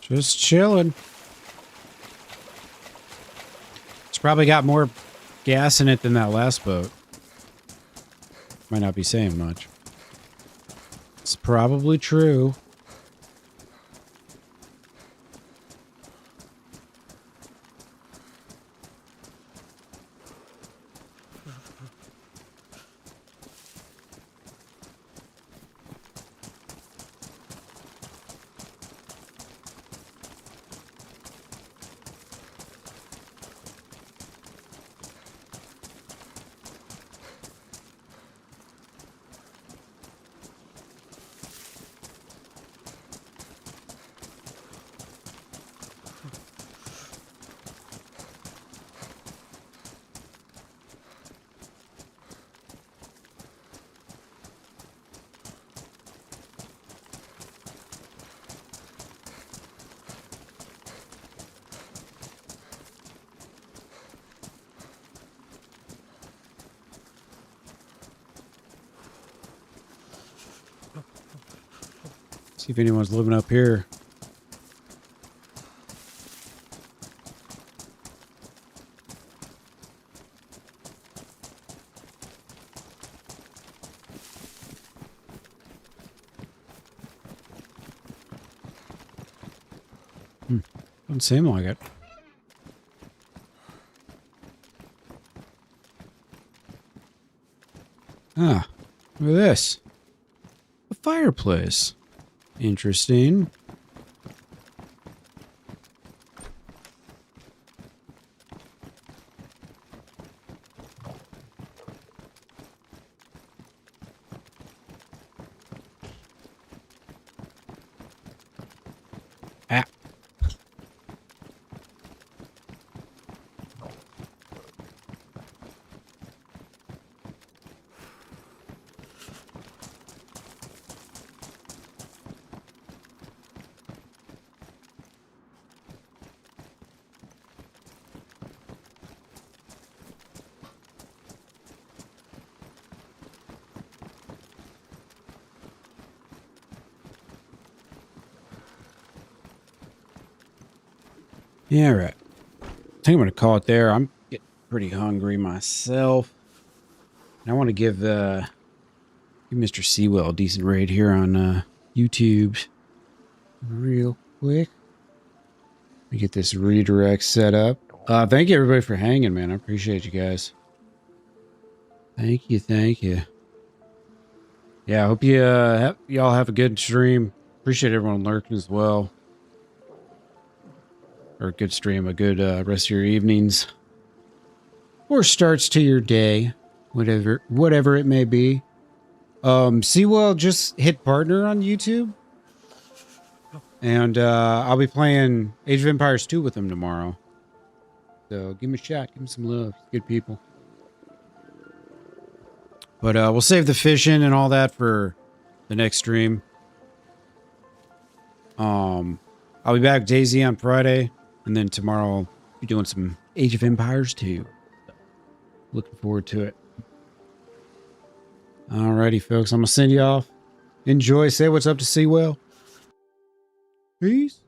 Speaker 1: Just chilling. It's probably got more gas in it than that last boat. Might not be saying much. It's probably true. See if anyone's living up here. Doesn't seem like it. Ah, look at this. A fireplace. Interesting. Ah. Yeah, right. I think I'm going to call it there. I'm getting pretty hungry myself. And I want to give Mr. Sewell a decent raid here on YouTube real quick. Let me get this redirect set up. Thank you everybody for hanging, man. I appreciate you guys. Thank you, thank you. Yeah, I hope you y'all have a good stream. Appreciate everyone lurking as well. Or a good stream, a good rest of your evenings. Or starts to your day. Whatever it may be. Sewell just hit partner on YouTube. And I'll be playing Age of Empires 2 with him tomorrow. So give him a shot. Give him some love. Good people. But we'll save the fishing and all that for the next stream. I'll be back DayZ on Friday. And then tomorrow I'll be doing some Age of Empires 2. Looking forward to it. Alrighty, folks. I'm going to send you off. Enjoy. Say what's up to Sewell. Peace.